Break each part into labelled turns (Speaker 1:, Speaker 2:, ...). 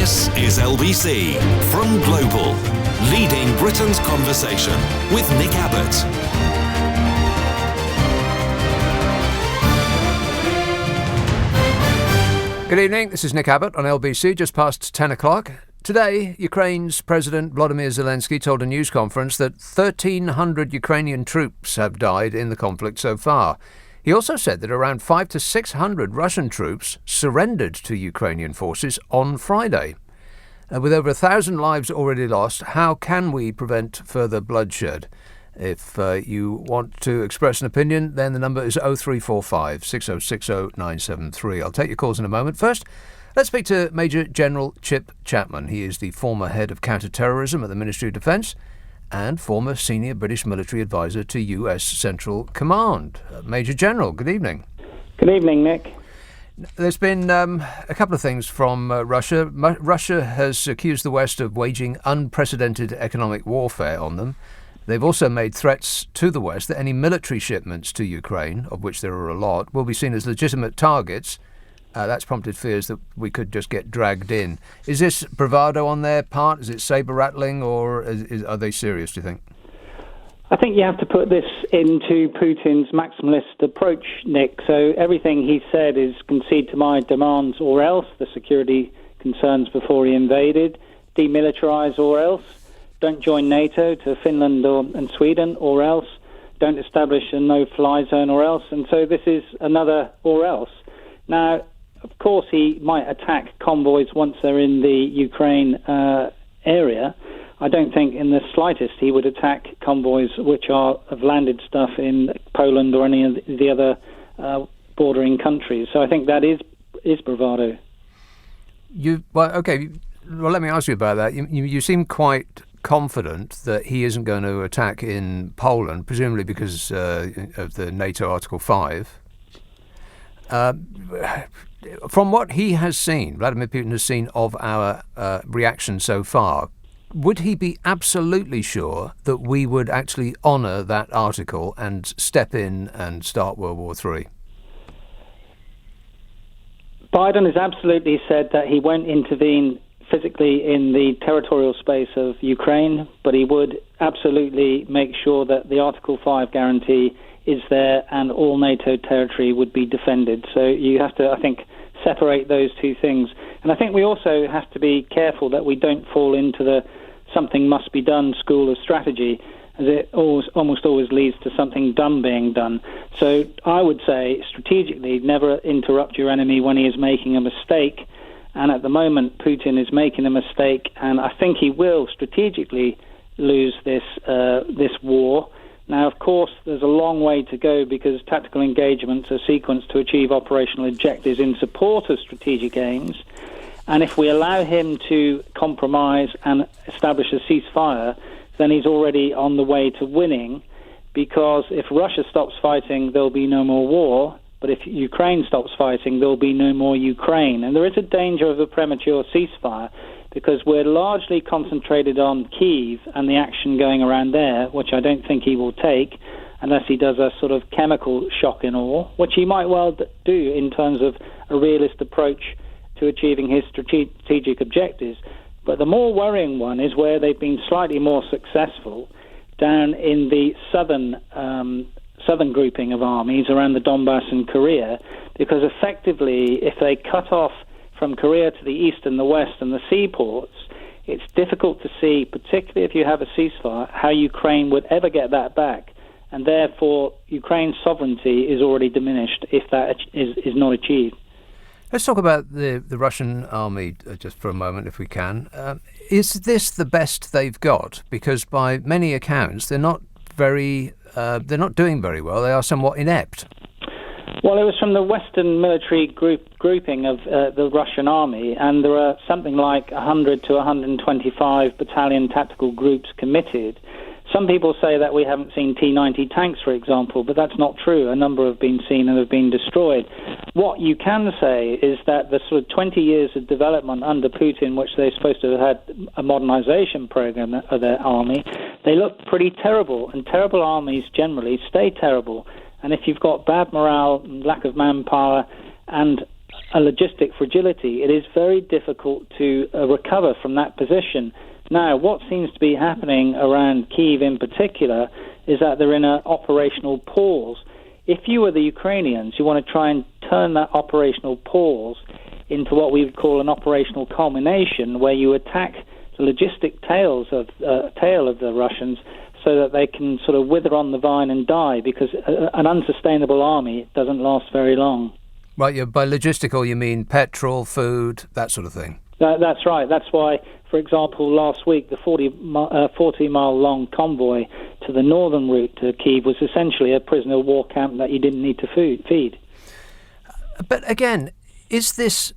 Speaker 1: This is LBC from Global, leading Britain's conversation with Nick Abbot.
Speaker 2: Good evening, this is Nick Abbot on LBC, just past 10 o'clock. Today, Ukraine's President Volodymyr Zelensky told a news conference that 1,300 Ukrainian troops have died in the conflict so far. He also said that around 500 to 600 Russian troops surrendered to Ukrainian forces on Friday. With over 1,000 lives already lost, how can we prevent further bloodshed? If you want to express an opinion, then the number is 0345 6060 973. I'll take your calls in a moment. First, let's speak to Major General Chip Chapman. He is the former head of counter-terrorism at the Ministry of Defence and former senior British military advisor to US Central Command. Major General, good evening.
Speaker 3: Good evening, Nick.
Speaker 2: There's been a couple of things from Russia. Russia has accused the West of waging unprecedented economic warfare on them. They've also made threats to the West that any military shipments to Ukraine, of which there are a lot, will be seen as legitimate targets. That's prompted fears that we could just get dragged in. Is this bravado on their part? Is it saber-rattling, or are they serious, do you think?
Speaker 3: I think you have to put this into Putin's maximalist approach, Nick. So everything he said is concede to my demands or else, the security concerns before he invaded, demilitarize or else, don't join Nato to Finland and Sweden or else, don't establish a no-fly zone or else. And so this is another or else. Now, of course, he might attack convoys once they're in the Ukraine area. I don't think in the slightest he would attack convoys which have landed stuff in Poland or any of the other bordering countries. So I think that is bravado.
Speaker 2: Well, let me ask you about that. You seem quite confident that he isn't going to attack in Poland, presumably because of the NATO Article 5. From what he has seen, Vladimir Putin has seen of our reaction so far, would he be absolutely sure that we would actually honour that article and step in and start World War III?
Speaker 3: Biden has absolutely said that he won't intervene physically in the territorial space of Ukraine, but he would absolutely make sure that the Article 5 guarantee is there and all NATO territory would be defended. So you have to, I think, separate those two things. And I think we also have to be careful that we don't fall into the something must be done school of strategy, as it almost always leads to something dumb being done. So I would say strategically never interrupt your enemy when he is making a mistake. And at the moment, Putin is making a mistake, and I think he will strategically lose this war. Now, of course, there's a long way to go because tactical engagements are sequenced to achieve operational objectives in support of strategic aims. And if we allow him to compromise and establish a ceasefire, then he's already on the way to winning, because if Russia stops fighting, there'll be no more war. But if Ukraine stops fighting, there'll be no more Ukraine. And there is a danger of a premature ceasefire because we're largely concentrated on Kyiv and the action going around there, which I don't think he will take unless he does a sort of chemical shock and awe, which he might well do in terms of a realist approach to achieving his strategic objectives. But the more worrying one is where they've been slightly more successful down in the southern grouping of armies around the Donbass and Korea, because effectively if they cut off from Korea to the east and the west and the seaports, it's difficult to see, particularly if you have a ceasefire, how Ukraine would ever get that back. And therefore, Ukraine's sovereignty is already diminished if that is not achieved.
Speaker 2: Let's talk about the Russian army just for a moment, if we can. Is this the best they've got? Because by many accounts, they're not doing very well. They are somewhat inept.
Speaker 3: Well, it was from the Western military grouping of the Russian army, and there are something like 100 to 125 battalion tactical groups committed. Some people say that we haven't seen T-90 tanks, for example, but that's not true. A number have been seen and have been destroyed. What you can say is that the sort of 20 years of development under Putin, which they're supposed to have had a modernization program of their army, they look pretty terrible, and terrible armies generally stay terrible. And if you've got bad morale, lack of manpower, and a logistic fragility, it is very difficult to recover from that position. Now, what seems to be happening around Kyiv in particular is that they're in an operational pause. If you were the Ukrainians, you want to try and turn that operational pause into what we would call an operational culmination, where you attack the logistic tail of the Russians so that they can sort of wither on the vine and die, because an unsustainable army doesn't last very long.
Speaker 2: Right, by logistical you mean petrol, food, that sort of thing?
Speaker 3: That's right. That's why, for example, last week the 40-mile-long convoy to the northern route to Kyiv was essentially a prisoner of war camp that you didn't need to feed.
Speaker 2: But again, is this...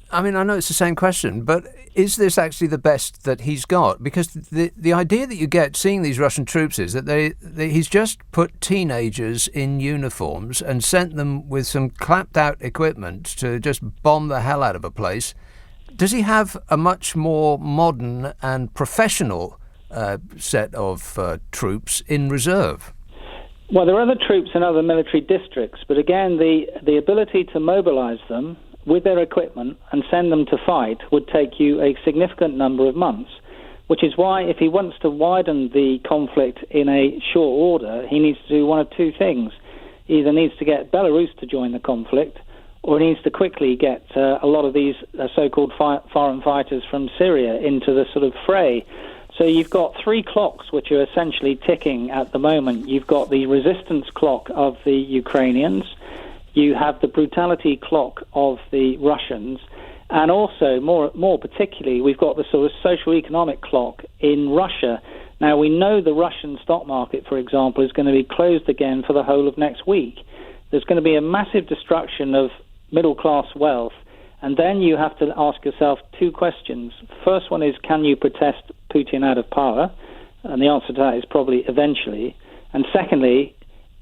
Speaker 2: I mean, I know it's the same question, but is this actually the best that he's got? Because the idea that you get seeing these Russian troops is that he's just put teenagers in uniforms and sent them with some clapped-out equipment to just bomb the hell out of a place. Does he have a much more modern and professional set of troops in reserve?
Speaker 3: Well, there are other troops in other military districts, but again, the ability to mobilize them with their equipment and send them to fight would take you a significant number of months, which is why if he wants to widen the conflict in a short order, he needs to do one of two things. He either needs to get Belarus to join the conflict, or he needs to quickly get a lot of these so-called foreign fighters from Syria into the sort of fray. So you've got three clocks which are essentially ticking at the moment. You've got the resistance clock of the Ukrainians, you have the brutality clock of the Russians, and also, more particularly, we've got the sort of socio-economic clock in Russia. Now, we know the Russian stock market, for example, is going to be closed again for the whole of next week. There's going to be a massive destruction of middle-class wealth, and then you have to ask yourself two questions. The first one is, can you protest Putin out of power? And the answer to that is probably eventually. And secondly,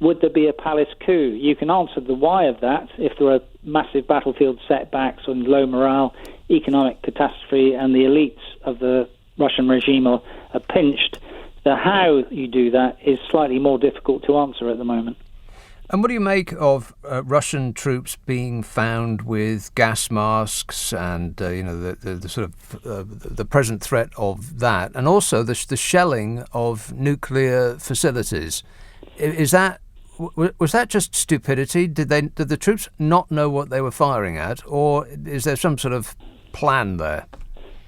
Speaker 3: would there be a palace coup? You can answer the why of that if there are massive battlefield setbacks and low morale, economic catastrophe, and the elites of the Russian regime are pinched. The how you do that is slightly more difficult to answer at the moment.
Speaker 2: And what do you make of Russian troops being found with gas masks and the sort of the present threat of that, and also the shelling of nuclear facilities? Was that just stupidity? Did the troops not know what they were firing at, or is there some sort of plan there?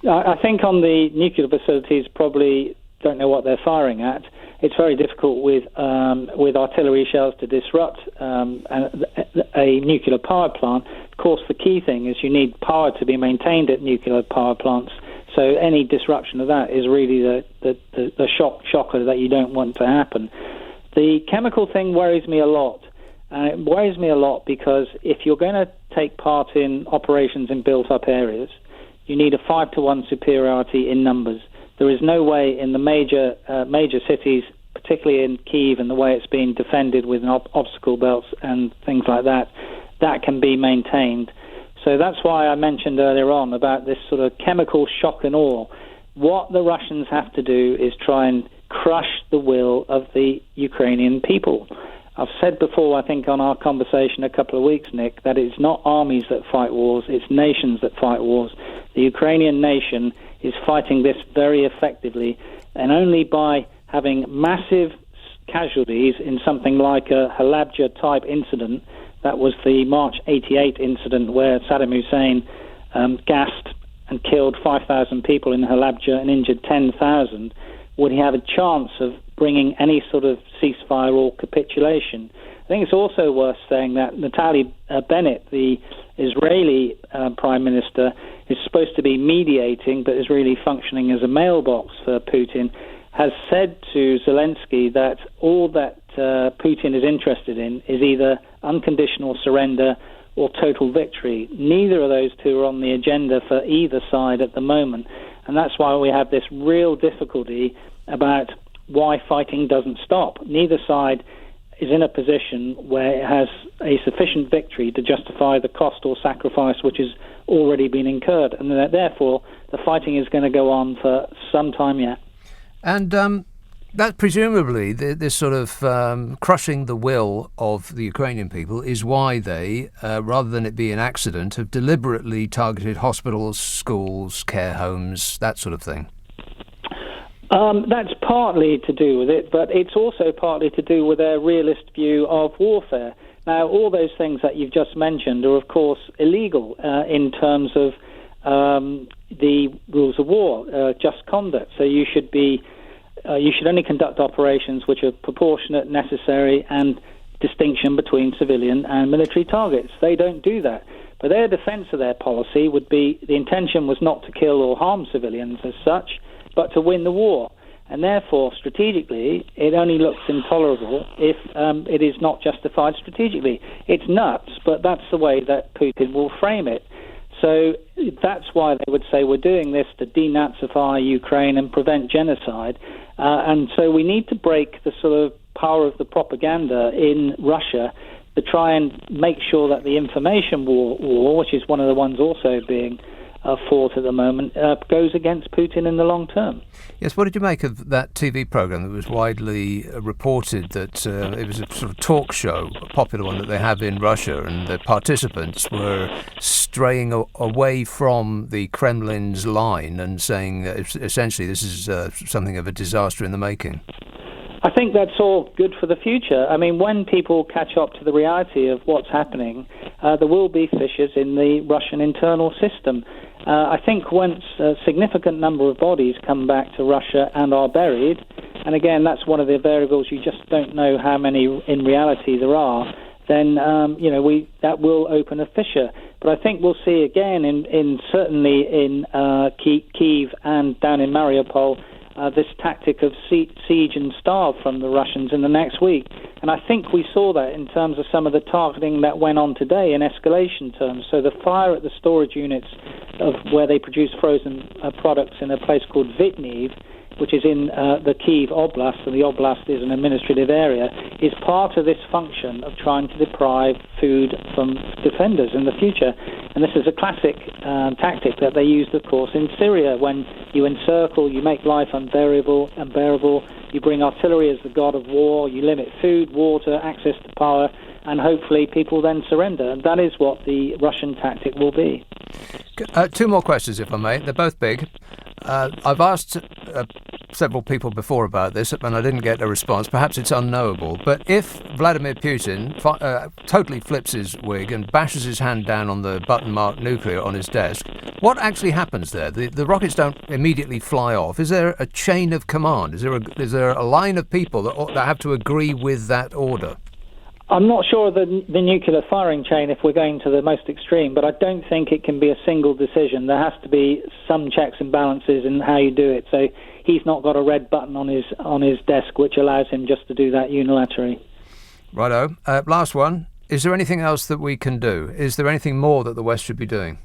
Speaker 3: I think on the nuclear facilities, probably don't know what they're firing at. It's very difficult with artillery shells to disrupt a nuclear power plant. Of course, the key thing is you need power to be maintained at nuclear power plants. So any disruption of that is really the shocker that you don't want to happen. The chemical thing worries me a lot. It worries me a lot because if you're going to take part in operations in built-up areas, you need a 5-to-1 superiority in numbers. There is no way in the major cities, particularly in Kyiv and the way it's being defended with obstacle belts and things like that, that can be maintained. So that's why I mentioned earlier on about this sort of chemical shock and awe. What the Russians have to do is try and crush the will of the Ukrainian people. I've said before, I think on our conversation a couple of weeks, Nick, that it's not armies that fight wars, it's nations that fight wars. The Ukrainian nation is fighting this very effectively, and only by having massive casualties in something like a Halabja-type incident, that was the March 88 incident where Saddam Hussein gassed and killed 5,000 people in Halabja and injured 10,000, would he have a chance of bringing any sort of ceasefire or capitulation? I think it's also worth saying that Naftali Bennett, the Israeli Prime Minister, is supposed to be mediating but is really functioning as a mailbox for Putin, has said to Zelensky that all that Putin is interested in is either unconditional surrender or total victory. Neither of those two are on the agenda for either side at the moment. And that's why we have this real difficulty about why fighting doesn't stop. Neither side is in a position where it has a sufficient victory to justify the cost or sacrifice which has already been incurred. And therefore, the fighting is going to go on for some time yet.
Speaker 2: And That presumably, this sort of crushing the will of the Ukrainian people is why they, rather than it be an accident, have deliberately targeted hospitals, schools, care homes, that sort of thing.
Speaker 3: That's partly to do with it, but it's also partly to do with their realist view of warfare. Now, all those things that you've just mentioned are, of course, illegal in terms of the rules of war, just conduct. So you should only conduct operations which are proportionate, necessary, and distinction between civilian and military targets. They don't do that. But their defense of their policy would be the intention was not to kill or harm civilians as such, but to win the war. And therefore, strategically, it only looks intolerable if it is not justified strategically. It's nuts, but that's the way that Putin will frame it. So that's why they would say we're doing this to denazify Ukraine and prevent genocide. And so we need to break the sort of power of the propaganda in Russia to try and make sure that the information war, which is one of the ones also being fought at the moment, goes against Putin in the long term.
Speaker 2: Yes, what did you make of that TV program that was widely reported that it was a sort of talk show, a popular one that they have in Russia, and the participants were straying away from the Kremlin's line and saying that essentially this is something of a disaster in the making?
Speaker 3: I think that's all good for the future. I mean, when people catch up to the reality of what's happening, there will be fissures in the Russian internal system. I think once a significant number of bodies come back to Russia and are buried, and again, that's one of the variables, you just don't know how many in reality there are, then that will open a fissure. But I think we'll see again certainly in Kyiv and down in Mariupol this tactic of siege and starve from the Russians in the next week. And I think we saw that in terms of some of the targeting that went on today in escalation terms. So the fire at the storage units of where they produce frozen products in a place called Vitniv, which is in the Kyiv Oblast, and the Oblast is an administrative area, is part of this function of trying to deprive food from defenders in the future. And this is a classic tactic that they used, of course, in Syria. When you encircle, you make life unbearable, you bring artillery as the god of war, you limit food, water, access to power, and hopefully people then surrender. And that is what the Russian tactic will be.
Speaker 2: Two more questions, if I may. They're both big. I've asked several people before about this, and I didn't get a response. Perhaps it's unknowable. But if Vladimir Putin totally flips his wig and bashes his hand down on the button marked nuclear on his desk, what actually happens there? The rockets don't immediately fly off. Is there a chain of command? Is there a line of people that have to agree with that order?
Speaker 3: I'm not sure of the nuclear firing chain if we're going to the most extreme, but I don't think it can be a single decision. There has to be some checks and balances in how you do it. So he's not got a red button on his desk which allows him just to do that unilaterally.
Speaker 2: Righto. Last one. Is there anything else that we can do? Is there anything more that the West should be doing?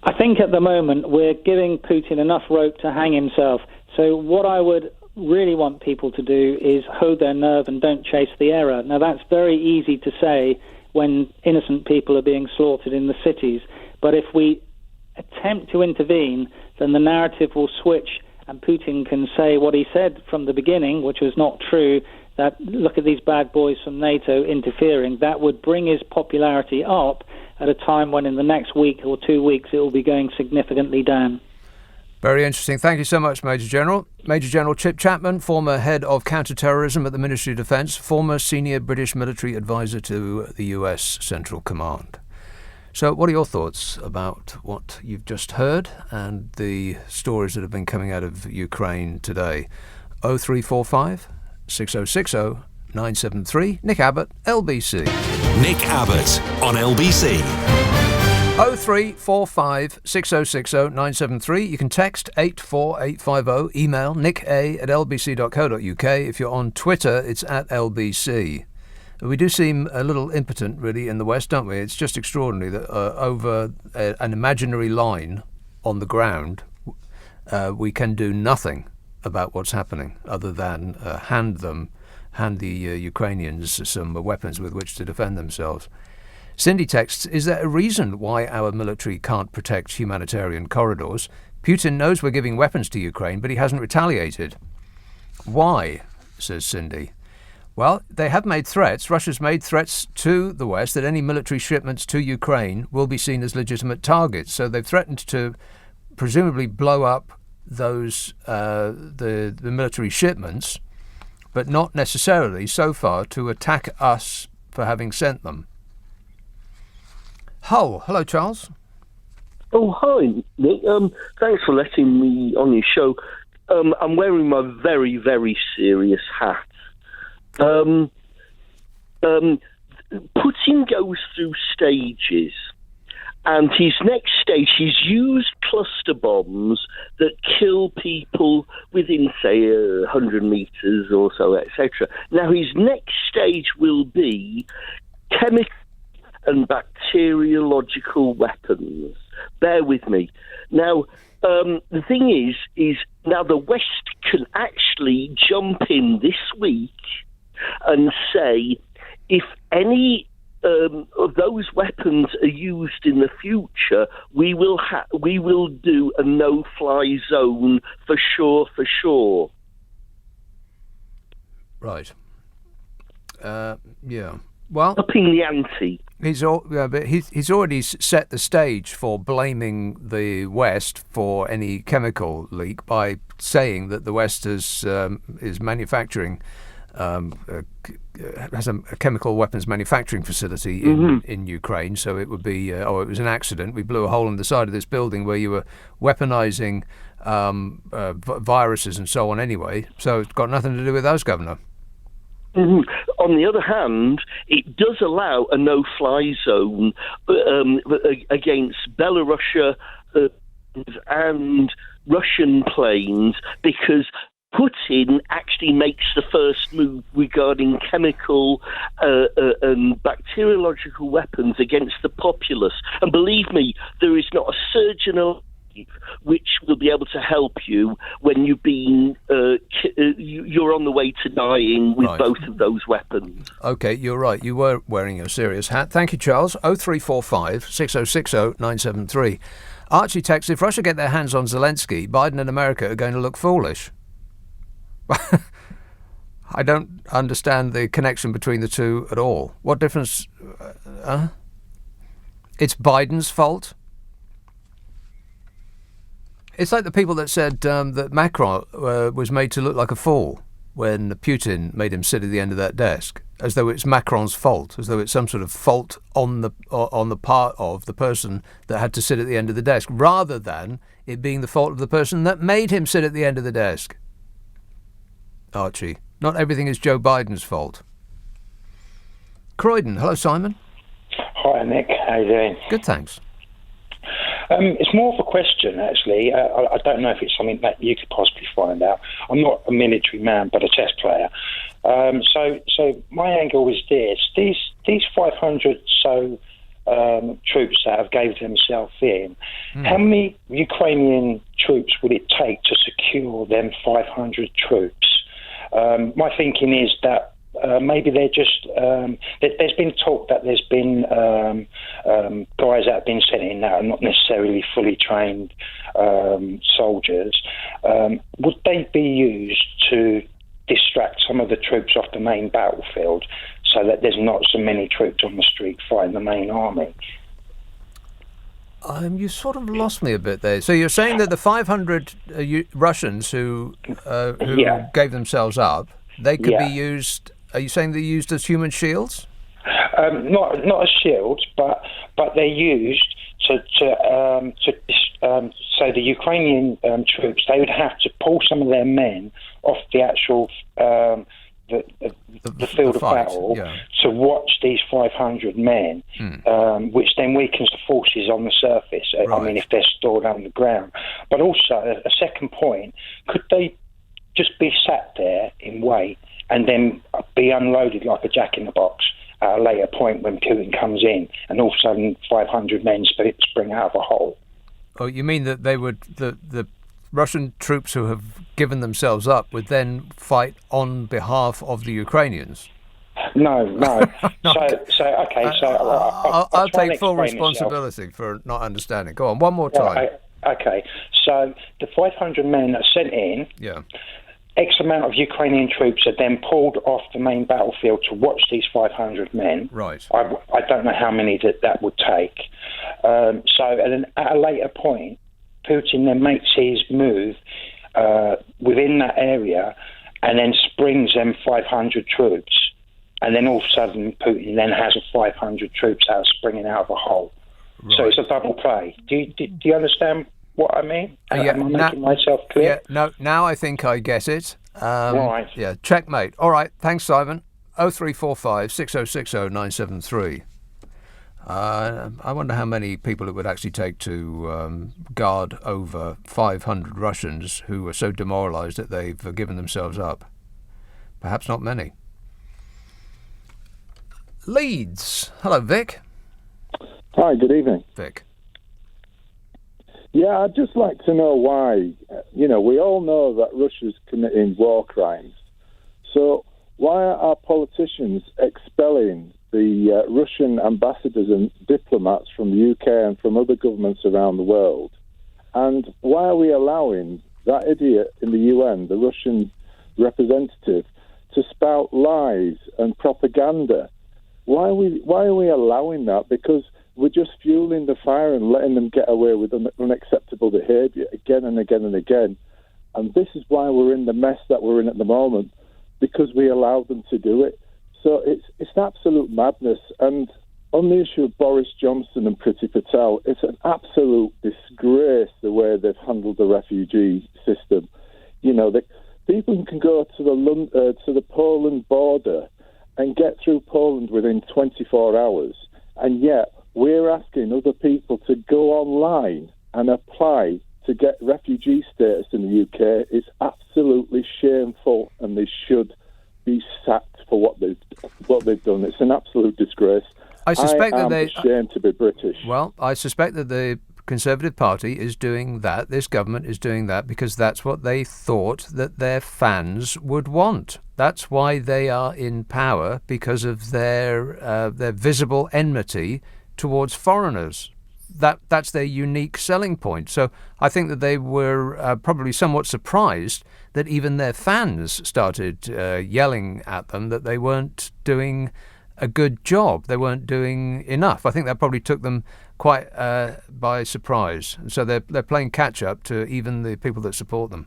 Speaker 3: I think at the moment we're giving Putin enough rope to hang himself. So what I would really want people to do is hold their nerve and don't chase the error. Now, that's very easy to say when innocent people are being slaughtered in the cities. But if we attempt to intervene, then the narrative will switch and Putin can say what he said from the beginning, which was not true, that look at these bad boys from Nato interfering. That would bring his popularity up at a time when in the next week or 2 weeks it will be going significantly down.
Speaker 2: Very interesting. Thank you so much, Major General. Major General Chip Chapman, former head of counter-terrorism at the Ministry of Defence, former senior British military advisor to the US Central Command. So what are your thoughts about what you've just heard and the stories that have been coming out of Ukraine today? 0345 6060 973. Nick Abbot, LBC.
Speaker 1: Nick Abbot on LBC.
Speaker 2: 0345 6060 973. You can text 84850, email nicka@lbc.co.uk. If you're on Twitter, it's @LBC. We do seem a little impotent, really, in the West, don't we? It's just extraordinary that over an imaginary line on the ground, we can do nothing about what's happening other than hand the Ukrainians some weapons with which to defend themselves. Cindy texts, is there a reason why our military can't protect humanitarian corridors? Putin knows we're giving weapons to Ukraine, but he hasn't retaliated. Why, says Cindy. Well, they have made threats. Russia's made threats to the West that any military shipments to Ukraine will be seen as legitimate targets. So they've threatened to presumably blow up those the military shipments, but not necessarily so far to attack us for having sent them. Hull. Hello, Charles.
Speaker 4: Oh, hi, Nick. Thanks for letting me on your show. I'm wearing my very, very serious hat. Putin goes through stages, and his next stage, he's used cluster bombs that kill people within, say, 100 metres or so, etc. Now, his next stage will be chemical and bacteriological weapons. Bear with me. Now, the thing is now the West can actually jump in this week and say, if any of those weapons are used in the future, we will do a no-fly zone for sure.
Speaker 2: Right. Yeah. Well,
Speaker 4: upping the ante.
Speaker 2: He's already set the stage for blaming the West for any chemical leak by saying that the West is manufacturing has a chemical weapons manufacturing facility in Ukraine. So it would be it was an accident. We blew a hole in the side of this building where you were weaponizing viruses and so on. Anyway, so it's got nothing to do with us, Governor.
Speaker 4: Mm-hmm. On the other hand, it does allow a no-fly zone against Belarus and Russian planes, because Putin actually makes the first move regarding chemical and bacteriological weapons against the populace. And believe me, there is not a surgeon alive which will be able to help you when you've been you're on the way to dying with both of those weapons.
Speaker 2: Okay, you're right. You were wearing your serious hat. Thank you, Charles. 0345 6060 973. Archie texts, if Russia get their hands on Zelensky, Biden and America are going to look foolish. I don't understand the connection between the two at all. What difference? It's Biden's fault? It's like the people that said that Macron was made to look like a fool when Putin made him sit at the end of that desk, as though it's Macron's fault, as though it's some sort of fault on the part of the person that had to sit at the end of the desk, rather than it being the fault of the person that made him sit at the end of the desk. Archie, not everything is Joe Biden's fault. Croydon. Hello, Simon.
Speaker 5: Hi, Nick. How you doing?
Speaker 2: Good, thanks.
Speaker 5: It's more of a question, actually. I don't know if it's something that you could possibly find out. I'm not a military man, but a chess player. So my angle is this: these 500 troops that have gave themselves in. How many Ukrainian troops would it take to secure them 500 troops? My thinking is that maybe they're just. There's been talk that there's been guys that have been sent in that are not necessarily fully trained soldiers. Would they be used to distract some of the troops off the main battlefield, so that there's not so many troops on the street fighting the main army?
Speaker 2: You sort of lost me a bit there. So you're saying that the 500 Russians who gave themselves up, they could be used. Are you saying they're used as human shields?
Speaker 5: Not as shields, but they're used so the Ukrainian troops, they would have to pull some of their men off the actual the field of battle to watch these 500 men, which then weakens the forces on the surface. I mean, if they're stored underground. But also, a second point, could they just be sat there in wait and then be unloaded like a jack-in-the-box at a later point when Putin comes in, and all of a sudden 500 men spring out of a hole?
Speaker 2: Oh, you mean that they would the Russian troops who have given themselves up would then fight on behalf of the Ukrainians?
Speaker 5: No.
Speaker 2: I'll take full responsibility for not understanding. Go on, one more time.
Speaker 5: Okay, so the 500 men that are sent in, X amount of Ukrainian troops are then pulled off the main battlefield to watch these 500 men.
Speaker 2: Right.
Speaker 5: I don't know how many that would take. And then at a later point, Putin then makes his move within that area and then springs them 500 troops. And then all of a sudden, Putin then has 500 troops out springing out of a hole. Right. So it's a double play. Do you understand what I mean? Am I making myself clear?
Speaker 2: Yeah, now I think I get it.
Speaker 5: Right.
Speaker 2: Yeah, checkmate. All right, thanks, Simon. 0345 6060 973. I wonder how many people it would actually take to guard over 500 Russians who are so demoralised that they've given themselves up. Perhaps not many. Leeds. Hello, Vic.
Speaker 6: Hi, good evening.
Speaker 2: Vic.
Speaker 6: Yeah, I'd just like to know why. We all know that Russia's committing war crimes. So why are our politicians expelling the Russian ambassadors and diplomats from the UK and from other governments around the world? And why are we allowing that idiot in the UN, the Russian representative, to spout lies and propaganda? Why are we allowing that? Because we're just fueling the fire and letting them get away with unacceptable behaviour again and again and again. And this is why we're in the mess that we're in at the moment, because we allow them to do it. So it's absolute madness. And on the issue of Boris Johnson and Priti Patel, it's an absolute disgrace the way they've handled the refugee system. People can go to the Poland border and get through Poland within 24 hours, and yet we're asking other people to go online and apply to get refugee status in the UK. It's absolutely shameful, and they should be sacked for what they've done. It's an absolute disgrace.
Speaker 2: I am
Speaker 6: ashamed to be British.
Speaker 2: Well, I suspect that the Conservative Party is doing that. This government is doing that because that's what they thought that their fans would want. That's why they are in power, because of their visible enmity towards foreigners. That's their unique selling point. So I think that they were probably somewhat surprised that even their fans started yelling at them that they weren't doing a good job. They weren't doing enough. I think that probably took them quite by surprise. And so they're playing catch up to even the people that support them.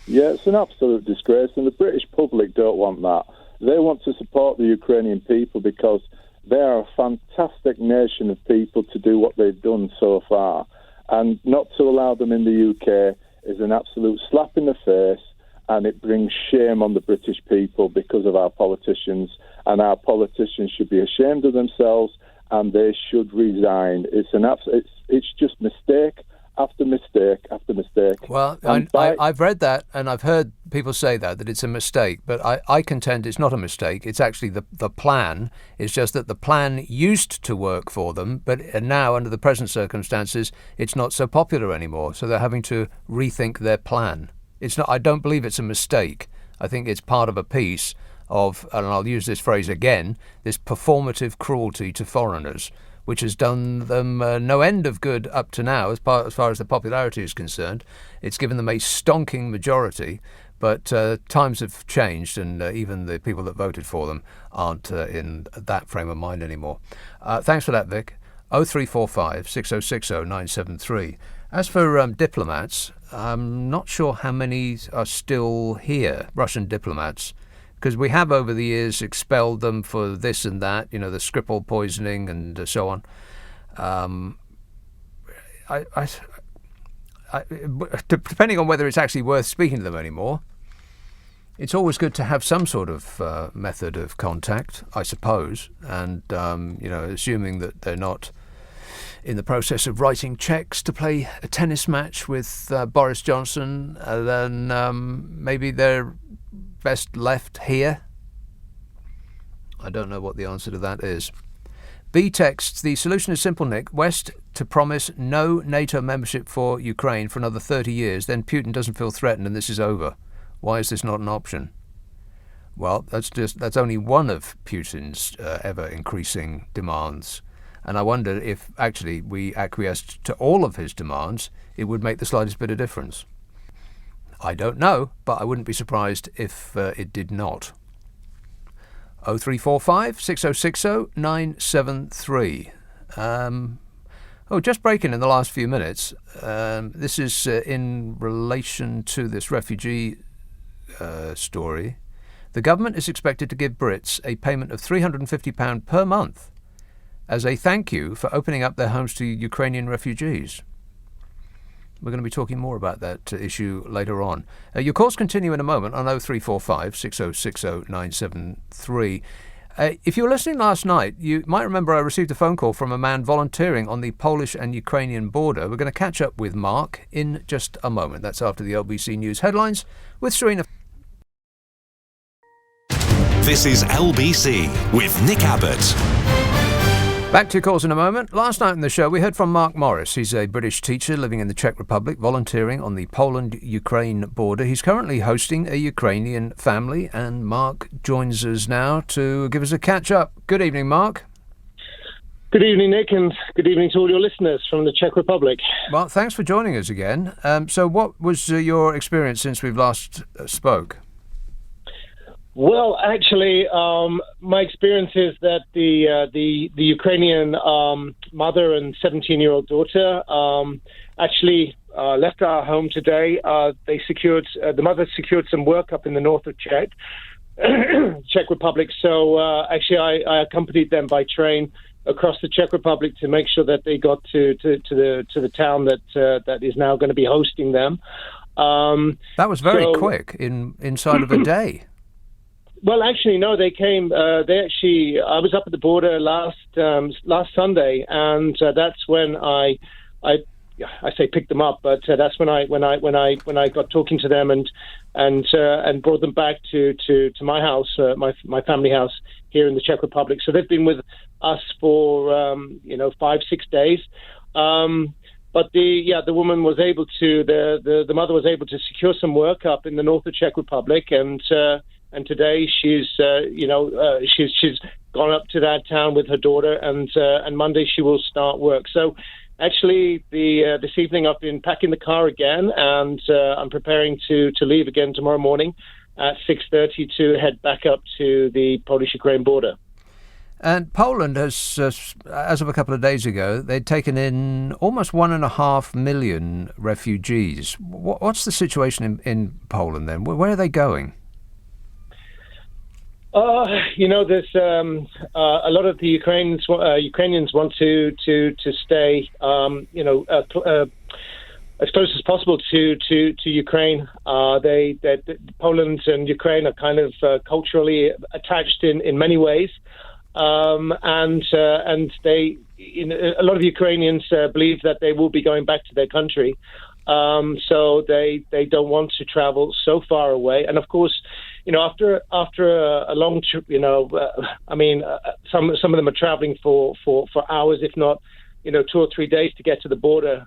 Speaker 6: Yeah, it's an absolute disgrace, and the British public don't want that. They want to support the Ukrainian people because they are a fantastic nation of people to do what they've done so far. And not to allow them in the UK is an absolute slap in the face, and it brings shame on the British people because of our politicians. And our politicians should be ashamed of themselves, and they should resign. It's just mistake after mistake after mistake.
Speaker 2: Well, I've read that, and I've heard people say that it's a mistake, but I contend it's not a mistake. It's actually the plan. It's just that the plan used to work for them, but now, under the present circumstances, it's not so popular anymore. So they're having to rethink their plan. It's not. I don't believe it's a mistake. I think it's part of a piece of, and I'll use this phrase again, this performative cruelty to foreigners, which has done them no end of good up to now, as far as the popularity is concerned. It's given them a stonking majority, but times have changed, and even the people that voted for them aren't in that frame of mind anymore. Thanks for that, Vic. 0345 6060 973. As for diplomats, I'm not sure how many are still here, Russian diplomats, because we have over the years expelled them for this and that, the Skripal poisoning and so on. Depending on whether it's actually worth speaking to them anymore, it's always good to have some sort of method of contact, I suppose, and assuming that they're not in the process of writing cheques to play a tennis match with Boris Johnson, then maybe they're best left here. I don't know what the answer to that is. B texts, the solution is simple, Nick. West to promise no NATO membership for Ukraine for another 30 years, then Putin doesn't feel threatened and this is over. Why is this not an option? Well, that's only one of Putin's ever increasing demands. And I wonder if actually we acquiesced to all of his demands, it would make the slightest bit of difference. I don't know, but I wouldn't be surprised if it did not. 0345 6060 973. Just breaking in the last few minutes. This is in relation to this refugee story. The government is expected to give Brits a payment of £350 per month as a thank you for opening up their homes to Ukrainian refugees. We're going to be talking more about that issue later on. Your calls continue in a moment on 0345 6060 973. If you were listening last night, you might remember I received a phone call from a man volunteering on the Polish and Ukrainian border. We're going to catch up with Mark in just a moment. That's after the LBC News headlines with Serena.
Speaker 1: This is LBC with Nick Abbott.
Speaker 2: Back to your calls in a moment. Last night in the show, we heard from Mark Morris. He's a British teacher living in the Czech Republic, volunteering on the Poland-Ukraine border. He's currently hosting a Ukrainian family, and Mark joins us now to give us a catch-up. Good evening, Mark.
Speaker 7: Good evening, Nick, and good evening to all your listeners from the Czech Republic.
Speaker 2: Well, thanks for joining us again. So what was your experience since we've last spoke?
Speaker 7: Well, actually, my experience is that the Ukrainian mother and 17-year-old daughter actually left our home today. The mother secured some work up in the north of Czech Republic. So actually, I accompanied them by train across the Czech Republic to make sure that they got to the town that is now going to be hosting them.
Speaker 2: That was very quick, inside of a day.
Speaker 7: Well, actually, no. They came. I was up at the border last Sunday, and that's when I say picked them up, but that's when I got talking to them and brought them back to my house, my family house here in the Czech Republic. So they've been with us for 5-6 days. But the woman was able to the mother was able to secure some work up in the north of Czech Republic, and today she's gone up to that town with her daughter, and Monday she will start work. So actually, this evening I've been packing the car again, and I'm preparing to leave again tomorrow morning at 6:30 to head back up to the Polish-Ukraine border.
Speaker 2: And Poland has, as of a couple of days ago, they'd taken in almost 1.5 million refugees. What's the situation in Poland then? Where are they going?
Speaker 7: There's a lot of the Ukrainians want to stay, as close as possible to Ukraine. Poland and Ukraine are kind of culturally attached in many ways, and they, a lot of Ukrainians believe that they will be going back to their country, so they don't want to travel so far away. And of course, after a long trip, some of them are traveling for hours, if not, 2 or 3 days to get to the border.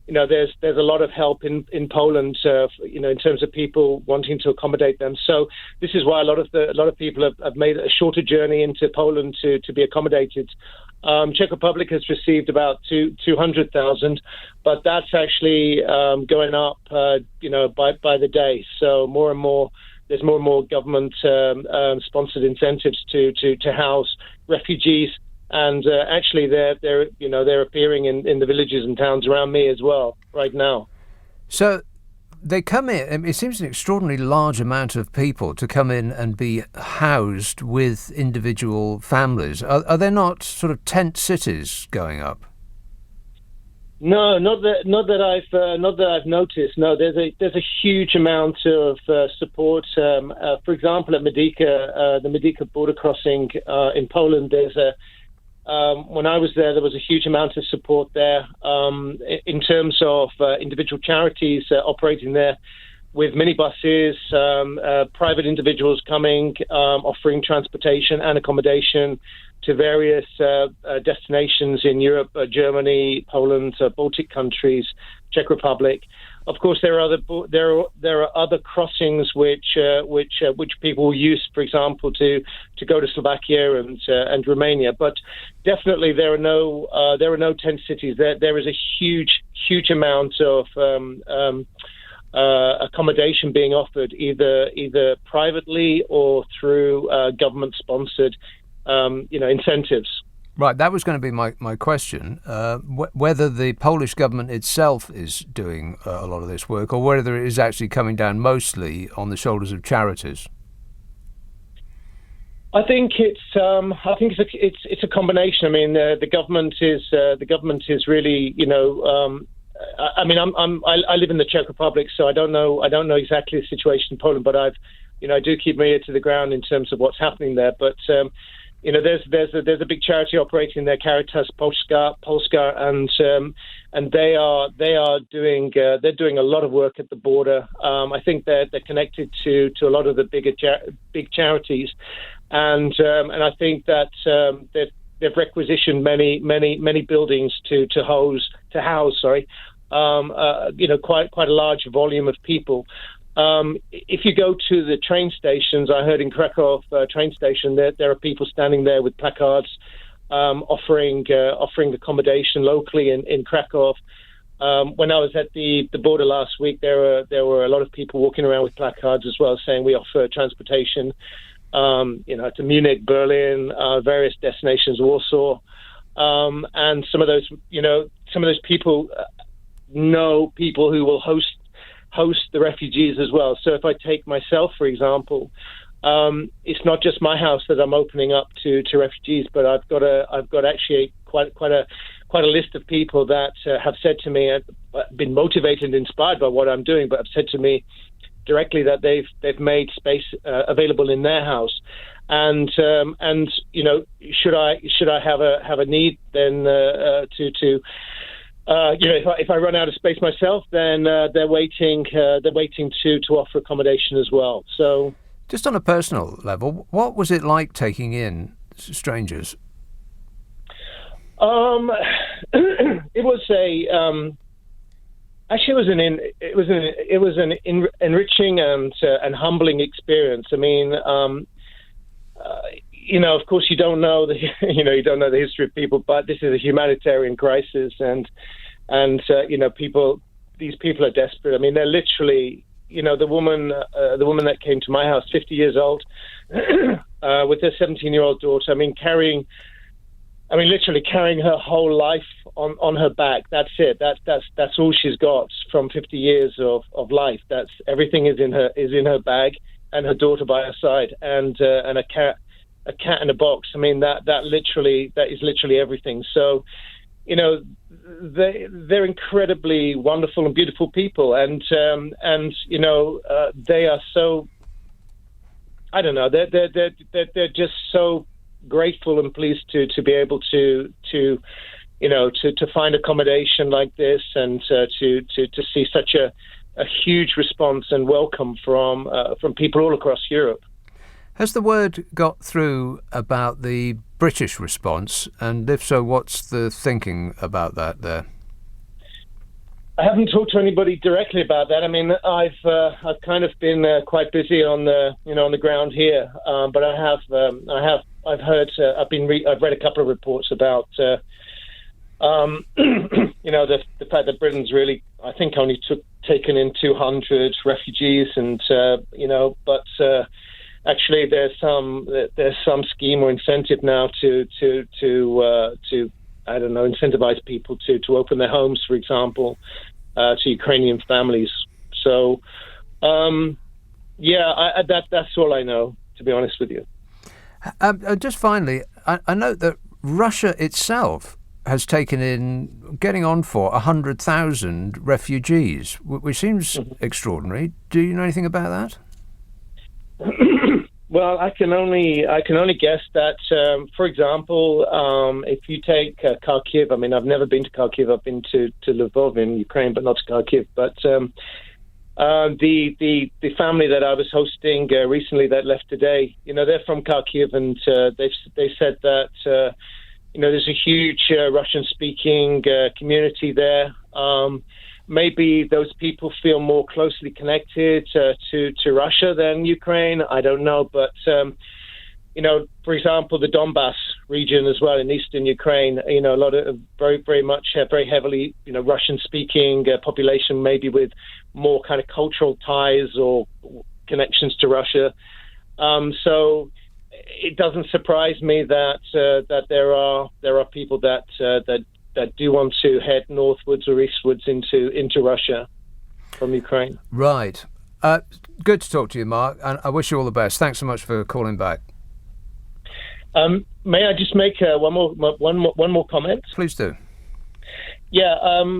Speaker 7: There's a lot of help in Poland, in terms of people wanting to accommodate them. So this is why a lot of people have made a shorter journey into Poland to be accommodated. Czech Republic has received about 200,000, but that's actually going up, by the day. So there's more and more government sponsored incentives to house refugees, and actually they're appearing in the villages and towns around me as well right now.
Speaker 2: So they come in. It seems an extraordinarily large amount of people to come in and be housed with individual families. Are there not sort of tent cities going up?
Speaker 7: No, not that I've noticed. No, there's a huge amount of support. For example, at Medyka, the Medyka border crossing in Poland, when I was there was a huge amount of support there in terms of individual charities operating there with minibuses, private individuals coming, offering transportation and accommodation to various destinations in Europe, Germany, Poland, Baltic countries, Czech Republic. Of course, there are other crossings which people use, for example, to go to Slovakia and Romania. But definitely there are no tent cities. There is a huge amount of accommodation being offered either privately or through government-sponsored, incentives.
Speaker 2: Right, that was going to be my question, whether the Polish government itself is doing a lot of this work, or whether it is actually coming down mostly on the shoulders of charities.
Speaker 7: I think it's a combination. I mean, the government is really, I live in the Czech Republic, so I don't know exactly the situation in Poland, but I do keep my ear to the ground in terms of what's happening there. But there's a big charity operating there, Caritas Polska, and they are doing a lot of work at the border. I think they're connected to a lot of the big charities, and I think that they've requisitioned many buildings to house quite a large volume of people. If you go to the train stations, I heard in Krakow train station there are people standing there with placards offering accommodation locally in Krakow. When I was at the border last week, there were a lot of people walking around with placards as well, saying we offer transportation, to Munich, Berlin, various destinations, Warsaw, and some of those people know people who will host the refugees as well. So if I take myself, for example, it's not just my house that I'm opening up to refugees, but I've got actually quite a list of people that have said to me, been motivated and inspired by what I'm doing, but have said to me directly that they've made space available in their house, and should I have a need, then if I run out of space myself, then they're waiting to offer accommodation as well. So,
Speaker 2: just on a personal level, what was it like taking in strangers?
Speaker 7: It was an enriching and humbling experience. I mean, of course, you don't know the history of people, but this is a humanitarian crisis, and these people are desperate. I mean, they're literally, the woman that came to my house, 50 years old, with her 17-year-old daughter. Literally carrying her whole life on her back. That's it. That's all she's got from 50 years of life. That's everything is in her bag, and her daughter by her side, and a cat in a box. I mean, that is literally everything. So, they're incredibly wonderful and beautiful people, and they are so, I don't know, they're just so grateful and pleased to be able to find accommodation like this, and to see such a huge response and welcome from people all across Europe.
Speaker 2: Has the word got through about the British response, and if so, what's the thinking about that there?
Speaker 7: I haven't talked to anybody directly about that. I mean, I've kind of been quite busy on the ground here, but I've read a couple of reports about the fact that Britain's really, I think, only taken in 200 refugees, and but actually there's some scheme or incentive now to I don't know, incentivize people to open their homes, for example, to Ukrainian families. So that's all I know, to be honest with you.
Speaker 2: Just finally, I note that Russia itself has taken in, getting on for 100,000 refugees, which seems extraordinary. Do you know anything about that?
Speaker 7: Well, I can only guess that, for example, if you take Kharkiv, I mean, I've never been to Kharkiv. I've been to Lvov in Ukraine, but not to Kharkiv. But the family that I was hosting recently that left today, they're from Kharkiv, and they said that there's a huge Russian-speaking community there. Maybe those people feel more closely connected to Russia than Ukraine. I don't know, but for example, the Donbass region as well in eastern Ukraine. A lot of very heavily, Russian-speaking population, maybe with more kind of cultural ties or connections to Russia. So it doesn't surprise me that there are people that do want to head northwards or eastwards into Russia from Ukraine.
Speaker 2: Right. Good to talk to you, Mark, and I wish you all the best. Thanks so much for calling back.
Speaker 7: May I just make one more comment?
Speaker 2: Please do.
Speaker 7: Yeah,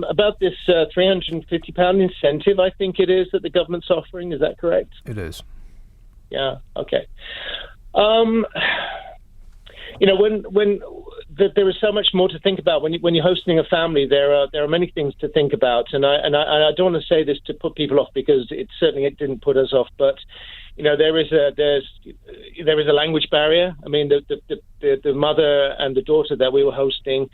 Speaker 7: about this £350 incentive, I think it is, that the government's offering. Is that correct?
Speaker 2: It is.
Speaker 7: Yeah. Okay. There is so much more to think about when you're hosting a family. There are many things to think about, and I don't want to say this to put people off, because it didn't put us off. But there is a language barrier. I mean, the mother and the daughter that we were hosting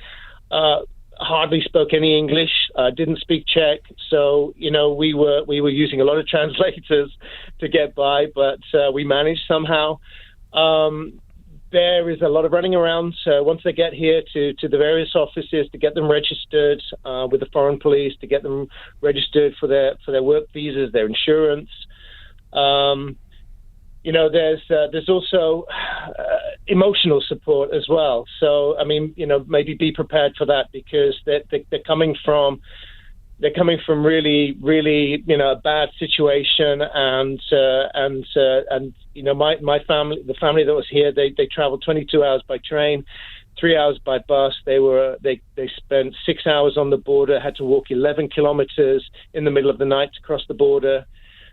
Speaker 7: hardly spoke any English, didn't speak Czech, so we were using a lot of translators to get by, but we managed somehow. There is a lot of running around once they get here to the various offices to get them registered with the foreign police, to get them registered for their work visas, their insurance. There's also emotional support as well. So I mean, maybe be prepared for that, because they're coming from really, really, a bad situation, and my family, the family that was here, they traveled 22 hours by train, 3 hours by bus. They spent 6 hours on the border, had to walk 11 kilometers in the middle of the night to cross the border,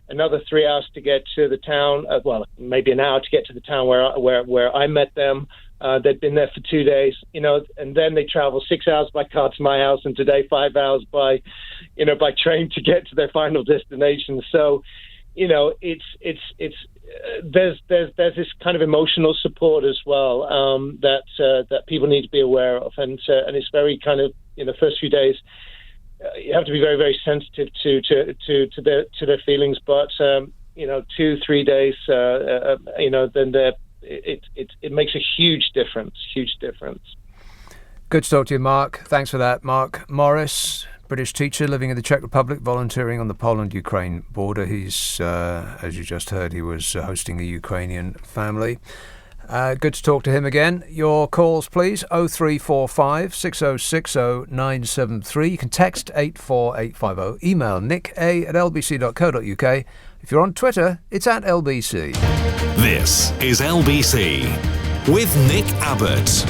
Speaker 7: another 3 hours to get to the town. Maybe an hour to get to the town where I met them. They'd been there for 2 days, and then they travel 6 hours by car to my house, and today 5 hours by train to get to their final destination. So, there's this kind of emotional support as well that people need to be aware of, and it's very kind of the first few days. You have to be very, very sensitive to their feelings, but 2-3 days, then it makes a huge difference.
Speaker 2: Good to talk to you, Mark. Thanks for that, Mark Morris, British teacher living in the Czech Republic, volunteering on the Poland-Ukraine border. He's, as you just heard, he was hosting a Ukrainian family. Good to talk to him again. Your calls, please, 0345 6060 973. You can text 84850. Email nick@lbc.co.uk. If you're on Twitter, it's @LBC.
Speaker 1: This is LBC with Nick Abbott.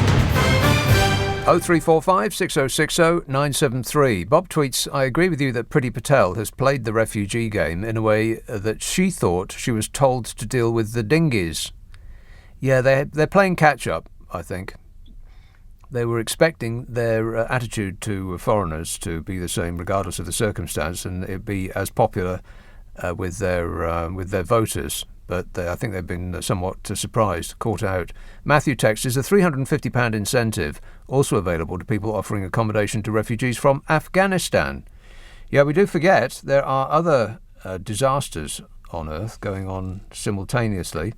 Speaker 2: 0345 6060 973. Bob tweets, I agree with you that Priti Patel has played the refugee game in a way that she thought she was told to deal with the dinghies. Yeah, they're playing catch-up, I think. They were expecting their attitude to foreigners to be the same regardless of the circumstance, and it'd be as popular with their voters. But I think they've been somewhat surprised, caught out. Matthew texts, is a £350 incentive also available to people offering accommodation to refugees from Afghanistan? Yeah, we do forget there are other disasters on earth going on simultaneously.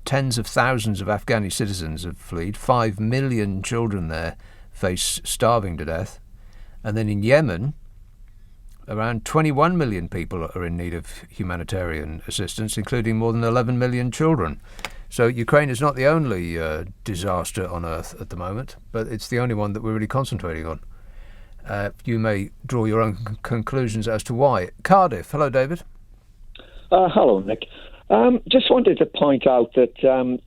Speaker 2: Tens of thousands of Afghani citizens have fled. 5 million children there face starving to death. And then in Yemen, around 21 million people are in need of humanitarian assistance, including more than 11 million children. So Ukraine is not the only disaster on earth at the moment, but it's the only one that we're really concentrating on. You may draw your own conclusions as to why. Cardiff. Hello, David.
Speaker 8: Hello, Nick. Just wanted to point out that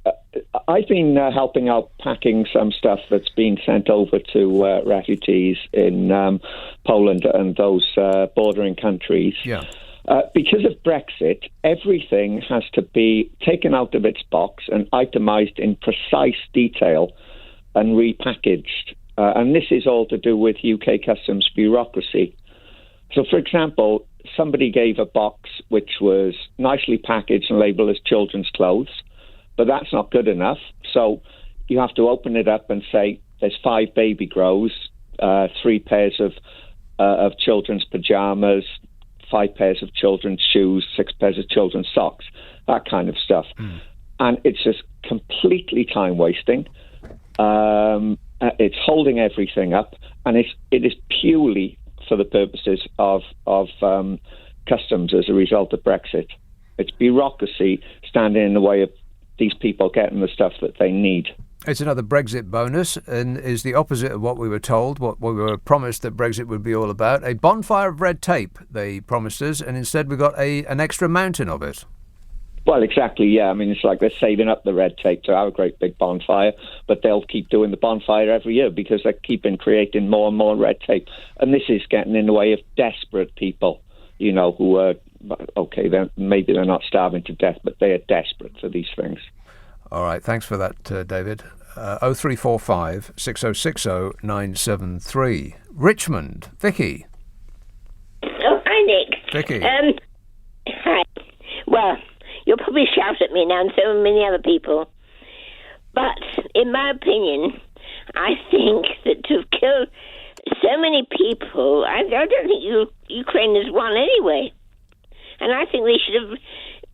Speaker 8: I've been helping out packing some stuff that's been sent over to refugees in Poland and those bordering countries.
Speaker 2: Yeah.
Speaker 8: Because of Brexit, everything has to be taken out of its box and itemised in precise detail and repackaged. And this is all to do with UK customs bureaucracy. So, for example, somebody gave a box which was nicely packaged and labelled as children's clothes, but that's not good enough. So you have to open it up and say there's 5 baby grows, 3 pairs of children's pyjamas, 5 pairs of children's shoes, 6 pairs of children's socks, that kind of stuff. And it's just completely time wasting. It's holding everything up, and it is purely for the purposes of customs as a result of Brexit. It's bureaucracy standing in the way of these people getting the stuff that they need.
Speaker 2: It's another Brexit bonus, and is the opposite of what we were told, what we were promised that Brexit would be all about. A bonfire of red tape, they promised us, and instead we got an extra mountain of it.
Speaker 8: Well, exactly, yeah. I mean, it's like they're saving up the red tape to have a great big bonfire, but they'll keep doing the bonfire every year because they're keeping creating more and more red tape. And this is getting in the way of desperate people, you know, who are, okay, maybe they're not starving to death, but they are desperate for these things.
Speaker 2: All right, thanks for that, David. 0345 6060 973. Richmond, Vicky.
Speaker 9: Oh, hi, Nick.
Speaker 2: Vicky.
Speaker 9: Hi. Well, you'll probably shout at me now and so many other people. But in my opinion, I think that to have killed so many people, I don't think Ukraine has won anyway. And I think they should have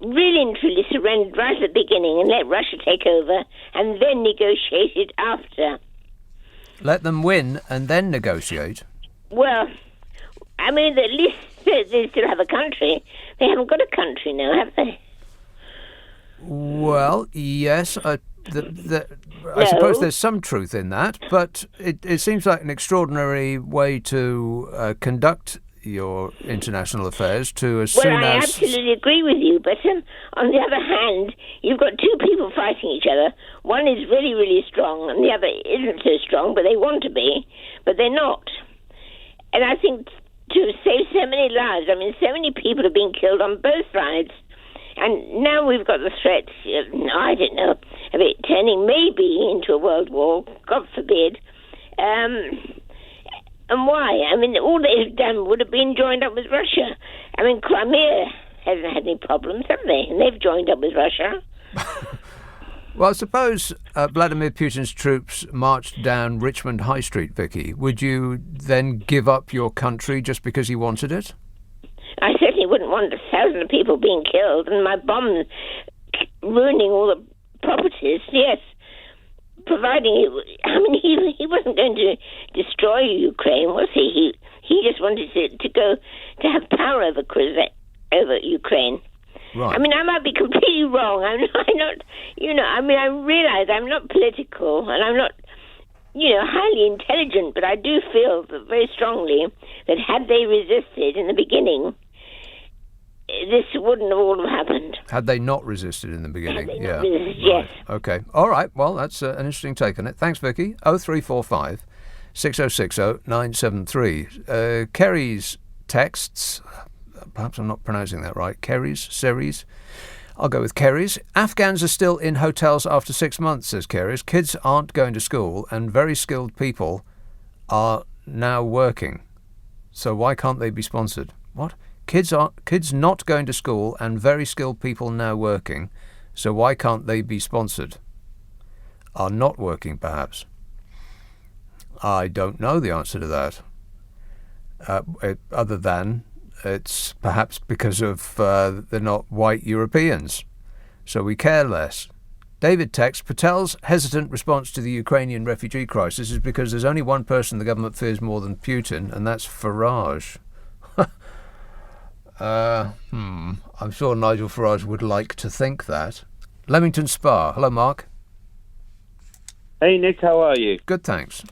Speaker 9: really and truly surrendered right at the beginning and let Russia take over and then negotiate it after.
Speaker 2: Let them win and then negotiate?
Speaker 9: Well, I mean, at least they still have a country. They haven't got a country now, have they?
Speaker 2: Well, yes. I suppose there's some truth in that, but it seems like an extraordinary way to conduct your international affairs
Speaker 9: I absolutely agree with you, but on the other hand, you've got two people fighting each other. One is really, really strong, and the other isn't so strong, but they want to be, but they're not. And I think to save so many lives, I mean, so many people are being killed on both sides, and now we've got the threat, I don't know, of it turning maybe into a world war, God forbid. And why? I mean, all they've done would have been joined up with Russia. I mean, Crimea hasn't had any problems, have they? And they've joined up with Russia.
Speaker 2: Well, suppose Vladimir Putin's troops marched down Richmond High Street, Vicky. Would you then give up your country just because he wanted it?
Speaker 9: I certainly wouldn't want 1,000 people being killed and my bomb ruining all the properties, yes. Providing, he wasn't going to destroy Ukraine, was he? He just wanted to have power over Ukraine.
Speaker 2: Right.
Speaker 9: I mean, I might be completely wrong. I'm not, I realize I'm not political and I'm not, highly intelligent, but I do feel that very strongly that had they resisted in the beginning, this wouldn't have all happened.
Speaker 2: Had they not resisted in the beginning?
Speaker 9: Yeah.
Speaker 2: Right.
Speaker 9: Yes.
Speaker 2: Okay. All right. Well, that's an interesting take on it. Thanks, Vicky. 0345 6060 973. Kerry's texts. Perhaps I'm not pronouncing that right. Kerry's? Series? I'll go with Kerry's. Afghans are still in hotels after 6 months, says Kerry's. Kids aren't going to school and very skilled people are now working. So why can't they be sponsored? What? Kids not going to school and very skilled people now working, so why can't they be sponsored? Are not working, perhaps? I don't know the answer to that. Other than it's perhaps because of they're not white Europeans, so we care less. David texts, Patel's hesitant response to the Ukrainian refugee crisis is because there's only one person the government fears more than Putin, and that's Farage. I'm sure Nigel Farage would like to think that. Leamington Spa. Hello, Mark.
Speaker 10: Hey, Nick, how are you?
Speaker 2: Good, thanks.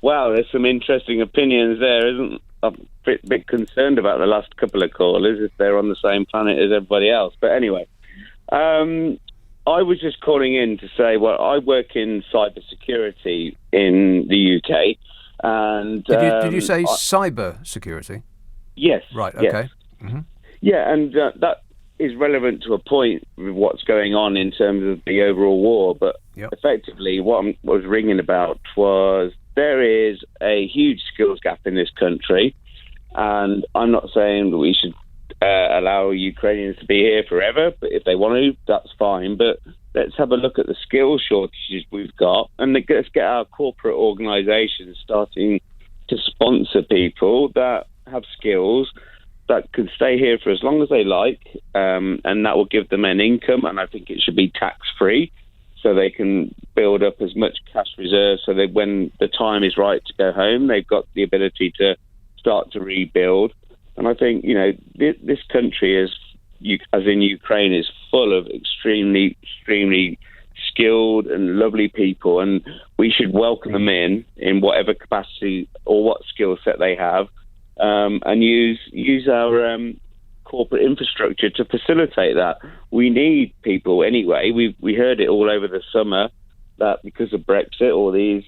Speaker 10: Wow, there's some interesting opinions there, isn't? I'm a bit concerned about the last couple of callers, if they're on the same planet as everybody else. But anyway, I was just calling in to say, well, I work in cybersecurity in the UK. And
Speaker 2: Did you say cyber security?
Speaker 10: Yes.
Speaker 2: Right, okay.
Speaker 10: Yes.
Speaker 2: Mm-hmm.
Speaker 10: Yeah, and that is relevant to a point with what's going on in terms of the overall war. But effectively, what I was ringing about was there is a huge skills gap in this country. And I'm not saying that we should allow Ukrainians to be here forever, but if they want to, that's fine. But let's have a look at the skill shortages we've got, and let's get our corporate organisations starting to sponsor people that have skills that could stay here for as long as they like, and that will give them an income, and I think it should be tax-free. so they can build up as much cash reserves so that when the time is right to go home, they've got the ability to start to rebuild. And I think, this country is, as in Ukraine, is full of extremely skilled and lovely people, and we should welcome them in whatever capacity or what skill set they have, and use our corporate infrastructure to facilitate that. We need people anyway. We heard it all over the summer that because of Brexit, all these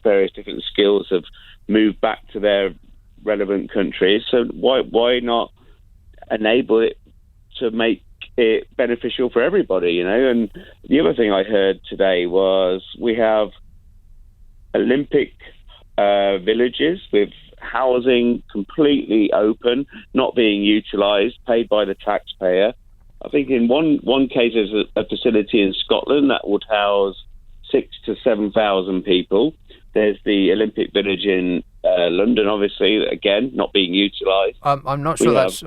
Speaker 10: various different skills have moved back to their relevant countries. So why not enable it to make it beneficial for everybody, And the other thing I heard today was we have Olympic villages with housing completely open, not being utilised, paid by the taxpayer. I think in one case there's a facility in Scotland that would house 6,000 to 7,000 people. There's the Olympic Village in London, obviously, again not being utilised.
Speaker 2: I'm not sure that's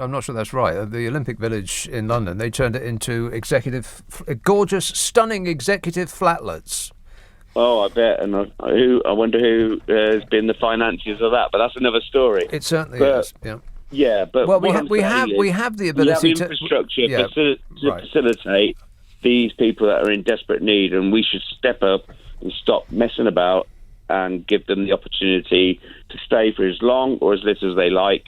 Speaker 2: right. The Olympic Village in London, they turned it into gorgeous, stunning executive flatlets.
Speaker 10: Oh, I bet, and I wonder who has been the financiers of that. But that's another story.
Speaker 2: It certainly is. Yeah.
Speaker 10: Yeah, but
Speaker 2: we have the ability
Speaker 10: to infrastructure to facilitate these people that are in desperate need, and we should step up and stop messing about and give them the opportunity to stay for as long or as little as they like.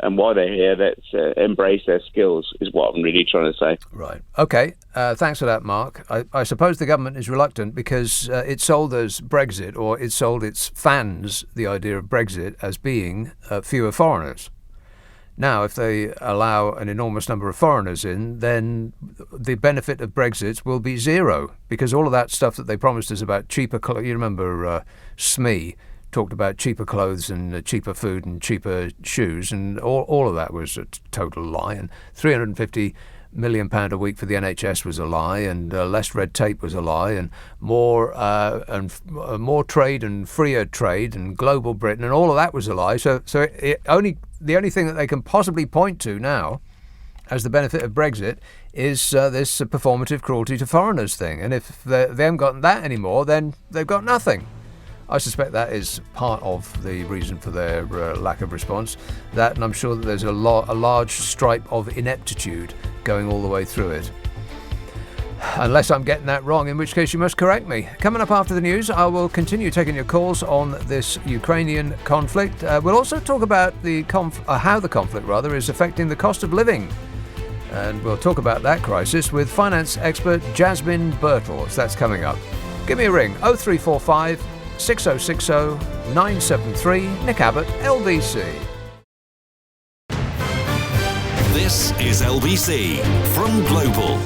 Speaker 10: And while they're here, let's embrace their skills, is what I'm really trying to say.
Speaker 2: Right. Okay. Thanks for that, Mark. I suppose the government is reluctant because it sold us Brexit, or it sold its fans the idea of Brexit as being fewer foreigners. Now, if they allow an enormous number of foreigners in, then the benefit of Brexit will be zero, because all of that stuff that they promised us about cheaper clothes, you remember SME talked about cheaper clothes and cheaper food and cheaper shoes, and all of that was a total lie. And £350 million a week for the NHS was a lie, and less red tape was a lie, and more trade and freer trade and global Britain, and all of that was a lie. So the only thing that they can possibly point to now as the benefit of Brexit is this performative cruelty to foreigners thing. And if they haven't got that anymore, then they've got nothing. I suspect that is part of the reason for their lack of response. That, and I'm sure that there's a large stripe of ineptitude going all the way through it. Unless I'm getting that wrong, in which case you must correct me. Coming up after the news, I will continue taking your calls on this Ukrainian conflict. We'll also talk about how the conflict is affecting the cost of living. And we'll talk about that crisis with finance expert Jasmine Birtles. That's coming up. Give me a ring, 0345 6060 973, Nick Abbott, LBC.
Speaker 1: This is LBC from Global,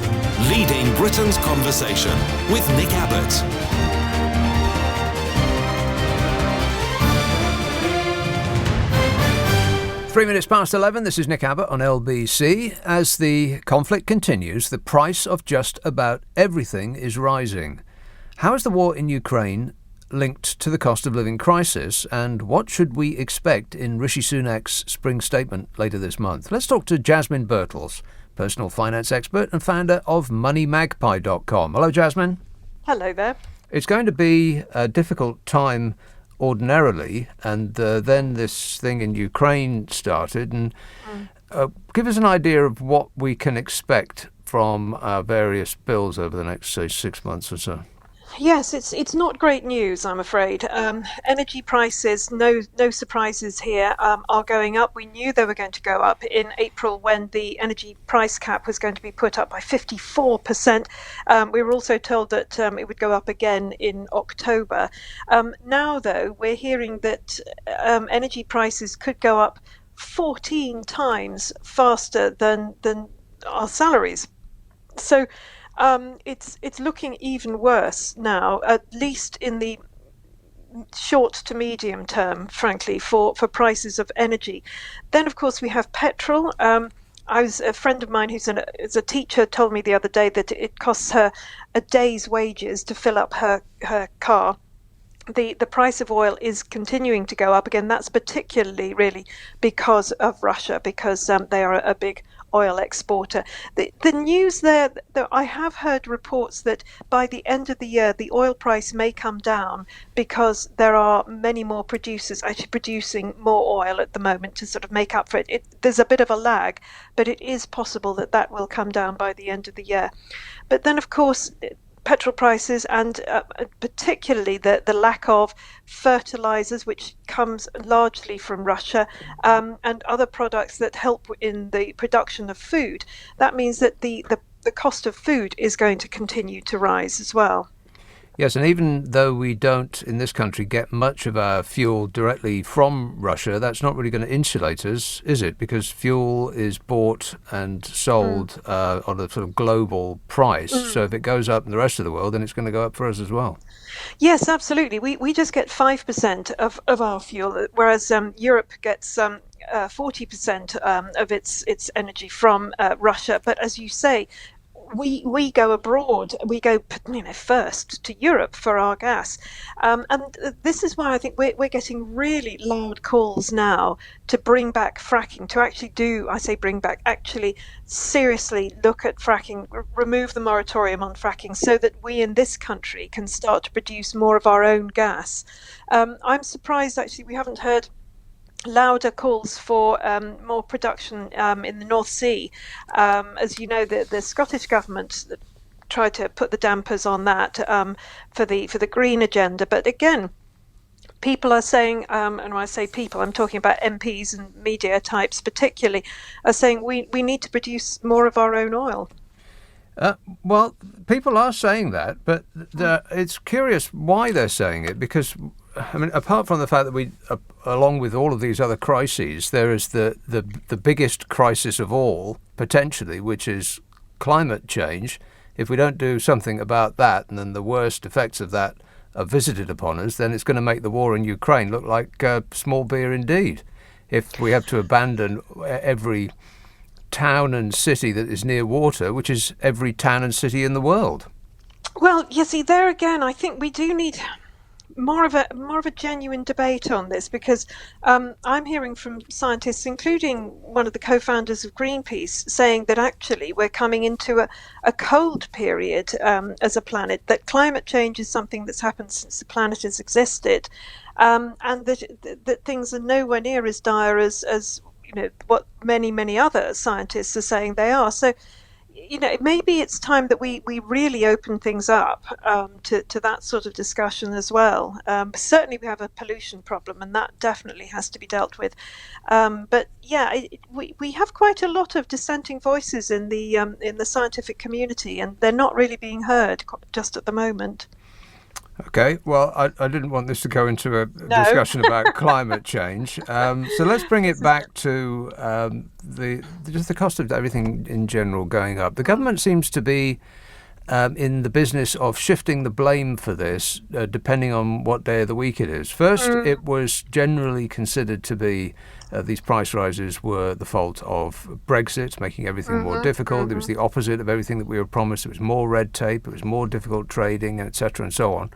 Speaker 1: leading Britain's conversation with Nick Abbott.
Speaker 2: 3 minutes past 11, this is Nick Abbott on LBC. As the conflict continues, the price of just about everything is rising. How is the war in Ukraine linked to the cost of living crisis, and what should we expect in Rishi Sunak's spring statement later this month? Let's talk to Jasmine Birtles, personal finance expert and founder of MoneyMagpie.com. Hello, Jasmine.
Speaker 11: Hello there.
Speaker 2: It's going to be a difficult time ordinarily, and then this thing in Ukraine started, and give us an idea of what we can expect from various bills over the next, say, 6 months or so.
Speaker 11: Yes, it's not great news, I'm afraid. Energy prices, no surprises here, are going up. We knew they were going to go up in April when the energy price cap was going to be put up by 54%. We were also told that it would go up again in October. Now, though, we're hearing that energy prices could go up 14 times faster than our salaries. So it's looking even worse now, at least in the short to medium term, frankly, for prices of energy. Then, of course, we have petrol. A friend of mine who's a teacher told me the other day that it costs her a day's wages to fill up her car. The price of oil is continuing to go up again. That's particularly really because of Russia, because they are a big oil exporter. The news there, though, I have heard reports that by the end of the year, the oil price may come down because there are many more producers actually producing more oil at the moment to sort of make up for it. There's a bit of a lag, but it is possible that that will come down by the end of the year. But then, of course, petrol prices and particularly the lack of fertilizers, which comes largely from Russia, and other products that help in the production of food. That means that the cost of food is going to continue to rise as well.
Speaker 2: Yes, and even though we don't, in this country, get much of our fuel directly from Russia, that's not really going to insulate us, is it? Because fuel is bought and sold on a sort of global price. So if it goes up in the rest of the world, then it's going to go up for us as well.
Speaker 11: Yes, absolutely. We just get 5% of our fuel, whereas Europe gets 40% of its energy from Russia. But as you say, we go abroad. We go, first to Europe for our gas, and this is why I think we're getting really loud calls now to bring back fracking. To actually actually seriously look at fracking, remove the moratorium on fracking, so that we in this country can start to produce more of our own gas. I'm surprised actually we haven't heard louder calls for more production in the North Sea. As you know, the Scottish government tried to put the dampers on that for the green agenda. But again, people are saying, and when I say people, I'm talking about MPs and media types particularly, are saying we need to produce more of our own oil.
Speaker 2: Well, people are saying that, but it's curious why they're saying it, because I mean, apart from the fact that we, along with all of these other crises, there is the biggest crisis of all, potentially, which is climate change. If we don't do something about that, and then the worst effects of that are visited upon us, then it's going to make the war in Ukraine look like small beer indeed. If we have to abandon every town and city that is near water, which is every town and city in the world.
Speaker 11: Well, you see, there again, I think we do need more of a genuine debate on this, because I'm hearing from scientists, including one of the co-founders of Greenpeace, saying that actually we're coming into a cold period as a planet, that climate change is something that's happened since the planet has existed, and that things are nowhere near as dire as what many other scientists are saying they are. So maybe it's time that we really open things up to that sort of discussion as well. Certainly we have a pollution problem, and that definitely has to be dealt with. But yeah, we have quite a lot of dissenting voices in the scientific community, and they're not really being heard just at the moment.
Speaker 2: Okay, well, I didn't want this to go into a discussion about climate change. So let's bring it back to just the cost of everything in general going up. The government seems to be in the business of shifting the blame for this, depending on what day of the week it is. First, it was generally considered to be these price rises were the fault of Brexit, making everything more difficult. It was the opposite of everything that we were promised. It was more red tape. It was more difficult trading, etc., and so on.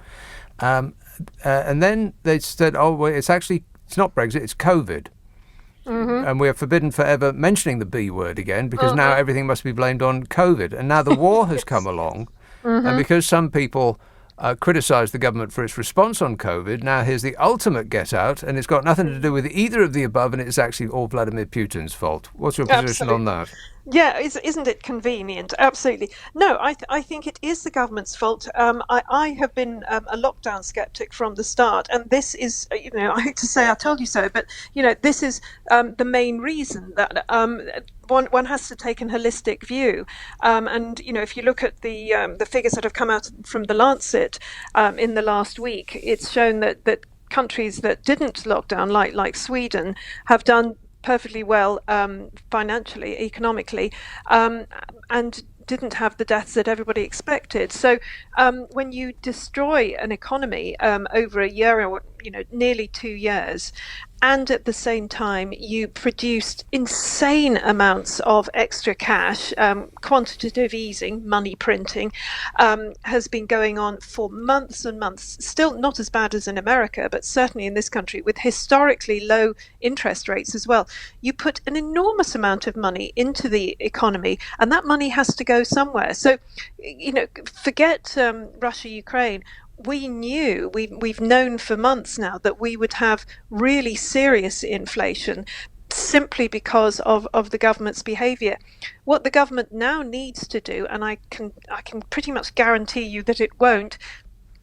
Speaker 2: And then they said, oh, well, it's not Brexit, it's COVID. And we are forbidden forever mentioning the B word again, because now everything must be blamed on COVID. And now the war has come along, and because some people criticised the government for its response on COVID, now here's the ultimate get out, and it's got nothing to do with either of the above, and it's actually all Vladimir Putin's fault. What's your position on that?
Speaker 11: Yeah, isn't it convenient? Absolutely. No, I think it is the government's fault. I have been a lockdown skeptic from the start, and this is, I hate to say I told you so, but this is the main reason that one has to take an holistic view. And if you look at the figures that have come out from the Lancet in the last week, it's shown that countries that didn't lock down, like Sweden, have done perfectly well financially, economically, and didn't have the deaths that everybody expected. So when you destroy an economy over a year or nearly 2 years, and at the same time you produced insane amounts of extra cash. Quantitative easing, money printing, has been going on for months and months, still not as bad as in America, but certainly in this country with historically low interest rates as well. You put an enormous amount of money into the economy, and that money has to go somewhere. So, forget Russia, Ukraine. We've known for months now that we would have really serious inflation simply because of the government's behaviour. What the government now needs to do, and I can pretty much guarantee you that it won't,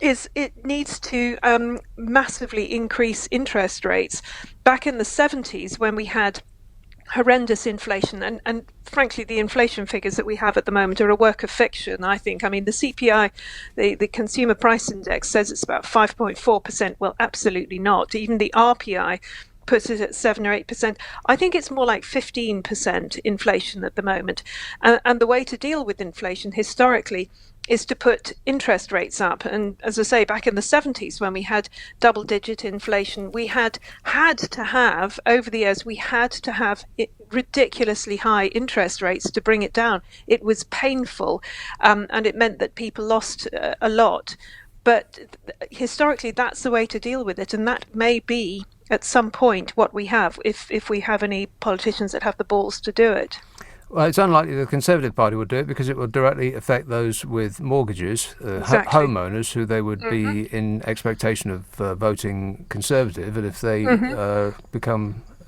Speaker 11: is it needs to massively increase interest rates. Back in the 70s, when we had horrendous inflation, and frankly the inflation figures that we have at the moment are a work of fiction, I think. I mean, the CPI, the Consumer Price Index, says it's about 5.4%. Well, absolutely not. Even the RPI puts it at 7 or 8%. I think it's more like 15% inflation at the moment. And the way to deal with inflation historically is to put interest rates up. And as I say, back in the 70s, when we had double-digit inflation, we had to have, over the years, we had to have ridiculously high interest rates to bring it down. It was painful, and it meant that people lost a lot. But historically, that's the way to deal with it, and that may be, at some point, what we have, if we have any politicians that have the balls to do it.
Speaker 2: Well, it's unlikely the Conservative Party would do it because it would directly affect those with mortgages,
Speaker 11: Exactly.
Speaker 2: homeowners, who they would be in expectation of voting Conservative. And if they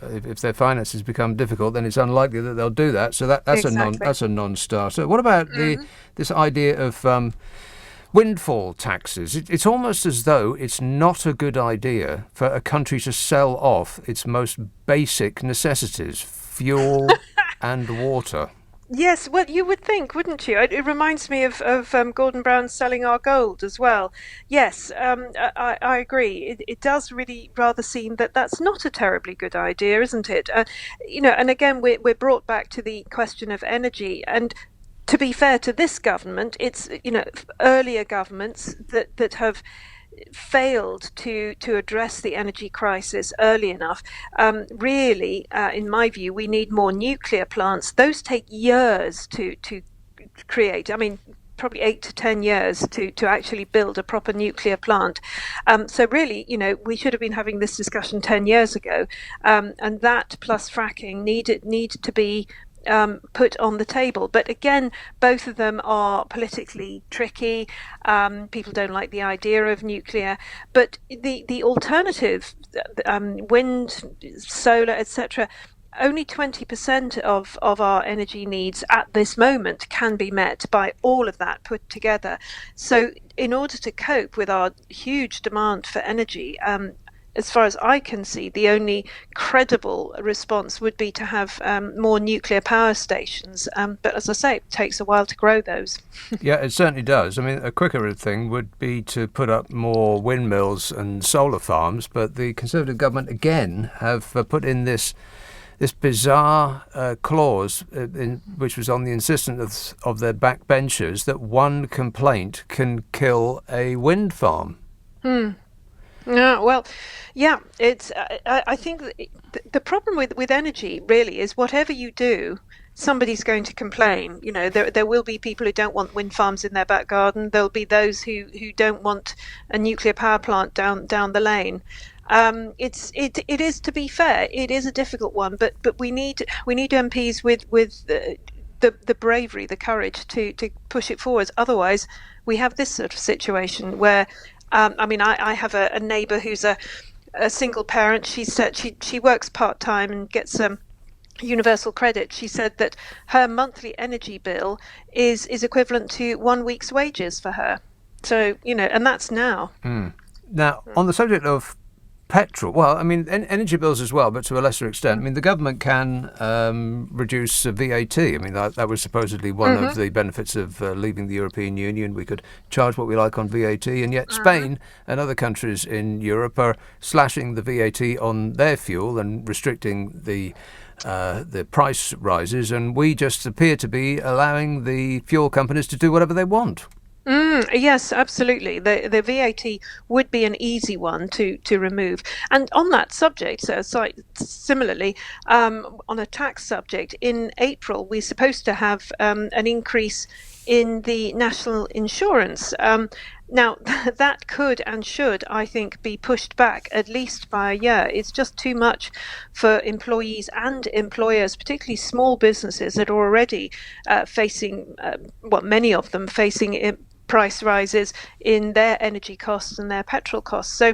Speaker 2: if their finances become difficult, then it's unlikely that they'll do that. So that's a non-starter. What about this idea of windfall taxes? It's almost as though it's not a good idea for a country to sell off its most basic necessities, fuel and water.
Speaker 11: Yes, well, you would think, wouldn't you? It reminds me of Gordon Brown selling our gold as well. Yes, I agree. It does really rather seem that that's not a terribly good idea, isn't it? And again, we're brought back to the question of energy. And to be fair to this government, it's earlier governments that have failed to address the energy crisis early enough. Really, in my view, we need more nuclear plants. Those take years to create. I mean, probably 8 to 10 years to actually build a proper nuclear plant. So really, we should have been having this discussion 10 years ago. And that plus fracking need to be put on the table. But again, both of them are politically tricky. People don't like the idea of nuclear. But the alternative, wind, solar, etc., only 20% of our energy needs at this moment can be met by all of that put together. So in order to cope with our huge demand for energy, as far as I can see, the only credible response would be to have more nuclear power stations. But as I say, it takes a while to grow those.
Speaker 2: Yeah, it certainly does. I mean, a quicker thing would be to put up more windmills and solar farms. But the Conservative government, again, have put in this bizarre clause, which was on the insistence of their backbenchers, that one complaint can kill a wind farm.
Speaker 11: It's. I think the problem with energy really is whatever you do, somebody's going to complain. There will be people who don't want wind farms in their back garden. There'll be those who don't want a nuclear power plant down the lane. It is, to be fair, it is a difficult one, but we need MPs with the bravery, the courage to push it forward. Otherwise, we have this sort of situation where. I have a neighbour who's a single parent. She said she works part-time and gets universal credit. She said that her monthly energy bill is equivalent to 1 week's wages for her. So, and that's now.
Speaker 2: Now, on the subject of petrol, well, I mean, energy bills as well, but to a lesser extent. I mean, the government can reduce VAT. I mean, that was supposedly one of the benefits of leaving the European Union. We could charge what we like on VAT, and yet Spain and other countries in Europe are slashing the VAT on their fuel and restricting the price rises, and we just appear to be allowing the fuel companies to do whatever they want.
Speaker 11: Yes, absolutely. The VAT would be an easy one to remove. And on that subject, similarly, on a tax subject, in April we're supposed to have an increase in the national insurance. Now, that could and should, I think, be pushed back at least by a year. It's just too much for employees and employers, particularly small businesses that are already facing, many of them facing price rises in their energy costs and their petrol costs. So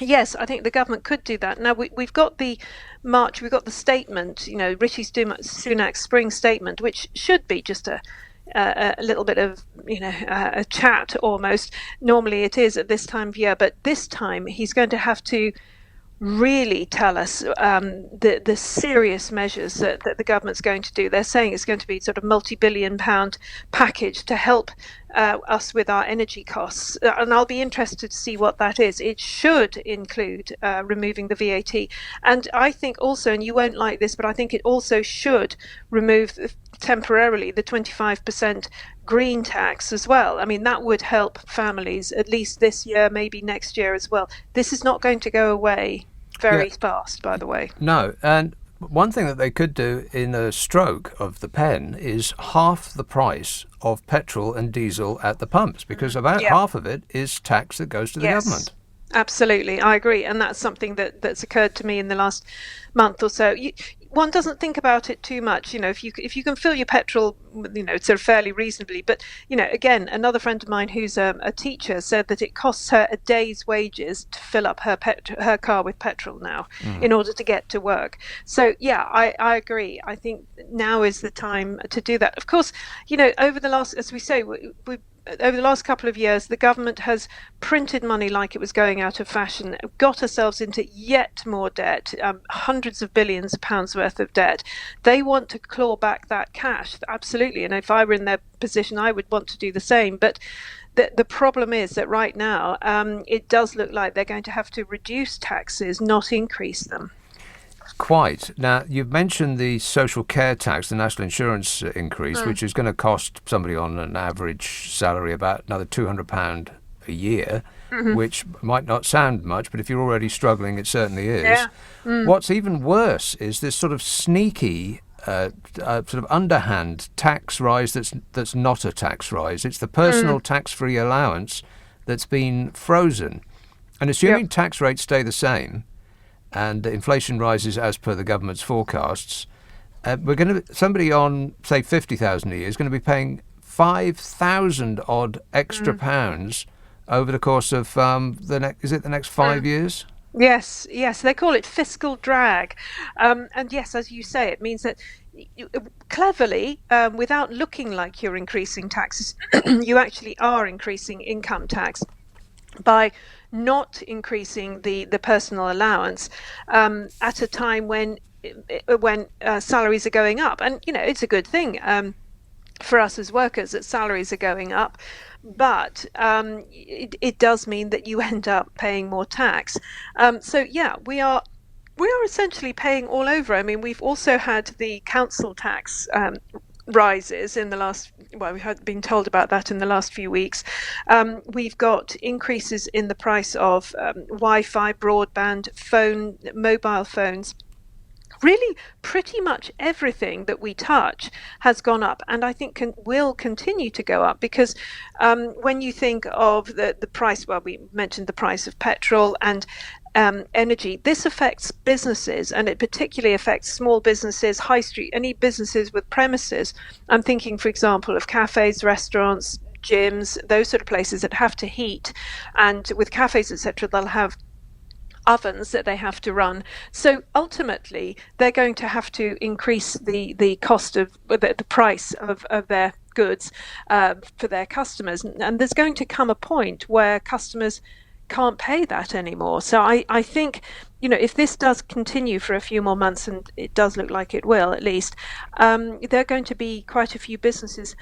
Speaker 11: yes, I think the government could do that. Now we've got the March, we've got the statement, Rishi Sunak's spring statement, which should be just a little bit of a chat almost. Normally it is at this time of year, but this time he's going to have to really tell us the serious measures that the government's going to do. They're saying it's going to be sort of multi-billion-pound package to help us with our energy costs, and I'll be interested to see what that is. It should include removing the VAT, and I think also, and you won't like this, but I think it also should remove temporarily the 25% green tax as well. I mean, that would help families at least this year, maybe next year as well. This is not going to go away very fast, by the way.
Speaker 2: No, and one thing that they could do in a stroke of the pen is half the price of petrol and diesel at the pumps, because about half of it is tax that goes to the government.
Speaker 11: Absolutely, I agree, and that's something that's occurred to me in the last month or so. One doesn't think about it too much, if you can fill your petrol, sort of fairly reasonably. But again, another friend of mine who's a teacher said that it costs her a day's wages to fill up her car with petrol now in order to get to work. So I agree. I think now is the time to do that. Of course, over the last, as we say, over the last couple of years, the government has printed money like it was going out of fashion, got ourselves into yet more debt, hundreds of billions of pounds worth of debt. They want to claw back that cash, absolutely. And if I were in their position, I would want to do the same. But the problem is that right now, it does look like they're going to have to reduce taxes, not increase them.
Speaker 2: Quite. Now, you've mentioned the social care tax, the national insurance increase, which is going to cost somebody on an average salary about another £200 a year, which might not sound much, but if you're already struggling, it certainly is.
Speaker 11: Yeah.
Speaker 2: What's even worse is this sort of sneaky, sort of underhand tax rise that's not a tax rise. It's the personal tax-free allowance that's been frozen. And assuming tax rates stay the same, and inflation rises as per the government's forecasts, somebody on, say, 50,000 a year is going to be paying 5,000 odd extra pounds over the course of the next 5 years?
Speaker 11: Yes, they call it fiscal drag. And yes, as you say, it means that cleverly, without looking like you're increasing taxes, you actually are increasing income tax by not increasing the personal allowance at a time when salaries are going up. And, it's a good thing for us as workers that salaries are going up. But it does mean that you end up paying more tax. We are essentially paying all over. I mean, we've also had the council tax rises in the last, we had been told about that in the last few weeks. We've got increases in the price of Wi-Fi, broadband, mobile phones. Really, pretty much everything that we touch has gone up, and I think will continue to go up, because when you think of the price, we mentioned the price of petrol and energy. This affects businesses, and it particularly affects small businesses, high street, any businesses with premises. I'm thinking, for example, of cafes, restaurants, gyms, those sort of places that have to heat, and with cafes, etc., they'll have ovens that they have to run. So ultimately, they're going to have to increase the cost of the price of their goods for their customers, and there's going to come a point where customers can't pay that anymore. So I think, if this does continue for a few more months, and it does look like it will at least, there are going to be quite a few businesses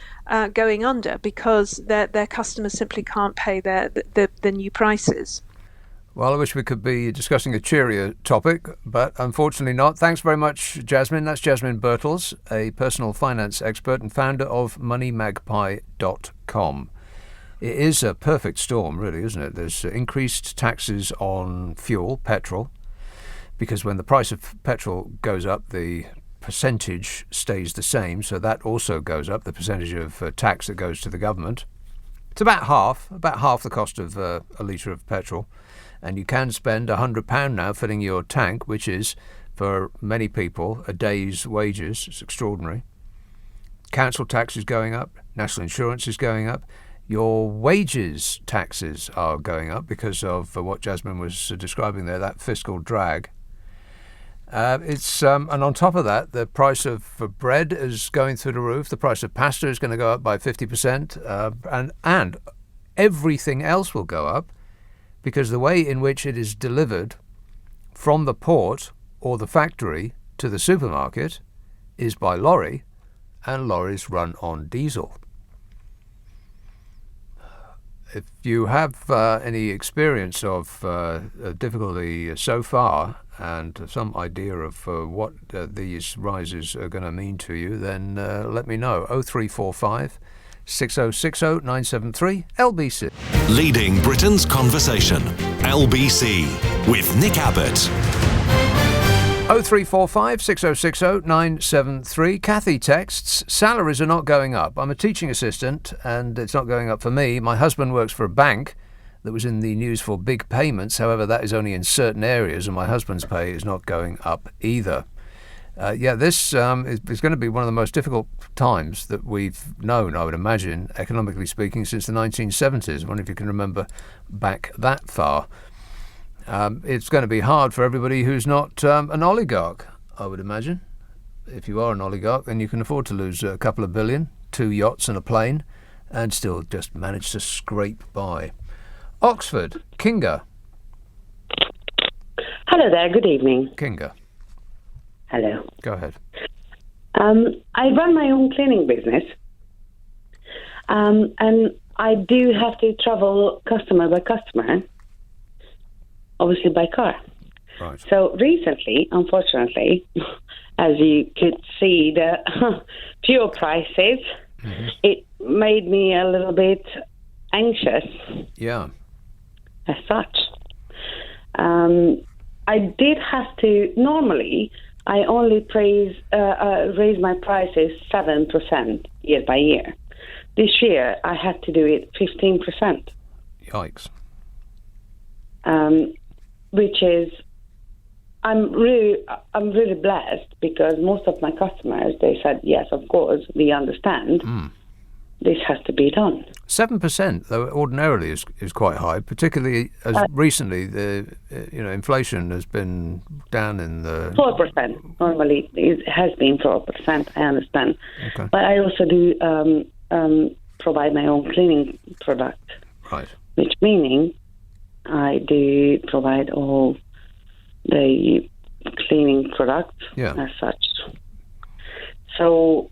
Speaker 11: going under because their customers simply can't pay the new prices.
Speaker 2: Well, I wish we could be discussing a cheerier topic, but unfortunately not. Thanks very much, Jasmine. That's Jasmine Birtles, a personal finance expert and founder of moneymagpie.com. It is a perfect storm, really, isn't it? There's increased taxes on fuel, petrol, because when the price of petrol goes up, the percentage stays the same, so that also goes up, the percentage of tax that goes to the government. It's about half the cost of a litre of petrol, and you can spend £100 now filling your tank, which is, for many people, a day's wages. It's extraordinary. Council tax is going up, national insurance is going up. Your wages taxes are going up because of what Jasmine was describing there, that fiscal drag. And on top of that, the price of bread is going through the roof. The price of pasta is going to go up by 50%, and everything else will go up because the way in which it is delivered from the port or the factory to the supermarket is by lorry, and lorries run on diesel. If you have any experience of difficulty so far and some idea of what these rises are going to mean to you, then let me know. 0345 6060 973 LBC.
Speaker 1: Leading Britain's conversation. LBC with Nick Abbot.
Speaker 2: 0345 6060 973. Kathy texts, salaries are not going up. I'm a teaching assistant and it's not going up for me. My husband works for a bank that was in the news for big payments. However, that is only in certain areas and my husband's pay is not going up either. This is going to be one of the most difficult times that we've known, I would imagine, economically speaking, since the 1970s. I wonder if you can remember back that far. It's going to be hard for everybody who's not an oligarch, I would imagine. If you are an oligarch, then you can afford to lose a couple of billion, 2 yachts and a plane, and still just manage to scrape by. Oxford, Kinga.
Speaker 12: Hello there, good evening.
Speaker 2: Kinga.
Speaker 12: Hello.
Speaker 2: Go ahead.
Speaker 12: I run my own cleaning business, and I do have to travel customer by customer, obviously by car.
Speaker 2: Right.
Speaker 12: So recently, unfortunately, as you could see, the fuel prices, it made me a little bit anxious.
Speaker 2: Yeah.
Speaker 12: As such. I did have to, normally, I only raise my prices 7% year by year. This year, I had to do it 15%.
Speaker 2: Yikes.
Speaker 12: Which is, I'm really blessed because most of my customers, they said, yes, of course, we understand. This has to be done.
Speaker 2: 7%, though, ordinarily is quite high, particularly as recently the inflation has been down in the
Speaker 12: 4%. Normally, it has been 4%. I understand,
Speaker 2: okay.
Speaker 12: But I also do provide my own cleaning product,
Speaker 2: right?
Speaker 12: Which meaning I do provide all the cleaning products as such. So,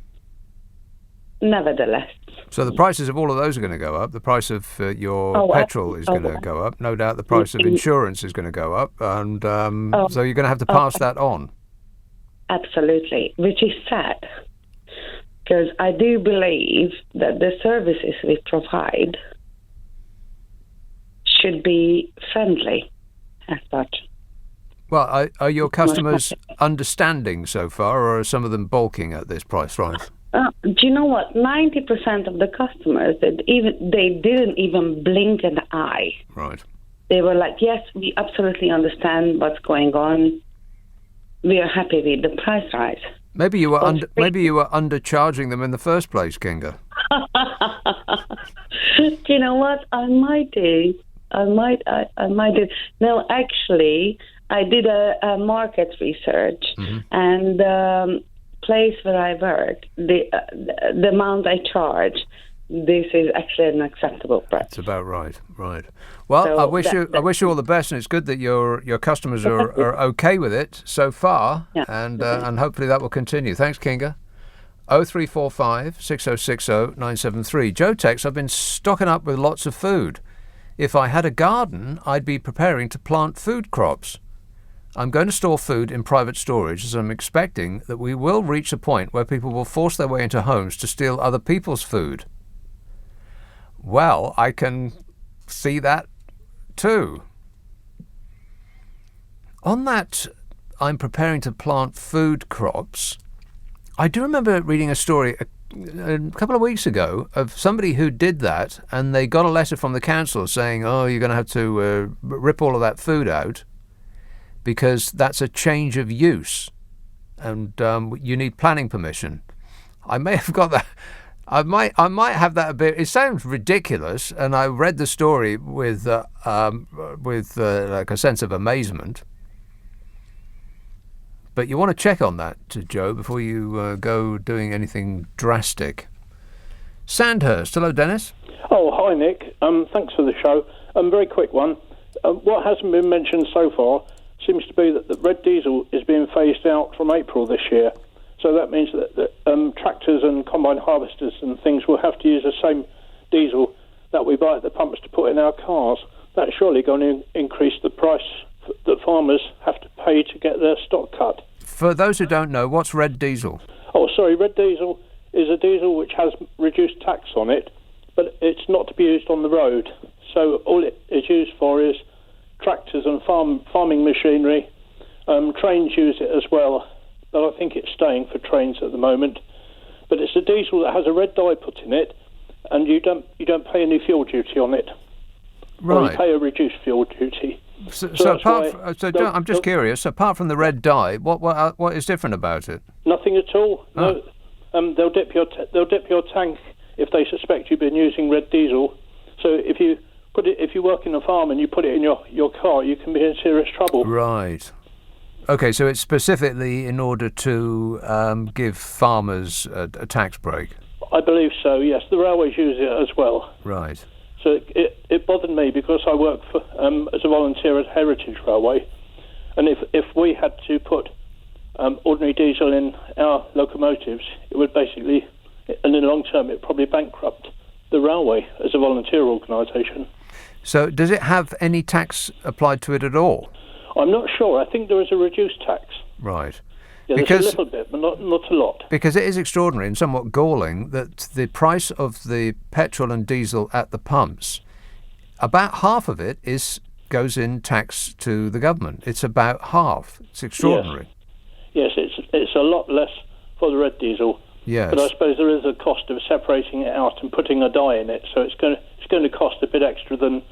Speaker 12: nevertheless.
Speaker 2: So the prices of all of those are going to go up. The price of your petrol is going to go up. No doubt the price of insurance is going to go up. And so you're going to have to pass that on.
Speaker 12: Absolutely, which is sad. Because I do believe that the services we provide should be friendly as such.
Speaker 2: Well, are your customers understanding so far, or are some of them balking at this price rise?
Speaker 12: Do you know what? 90% of the customers, they didn't even blink an eye.
Speaker 2: Right.
Speaker 12: They were like, yes, we absolutely understand what's going on. We are happy with the price rise.
Speaker 2: Maybe you were undercharging them in the first place, Kinga.
Speaker 12: Do you know what? I might do. I might do. No, actually, I did a market research, and place where I work, the amount I charge, this is actually an acceptable price.
Speaker 2: That's about right. Right. Well, so I wish you all the best, and it's good that your customers are okay with it so far, and hopefully that will continue. Thanks, Kinga. 0345 6060 973. Joe texts, I've been stocking up with lots of food. If I had a garden, I'd be preparing to plant food crops. I'm going to store food in private storage as I'm expecting that we will reach a point where people will force their way into homes to steal other people's food. Well, I can see that too. On that, I'm preparing to plant food crops. I do remember reading a story a couple of weeks ago of somebody who did that, and they got a letter from the council saying, oh, you're going to have to rip all of that food out because that's a change of use, and you need planning permission. I may have got that. I might have that a bit. It sounds ridiculous, and I read the story with like a sense of amazement. But you want to check on that, Joe, before you go doing anything drastic. Sandhurst. Hello, Dennis.
Speaker 13: Oh, hi, Nick. Thanks for the show. Very quick one. What hasn't been mentioned so far seems to be that the red diesel is being phased out from April this year. So that means that tractors and combine harvesters and things will have to use the same diesel that we buy at the pumps to put in our cars. That's surely going to increase the price that farmers have to pay to get their stock cut.
Speaker 2: For those who don't know, what's red diesel?
Speaker 13: Oh, sorry, red diesel is a diesel which has reduced tax on it, but it's not to be used on the road. So all it is used for is tractors and farming machinery. Trains use it as well, but I think it's staying for trains at the moment. But it's a diesel that has a red dye put in it, and you don't pay any fuel duty on it.
Speaker 2: Right.
Speaker 13: Or you pay a reduced fuel duty.
Speaker 2: So I'm just curious. Apart from the red dye, what is different about it?
Speaker 13: Nothing at all.
Speaker 2: Oh.
Speaker 13: No. They'll dip your tank if they suspect you've been using red diesel. So if you work in a farm and you put it in your car, you can be in serious trouble.
Speaker 2: Right. Okay, so it's specifically in order to give farmers a tax break.
Speaker 13: I believe so. Yes, the railways use it as well.
Speaker 2: Right.
Speaker 13: So it bothered me because I work for as a volunteer at Heritage Railway, and if we had to put ordinary diesel in our locomotives, it would basically, and in the long term, it probably bankrupt the railway as a volunteer organisation.
Speaker 2: So does it have any tax applied to it at all?
Speaker 13: I'm not sure. I think there is a reduced tax.
Speaker 2: Right.
Speaker 13: Yeah, there's a little bit, but not a lot.
Speaker 2: Because it is extraordinary and somewhat galling that the price of the petrol and diesel at the pumps, about half of it goes in tax to the government. It's about half. It's extraordinary.
Speaker 13: Yes, it's a lot less for the red diesel.
Speaker 2: Yes.
Speaker 13: But I suppose there is a cost of separating it out and putting a dye in it, so it's going to cost a bit extra than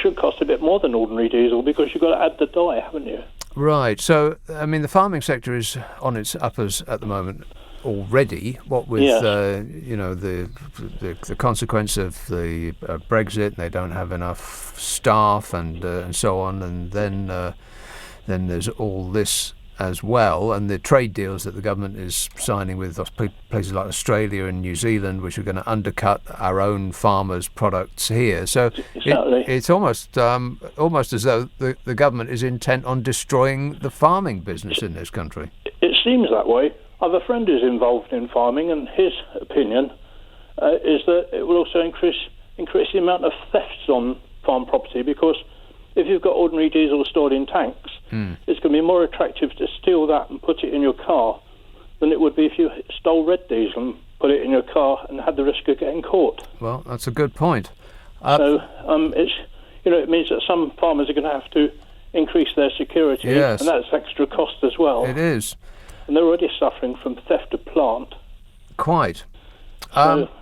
Speaker 13: should cost a bit more than ordinary diesel because you've got to add the dye, haven't you?
Speaker 2: Right. So, I mean, the farming sector is on its uppers at the moment already. What with the consequence of the Brexit, they don't have enough staff and so on, and then there's all this as well, and the trade deals that the government is signing with places like Australia and New Zealand, which are going to undercut our own farmers' products here. So
Speaker 13: exactly.
Speaker 2: It's almost as though the government is intent on destroying the farming business in this country.
Speaker 13: It seems that way. I have a friend who's involved in farming, and his opinion is that it will also increase the amount of thefts on farm property, because if you've got ordinary diesel stored in tanks, it's going to be more attractive to steal that and put it in your car than it would be if you stole red diesel and put it in your car and had the risk of getting caught.
Speaker 2: Well, that's a good point.
Speaker 13: It means that some farmers are going to have to increase their security,
Speaker 2: yes,
Speaker 13: and that's extra cost as well.
Speaker 2: It is.
Speaker 13: And they're already suffering from theft of plant.
Speaker 2: Quite.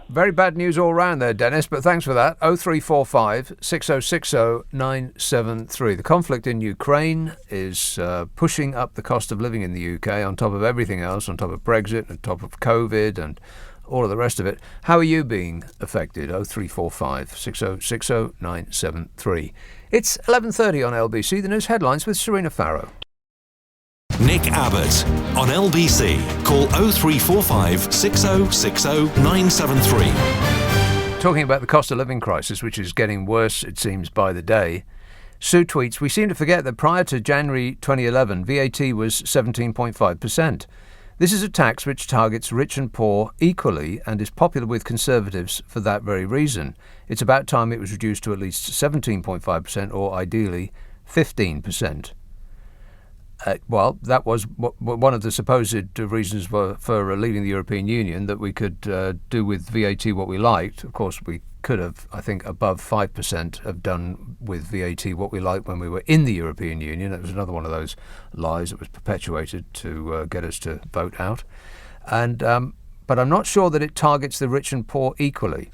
Speaker 2: Very bad news all round there, Dennis, but thanks for that. 0345 6060 973. The conflict in Ukraine is pushing up the cost of living in the UK on top of everything else, on top of Brexit, on top of COVID and all of the rest of it. How are you being affected? 0345 6060 973. It's 11:30 on LBC, the news headlines with Serena Farrow.
Speaker 1: Nick Abbott on LBC. Call 0345 6060 973.
Speaker 2: Talking about the cost of living crisis, which is getting worse, it seems, by the day. Sue tweets, we seem to forget that prior to January 2011, VAT was 17.5%. This is a tax which targets rich and poor equally and is popular with Conservatives for that very reason. It's about time it was reduced to at least 17.5% or ideally 15%. Well, that was one of the supposed reasons for leaving the European Union, that we could do with VAT what we liked. Of course, we could have, I think, above 5% have done with VAT what we liked when we were in the European Union. It was another one of those lies that was perpetuated to get us to vote out. And but I'm not sure that it targets the rich and poor equally.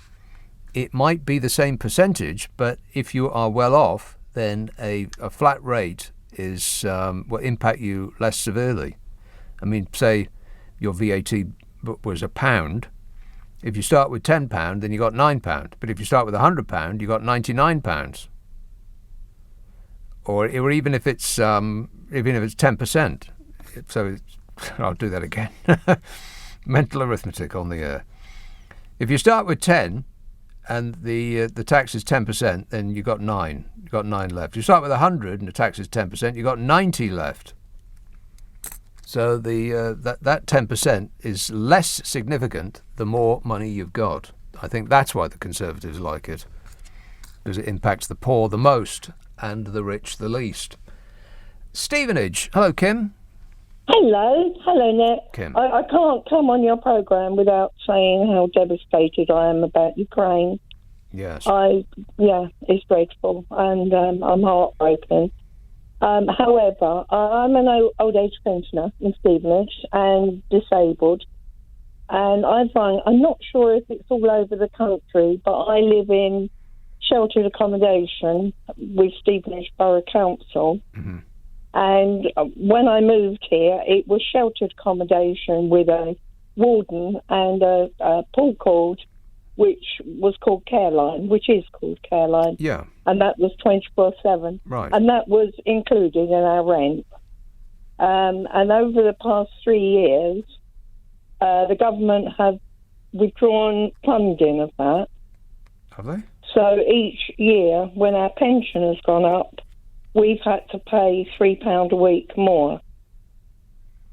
Speaker 2: It might be the same percentage, but if you are well off, then a flat rate will impact you less severely. I mean, say your VAT was £1. If you start with £10, then you got £9. But if you start with £100, you got £99. Or even if it's 10%. So I'll do that again. Mental arithmetic on the air. If you start with 10 and the tax is 10%, then you got 9. You got 9 left. If you start with 100 and the tax is 10%, you got 90 left. So that 10% is less significant the more money you've got. I think that's why the Conservatives like it, because it impacts the poor the most and the rich the least. Stevenage. Hello, Kim.
Speaker 14: Hello, Nick.
Speaker 2: Kim.
Speaker 14: I can't come on your programme without saying how devastated I am about Ukraine.
Speaker 2: Yes.
Speaker 14: It's dreadful, and I'm heartbroken. However, I'm an old age pensioner in Stevenage and disabled, and I'm not sure if it's all over the country, but I live in sheltered accommodation with Stevenage Borough Council.
Speaker 2: Mm-hmm.
Speaker 14: And when I moved here, it was sheltered accommodation with a warden and a pool cord, which was called Careline, which is called Careline.
Speaker 2: Yeah.
Speaker 14: And that was 24/7.
Speaker 2: Right.
Speaker 14: And that was included in our rent. And over the past 3 years, the government have withdrawn funding of that.
Speaker 2: Have they?
Speaker 14: So each year, when our pension has gone up, we've had to pay £3 a week more.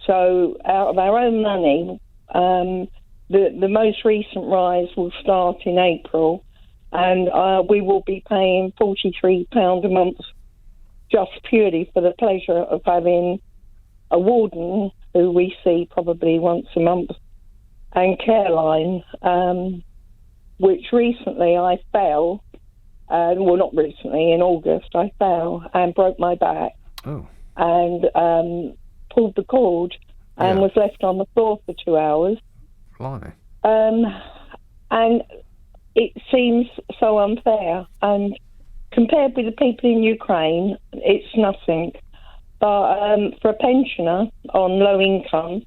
Speaker 14: So out of our own money, the most recent rise will start in April, and we will be paying £43 a month just purely for the pleasure of having a warden who we see probably once a month, and Careline, which recently I fell. Well, not recently, in August, I fell and broke my back.
Speaker 2: Oh.
Speaker 14: And pulled the cord and was left on the floor for 2 hours.
Speaker 2: Blimey.
Speaker 14: And it seems so unfair. And compared with the people in Ukraine, it's nothing. But for a pensioner on low income,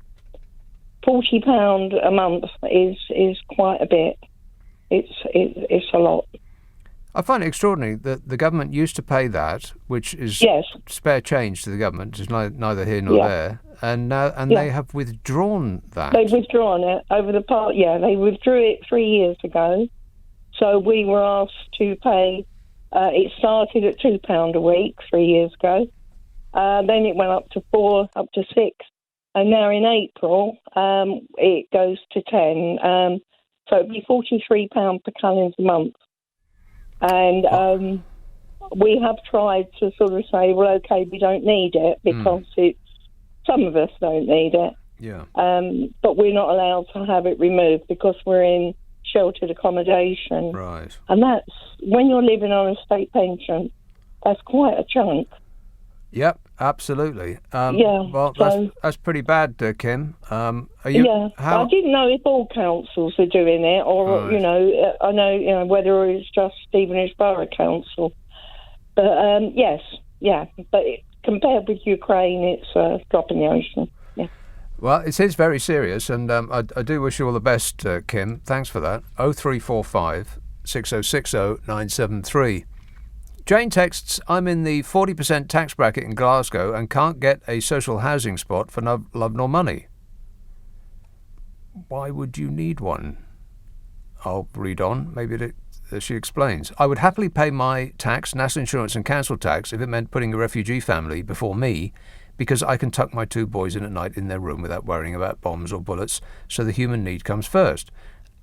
Speaker 14: £40 a month is quite a bit. It's a lot.
Speaker 2: I find it extraordinary that the government used to pay that, which is spare change to the government, is neither here nor there, and they have withdrawn that.
Speaker 14: They've withdrawn it over the part. Yeah, they withdrew it 3 years ago. So we were asked to pay. It started at £2 a week 3 years ago. Then it went up to 4, up to 6, and now in April it goes to 10. So it'd be £43 per calendar month. And we have tried to sort of say, well, okay, we don't need it because some of us don't need it.
Speaker 2: Yeah.
Speaker 14: But we're not allowed to have it removed because we're in sheltered accommodation.
Speaker 2: Right.
Speaker 14: And that's, when you're living on a state pension, that's quite a chunk.
Speaker 2: Yep, absolutely. Well,
Speaker 14: so,
Speaker 2: that's pretty bad, Kim. Are
Speaker 14: you?
Speaker 2: Yeah.
Speaker 14: I didn't know if all councils are doing it, or
Speaker 2: right.
Speaker 14: I know whether it's just Stevenage Borough Council. But yes, But compared with Ukraine, it's a drop in the ocean. Yeah.
Speaker 2: Well, it is very serious, and I do wish you all the best, Kim. Thanks for that. 0345 6060 973. Jane texts, I'm in the 40% tax bracket in Glasgow and can't get a social housing spot for no love nor money. Why would you need one? I'll read on. Maybe she explains. I would happily pay my tax, national insurance and council tax if it meant putting a refugee family before me, because I can tuck my 2 boys in at night in their room without worrying about bombs or bullets, so the human need comes first.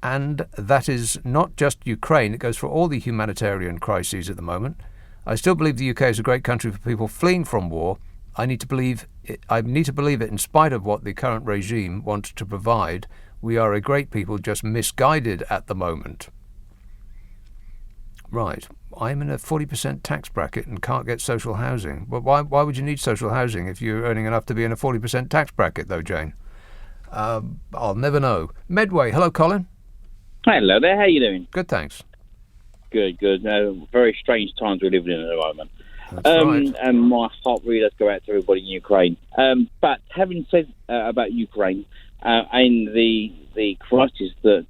Speaker 2: And that is not just Ukraine. It goes for all the humanitarian crises at the moment. I still believe the UK is a great country for people fleeing from war. I need to believe I need to believe it in spite of what the current regime wants to provide. We are a great people, just misguided at the moment. Right. I'm in a 40% tax bracket and can't get social housing. But why would you need social housing if you're earning enough to be in a 40% tax bracket, though, Jane? I'll never know. Medway. Hello, Colin.
Speaker 15: Hello there. How you doing?
Speaker 2: Good, thanks.
Speaker 15: Good. Very strange times we're living in at the moment.
Speaker 2: That's right.
Speaker 15: And my heart really does go out to everybody in Ukraine. But having said about Ukraine and the crisis that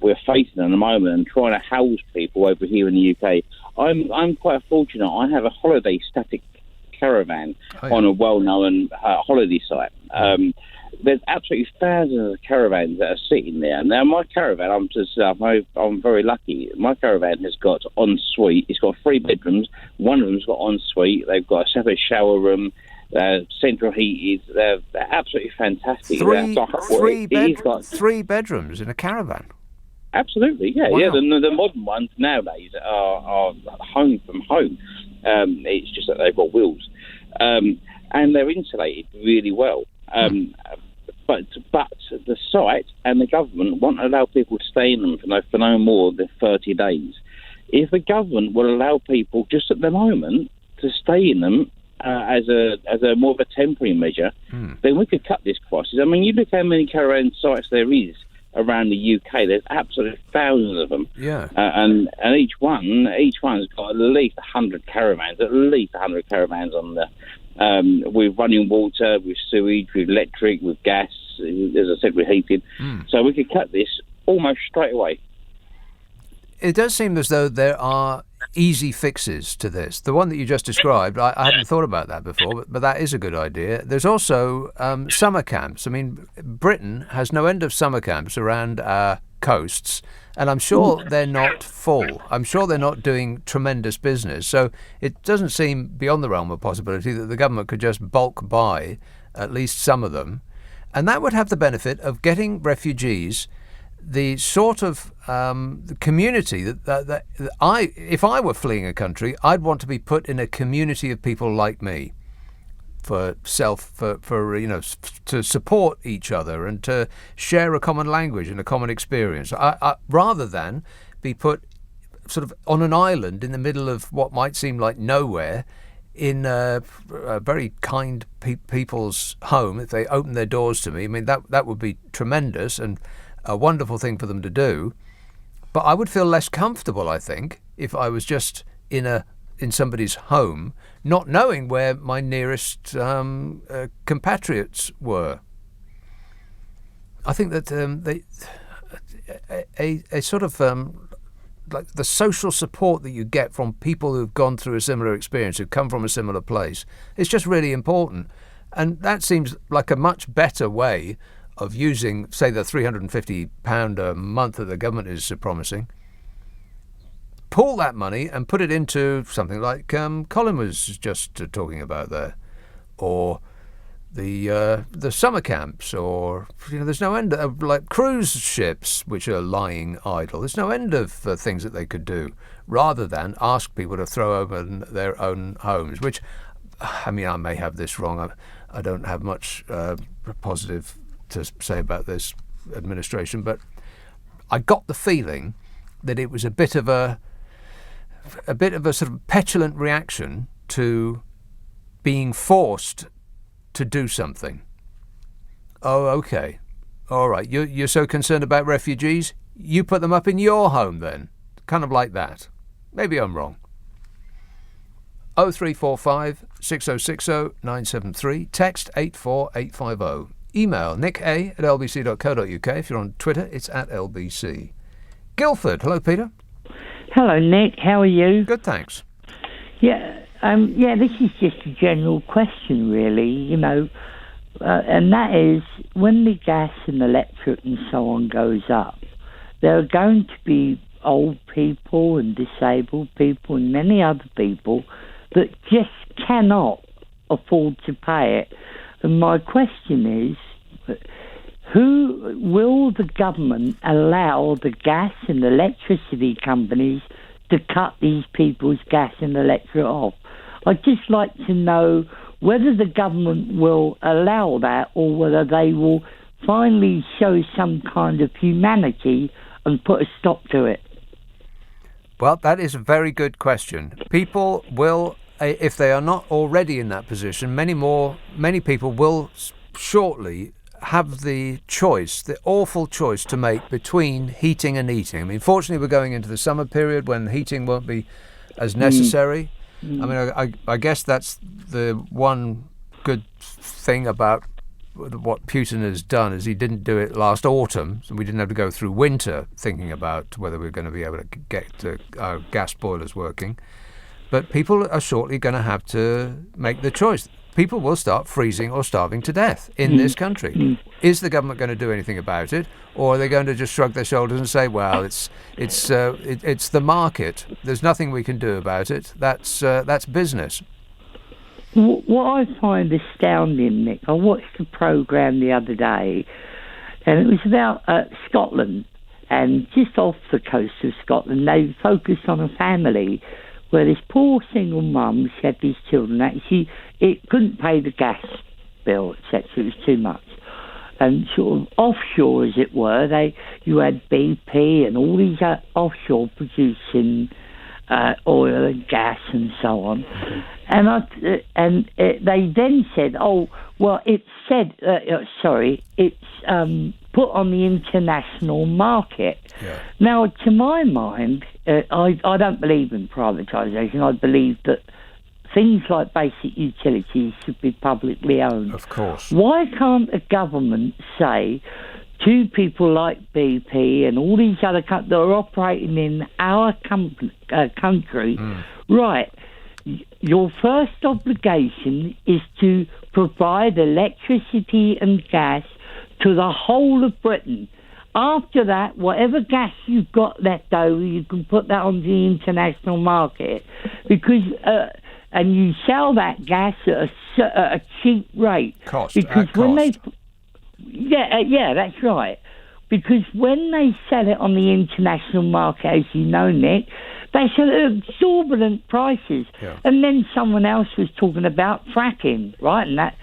Speaker 15: we're facing at the moment and trying to house people over here in the UK, I'm quite fortunate. I have a holiday static caravan on a well-known holiday site. There's absolutely thousands of caravans that are sitting there. Now, my caravan, I'm very lucky. My caravan has got ensuite. It's got 3 bedrooms. One of them's got ensuite. They've got a separate shower room, central heated. They're absolutely fantastic.
Speaker 2: 3 bedrooms in a caravan?
Speaker 15: Absolutely, yeah. Wow. Yeah, the modern ones nowadays are home from home. It's just that they've got wheels. And they're insulated really well. But the site and the government won't allow people to stay in them for no more than 30 days. If the government will allow people just at the moment to stay in them as a more of a temporary measure, then we could cut this crisis. I mean, you look how many caravan sites there is around the UK. There's absolutely thousands of them.
Speaker 2: Yeah.
Speaker 15: And each one's got at least 100 caravans. On the with running water, with sewage, with electric, with gas, as I said, with heating. So we could cut this almost straight away.
Speaker 2: It does seem as though there are easy fixes to this. The one that you just described, I hadn't thought about that before, but that is a good idea. There's also summer camps. I mean, Britain has no end of summer camps around our coasts, and I'm sure they're not full. I'm sure they're not doing tremendous business. So it doesn't seem beyond the realm of possibility that the government could just bulk buy at least some of them. And that would have the benefit of getting refugees the sort of community that if I were fleeing a country, I'd want to be put in a community of people like me, to support each other and to share a common language and a common experience, rather than be put sort of on an island in the middle of what might seem like nowhere in a very kind people's home. If they open their doors to me, I mean, that would be tremendous and a wonderful thing for them to do. But I would feel less comfortable, I think, if I was just in somebody's home, not knowing where my nearest compatriots were. I think that a sort of like the social support that you get from people who've gone through a similar experience, who've come from a similar place, is just really important. And that seems like a much better way of using, say, the £350 a month that the government is promising. Pull that money and put it into something like Colin was just talking about there, or the summer camps, or there's no end of like cruise ships which are lying idle. There's no end of things that they could do, rather than ask people to throw open their own homes. Which, I mean, I may have this wrong. I don't have much positive to say about this administration, but I got the feeling that it was a bit of a sort of petulant reaction to being forced to do something. Oh, okay. All right. You're so concerned about refugees? You put them up in your home then. Kind of like that. Maybe I'm wrong. 0345 6060 973. Text 84850. Email nica@lbc.co.uk. If you're on Twitter, it's @LBC. Guildford. Hello, Peter.
Speaker 16: Hello, Nick. How are you?
Speaker 2: Good, thanks.
Speaker 16: Yeah, this is just a general question, really, and that is, when the gas and electric and so on goes up, there are going to be old people and disabled people and many other people that just cannot afford to pay it. And my question is, who will the government allow the gas and electricity companies to cut these people's gas and electric off? I'd just like to know whether the government will allow that or whether they will finally show some kind of humanity and put a stop to it.
Speaker 2: Well, that is a very good question. People will, if they are not already in that position, many people will shortly have the choice, the awful choice to make between heating and eating. I mean, fortunately, we're going into the summer period when heating won't be as necessary. I mean, I guess that's the one good thing about what Putin has done is he didn't do it last autumn, so we didn't have to go through winter thinking about whether we're going to be able to get our gas boilers working. But people are shortly going to have to make the choice. People will start freezing or starving to death in this country. Is the government going to do anything about it, or are they going to just shrug their shoulders and say, "Well, it's the market. There's nothing we can do about it. That's business."
Speaker 16: What I find astounding, Nick, I watched a programme the other day, and it was about Scotland, and just off the coast of Scotland, they focused on a family where this poor single mum, she had these children, actually, it couldn't pay the gas bill, etc. It was too much. And sort of offshore, as it were, you had BP and all these offshore producing oil and gas and so on. And they then said, "Oh, well, it's put on the international market." Yeah. Now, to my mind, I don't believe in privatisation. I believe that things like basic utilities should be publicly owned.
Speaker 2: Of course.
Speaker 16: Why can't the government say to people like BP and all these other companies that are operating in our country, right, your first obligation is to provide electricity and gas to the whole of Britain. After that, whatever gas you've got left over, you can put that on the international market, because and you sell that gas at a cheap rate. Because that's right. Because when they sell it on the international market, as you know, Nick, they sell it at exorbitant prices. Yeah. And then someone else was talking about fracking, right? And that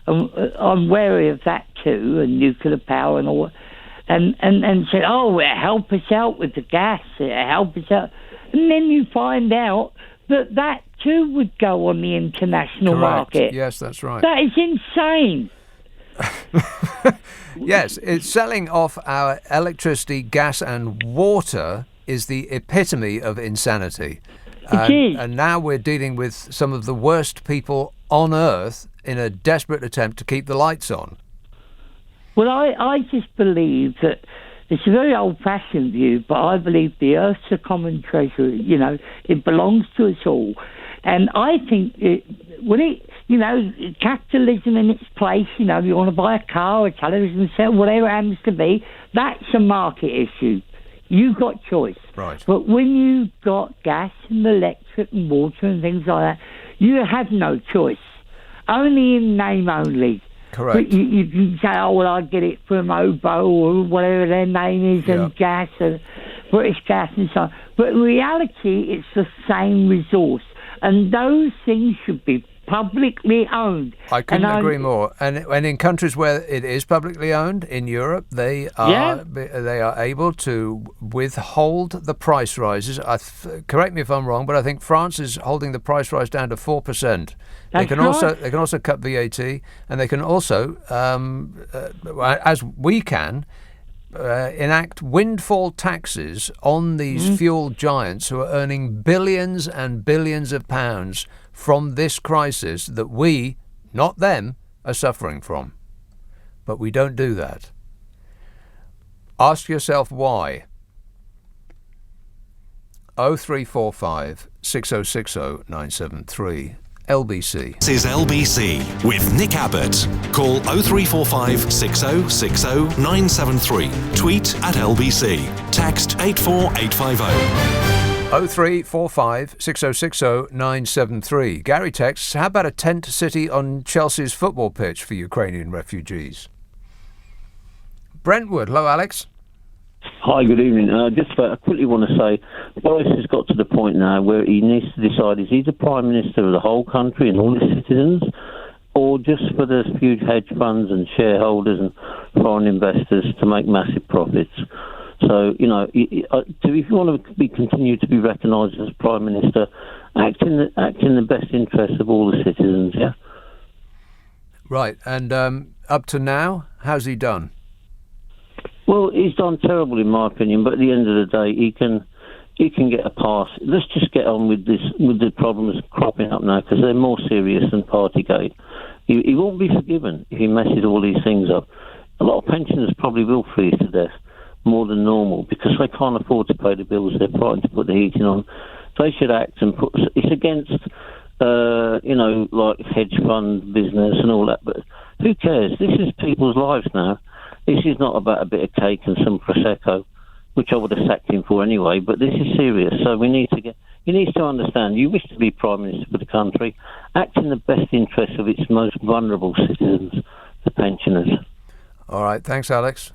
Speaker 16: I'm wary of that too, and nuclear power and all. And said, "Oh, help us out with the gas, help us out." And then you find out that too would go on the international market.
Speaker 2: Yes, that's right.
Speaker 16: That is insane.
Speaker 2: Yes, it's selling off our electricity, gas and water is the epitome of insanity.
Speaker 16: It is.
Speaker 2: And now we're dealing with some of the worst people on earth in a desperate attempt to keep the lights on.
Speaker 16: Well, I just believe that it's a very old-fashioned view, but I believe the earth's a common treasure. You know, it belongs to us all. And I think capitalism in its place, you want to buy a car, a television set, whatever it happens to be, that's a market issue. You've got choice.
Speaker 2: Right.
Speaker 16: But when you've got gas and electric and water and things like that, you have no choice. Only in name only.
Speaker 2: Correct.
Speaker 16: But you can say, "Oh, well, I get it from Obo or whatever their name is, and gas and British Gas and so on." But in reality, it's the same resource. And those things should be publicly owned.
Speaker 2: I couldn't agree more. And in countries where it is publicly owned, in Europe, they are able to withhold the price rises. Correct me if I'm wrong, but I think France is holding the price rise down to 4%. They can also cut VAT, and they can also, as we can, enact windfall taxes on these fuel giants who are earning billions and billions of pounds from this crisis that we, not them, are suffering from. But we don't do that. Ask yourself why. 0345 6060 973 LBC.
Speaker 1: This is LBC with Nick Abbott. Call 0345 6060 973. Tweet at LBC. Text 84850.
Speaker 2: 0345 6060 973. Gary texts, how about a tent city on Chelsea's football pitch for Ukrainian refugees? Brentwood. Hello, Alex.
Speaker 17: Hi, good evening. I quickly want to say, Boris has got to the point now where he needs to decide, is he the Prime Minister of the whole country and all his citizens? or just for the huge hedge funds and shareholders and foreign investors to make massive profits? So, you know, if you want to continue to be recognised as Prime Minister, act in the best interest of all the citizens, yeah?
Speaker 2: Right, and up to now, how's he done?
Speaker 17: Well, he's done terrible in my opinion, but at the end of the day, he can get a pass. Let's just get on with the problems cropping up now, because they're more serious than Partygate. He won't be forgiven if he messes all these things up. A lot of pensioners probably will freeze to death more than normal because they can't afford to pay the bills. They're frightened to put the heating on. They should act and put. It's against, like hedge fund business and all that. But who cares? This is people's lives now. This is not about a bit of cake and some prosecco, which I would have sacked him for anyway. But this is serious. So we need to get. He needs to understand. You wish to be Prime Minister for the country. Act in the best interest of its most vulnerable citizens, the pensioners.
Speaker 2: All right. Thanks, Alex.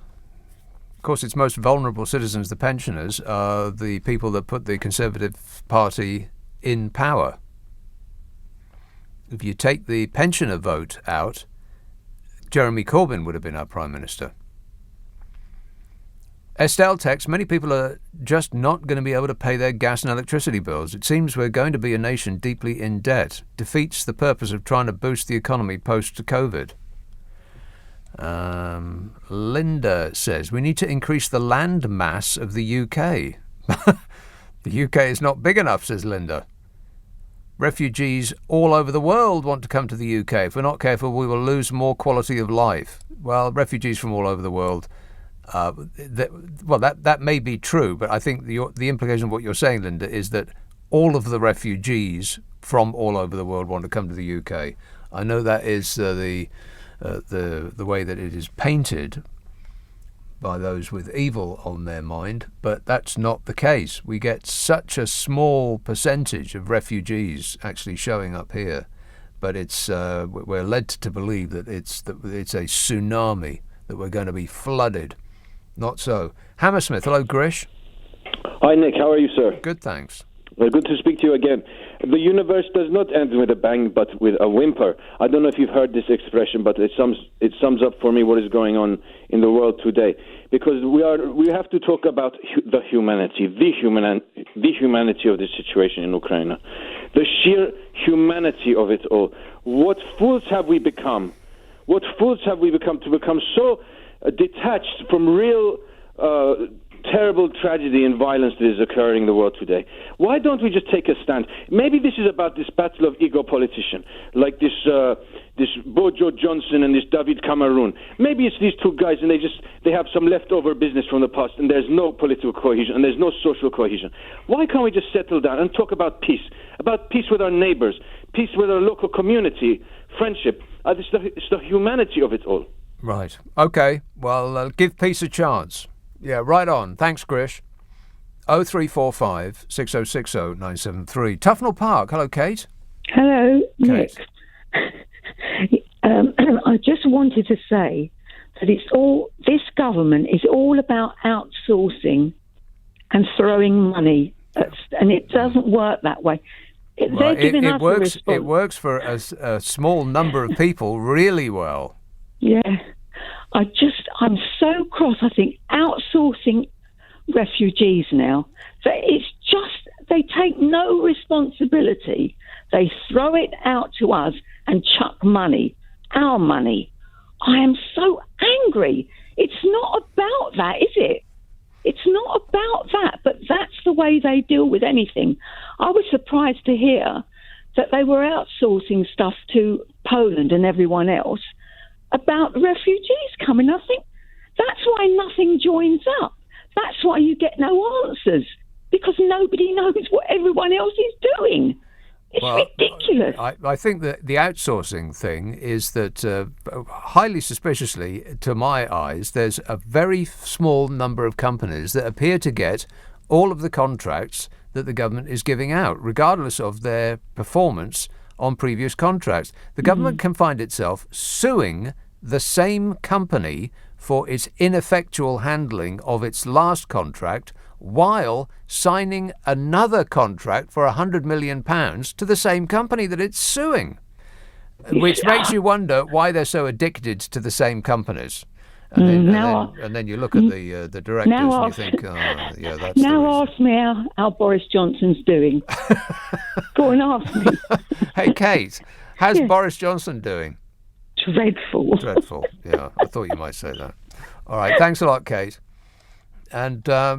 Speaker 2: Of course, its most vulnerable citizens, the pensioners, are the people that put the Conservative Party in power. If you take the pensioner vote out, Jeremy Corbyn would have been our Prime Minister. Estelle texts, many people are just not going to be able to pay their gas and electricity bills. It seems we're going to be a nation deeply in debt. Defeats the purpose of trying to boost the economy post-COVID. Linda says, we need to increase the land mass of the UK. The UK is not big enough, says Linda. Refugees all over the world want to come to the UK. If we're not careful, we will lose more quality of life. Well, refugees from all over the world, that may be true, but I think the implication of what you're saying, Linda, is that all of the refugees from all over the world want to come to the UK. I know that is the way that it is painted by those with evil on their mind, but that's not the case. We get such a small percentage of refugees actually showing up here, but it's we're led to believe that it's a tsunami, that we're going to be flooded. Not so. Hammersmith, hello, Grish.
Speaker 18: Hi, Nick. How are you, sir?
Speaker 2: Good, thanks.
Speaker 18: Well, good to speak to you again. The universe does not end with a bang, but with a whimper. I don't know if you've heard this expression, but it sums up for me what is going on in the world today. Because we have to talk about the humanity of the situation in Ukraine, the sheer humanity of it all. What fools have we become? What fools have we become to become so detached from real terrible tragedy and violence that is occurring in the world today? Why don't we just take a stand? Maybe this is about this battle of ego politician, like this Bojo Johnson and this David Cameron. Maybe it's these two guys and they have some leftover business from the past and there's no political cohesion and there's no social cohesion. Why can't we just settle down and talk about peace with our neighbors, peace with our local community, friendship? It's the humanity of it all.
Speaker 2: Right. Okay. Well, give peace a chance. Yeah, right on. Thanks, Grish. 0345 6060 973. Tufnell Park. Hello, Kate.
Speaker 19: Hello,
Speaker 2: Kate.
Speaker 19: Nick. I just wanted to say that this government is all about outsourcing and throwing money, and it doesn't work that way. They're giving us a response.
Speaker 2: It works for a small number of people really well.
Speaker 19: Yeah. I'm so cross. I think outsourcing refugees now, they take no responsibility. They throw it out to us and chuck money, our money. I am so angry. It's not about that, is it? It's not about that, but that's the way they deal with anything. I was surprised to hear that they were outsourcing stuff to Poland and everyone else about refugees coming. I think that's why nothing joins up. That's why you get no answers, because nobody knows what everyone else is doing. It's ridiculous.
Speaker 2: I think that the outsourcing thing is that, highly suspiciously, to my eyes, there's a very small number of companies that appear to get all of the contracts that the government is giving out, regardless of their performance on previous contracts. The government can find itself suing the same company for its ineffectual handling of its last contract while signing another contract for £100 million to the same company that it's suing. Which makes you wonder why they're so addicted to the same companies. And then you look at the directors and you think, that's
Speaker 19: now ask me how Boris Johnson's doing. Go and ask me.
Speaker 2: Hey, Kate, how's Boris Johnson doing?
Speaker 19: Dreadful.
Speaker 2: Dreadful, yeah. I thought you might say that. All right, thanks a lot, Kate. And, I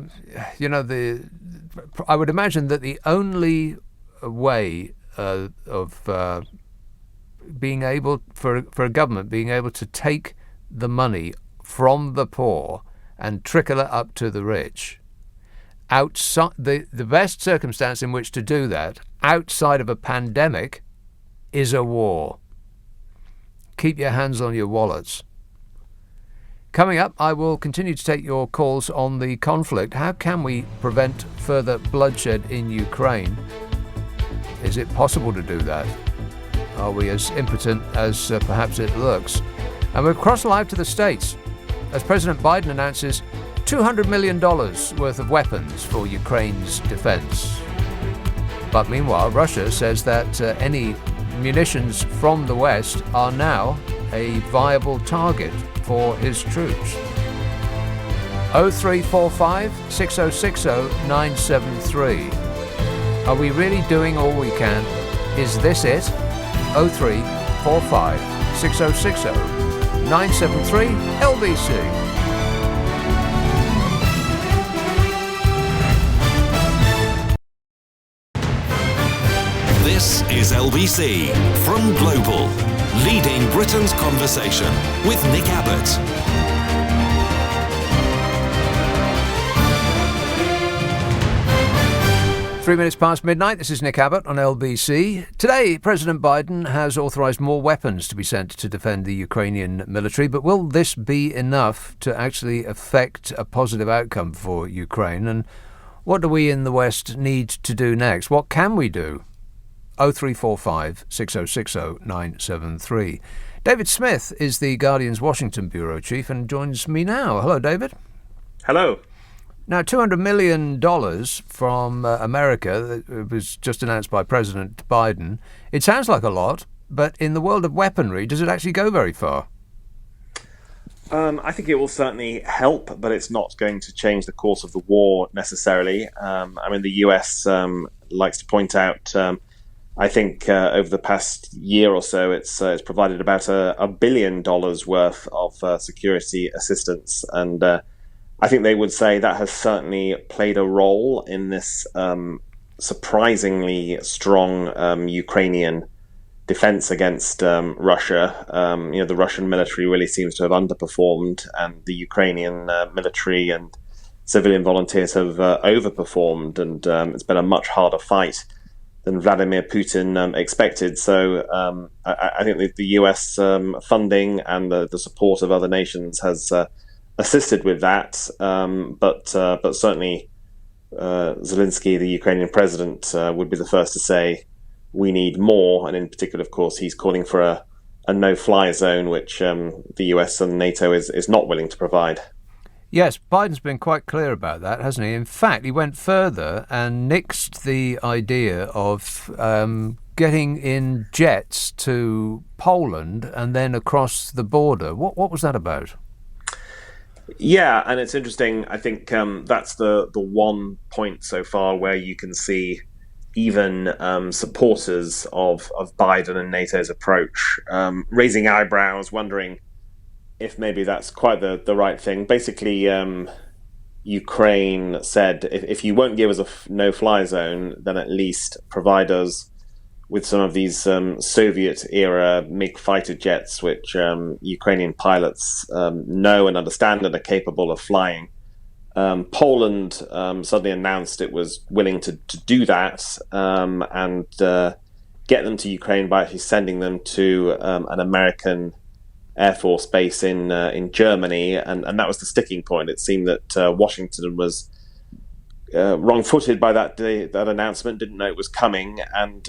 Speaker 2: would imagine that the only way of being able, for a government, being able to take the money from the poor and trickle it up to the rich, outside the best circumstance in which to do that, outside of a pandemic, is a war. Keep your hands on your wallets. Coming up, I will continue to take your calls on the conflict. How can we prevent further bloodshed in Ukraine? Is it possible to do that? Are we as impotent as perhaps it looks? And we're cross live to the States as President Biden announces $200 million worth of weapons for Ukraine's defense. But meanwhile, Russia says that any munitions from the West are now a viable target for his troops. 0345 6060 973. Are we really doing all we can? Is this it? 0345 6060 973 LBC.
Speaker 1: This is LBC from Global, leading Britain's conversation with Nick Abbott.
Speaker 2: 3 minutes past midnight, this is Nick Abbott on LBC. Today, President Biden has authorised more weapons to be sent to defend the Ukrainian military, but will this be enough to actually affect a positive outcome for Ukraine? And what do we in the West need to do next? What can we do? 0345 6060 973. David Smith is the Guardian's Washington bureau chief and joins me now. Hello, David.
Speaker 20: Hello.
Speaker 2: Now, $200 million from America, it was just announced by President Biden. It sounds like a lot, but in the world of weaponry, does it actually go very far?
Speaker 20: I think it will certainly help, but it's not going to change the course of the war necessarily. The US likes to point out, I think over the past year or so, it's provided about $1 billion worth of security assistance, and I think they would say that has certainly played a role in this surprisingly strong Ukrainian defense against Russia. The Russian military really seems to have underperformed, and the Ukrainian military and civilian volunteers have overperformed, and it's been a much harder fight than Vladimir Putin expected. So I think the US funding and the support of other nations has assisted with that, but certainly Zelensky, the Ukrainian president, would be the first to say we need more, and in particular, of course, he's calling for a no-fly zone, which the US and NATO is not willing to provide.
Speaker 2: Yes, Biden's been quite clear about that, hasn't he? In fact, he went further and nixed the idea of getting in jets to Poland and then across the border. What was that about?
Speaker 20: Yeah, and it's interesting. I think that's the one point so far where you can see even supporters of Biden and NATO's approach raising eyebrows, wondering if maybe that's quite the right thing. Basically, Ukraine said, if you won't give us a no-fly zone, then at least provide us with some of these Soviet-era MiG fighter jets, which Ukrainian pilots know and understand and are capable of flying. Poland suddenly announced it was willing to do that and get them to Ukraine by actually sending them to an American Air Force base in Germany, and that was the sticking point. It seemed that Washington was wrong-footed by that announcement, didn't know it was coming, and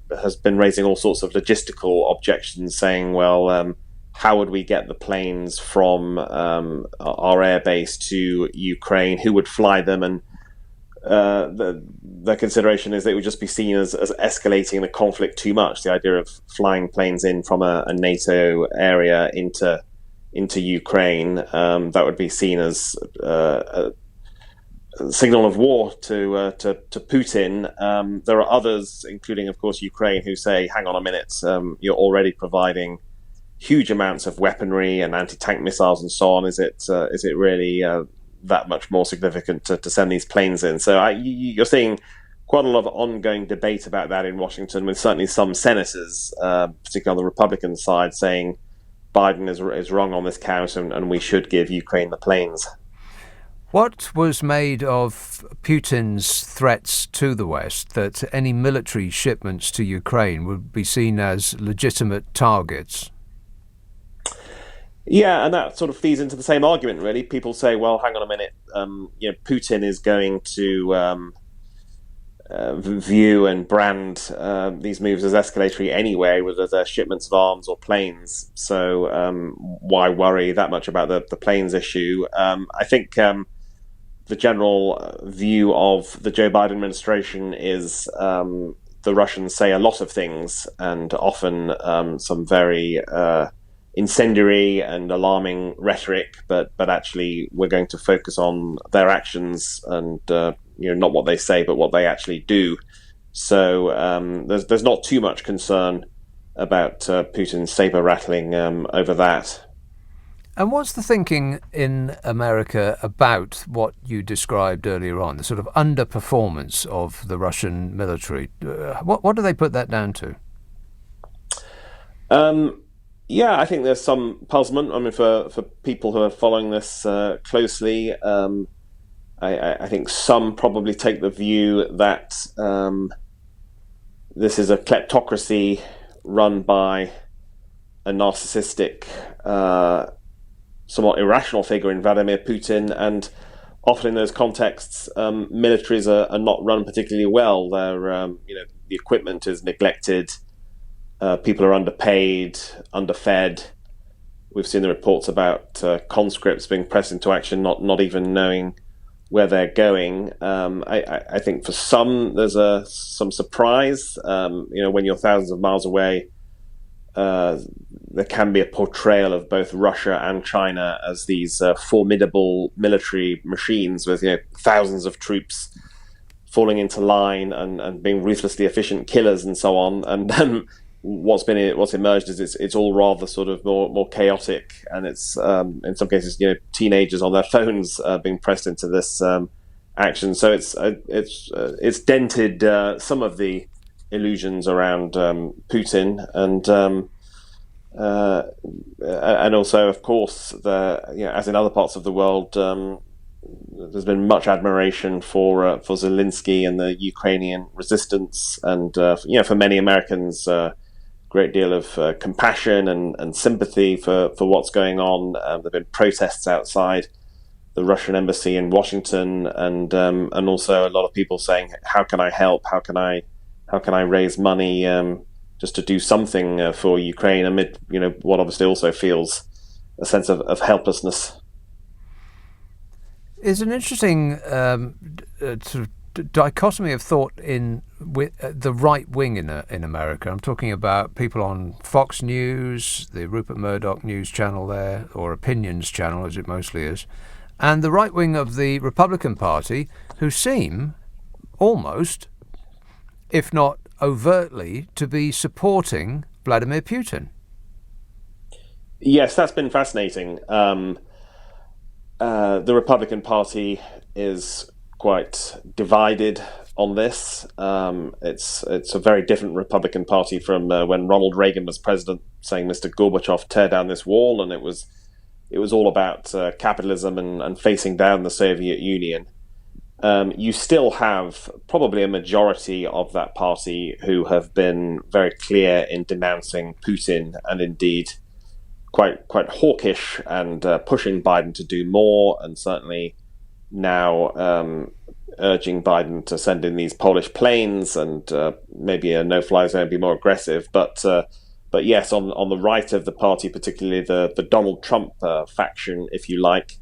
Speaker 20: has been raising all sorts of logistical objections, saying, well, how would we get the planes from our air base to Ukraine? Who would fly them? And the consideration is that it would just be seen as escalating the conflict too much. The idea of flying planes in from a NATO area into Ukraine, that would be seen as a signal of war to Putin. There are others, including of course Ukraine, who say, "Hang on a minute, you're already providing huge amounts of weaponry and anti-tank missiles and so on. Is it really that much more significant to send these planes in?" So you're seeing quite a lot of ongoing debate about that in Washington, with certainly some senators, particularly on the Republican side, saying Biden is wrong on this count and we should give Ukraine the planes.
Speaker 2: What was made of Putin's threats to the West that any military shipments to Ukraine would be seen as legitimate targets?
Speaker 20: Yeah, and that sort of feeds into the same argument, really. People say, well, hang on a minute, Putin is going to view and brand these moves as escalatory anyway, whether they're shipments of arms or planes. So why worry that much about the planes issue? I think the general view of the Joe Biden administration is the Russians say a lot of things, and often some very incendiary and alarming rhetoric, but actually we're going to focus on their actions and not what they say, but what they actually do. So there's not too much concern about Putin's saber rattling over that.
Speaker 2: And what's the thinking in America about what you described earlier on, the sort of underperformance of the Russian military? What do they put that down to?
Speaker 20: Yeah, I think there's some puzzlement. I mean, for people who are following this closely, I think some probably take the view that this is a kleptocracy run by a narcissistic, somewhat irrational figure in Vladimir Putin, and often in those contexts, militaries are not run particularly well. They're, the equipment is neglected. People are underpaid, underfed. We've seen the reports about conscripts being pressed into action, not even knowing where they're going. I think for some there's some surprise. When you're thousands of miles away, there can be a portrayal of both Russia and China as these formidable military machines with thousands of troops falling into line and being ruthlessly efficient killers and so on. And then what's emerged is it's all rather sort of more chaotic, and it's in some cases teenagers on their phones being pressed into this action. So it's dented some of the illusions around Putin, and also of course as in other parts of the world, there's been much admiration for Zelensky and the Ukrainian resistance, and for many Americans, great deal of compassion and sympathy for what's going on. There've been protests outside the Russian embassy in Washington, and also a lot of people saying, "How can I help? How can I raise money just to do something for Ukraine?" Amid what obviously also feels a sense of helplessness.
Speaker 2: Is an interesting sort of dichotomy of thought with the right wing in America. I'm talking about people on Fox News, the Rupert Murdoch news channel there, or Opinions channel as it mostly is, and the right wing of the Republican Party, who seem almost, if not overtly, to be supporting Vladimir Putin.
Speaker 20: Yes, that's been fascinating. The Republican Party is quite divided on this. It's a very different Republican Party from when Ronald Reagan was president, saying, "Mr. Gorbachev, tear down this wall," and it was all about capitalism and facing down the Soviet Union. You still have probably a majority of that party who have been very clear in denouncing Putin, and indeed quite hawkish and pushing Biden to do more, and certainly now urging Biden to send in these Polish planes and maybe a no-fly zone, be more aggressive. But yes, on the right of the party, particularly the Donald Trump faction, if you like,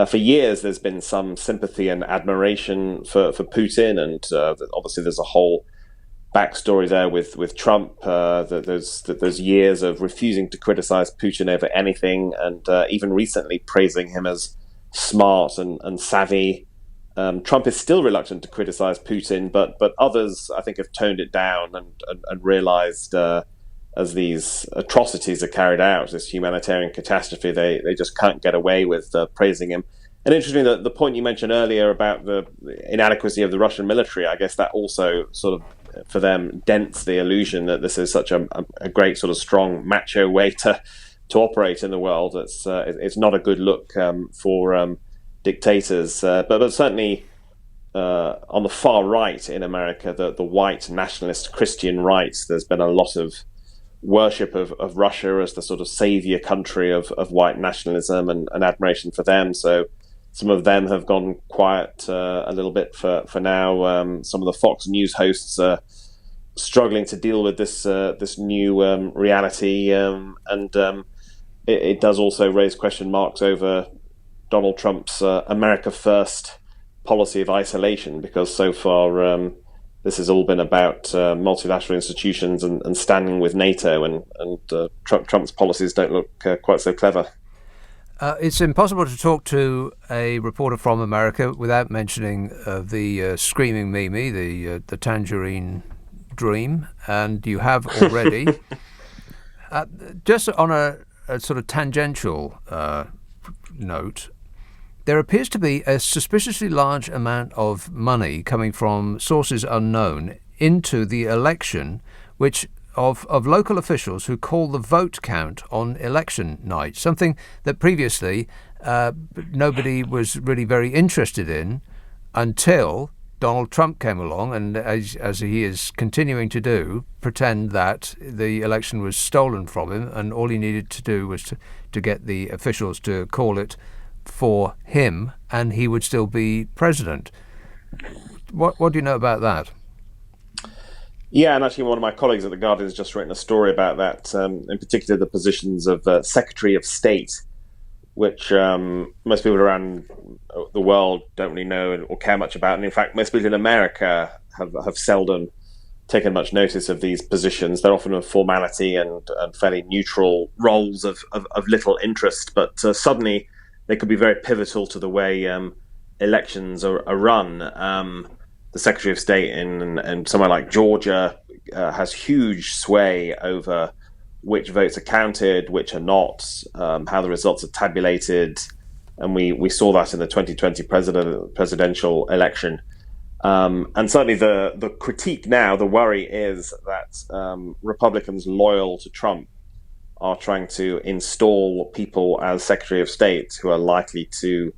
Speaker 20: for years there's been some sympathy and admiration for Putin, and obviously there's a whole backstory there with Trump. There's years of refusing to criticize Putin over anything, and even recently praising him as smart and savvy. Trump is still reluctant to criticize Putin, but others, I think, have toned it down and realized as these atrocities are carried out, this humanitarian catastrophe, they just can't get away with praising him. And interesting, the point you mentioned earlier about the inadequacy of the Russian military, I guess that also sort of, for them, dents the illusion that this is such a great sort of strong macho way to operate in the world. It's not a good look for dictators, but certainly on the far right in America, the white nationalist Christian right, there's been a lot of worship of Russia as the sort of savior country of white nationalism and admiration for them. So some of them have gone quiet a little bit for now. Some of the Fox News hosts are struggling to deal with this new reality, and it does also raise question marks over Donald Trump's America First policy of isolation, because so far this has all been about multilateral institutions and standing with Nato, and Trump's policies don't look quite so clever.
Speaker 2: It's impossible to talk to a reporter from America without mentioning the screaming Mimi, the tangerine dream, and you have already. Just on a sort of tangential note, there appears to be a suspiciously large amount of money coming from sources unknown into the election, which of local officials who call the vote count on election night, something that previously nobody was really very interested in until Donald Trump came along, and as he is continuing to do, pretend that the election was stolen from him, and all he needed to do was to get the officials to call it for him, and he would still be president. What do you know about that?
Speaker 20: Yeah, and actually one of my colleagues at The Guardian has just written a story about that, in particular the positions of Secretary of State, which most people around the world don't really know or care much about. And in fact, most people in America have seldom taken much notice of these positions. They're often a formality and fairly neutral roles of little interest, but suddenly they could be very pivotal to the way elections are run. The Secretary of State in somewhere like Georgia has huge sway over which votes are counted, which are not, how the results are tabulated. And we saw that in the 2020 presidential election. And certainly the critique now, the worry is that Republicans loyal to Trump are trying to install people as Secretary of State who are likely to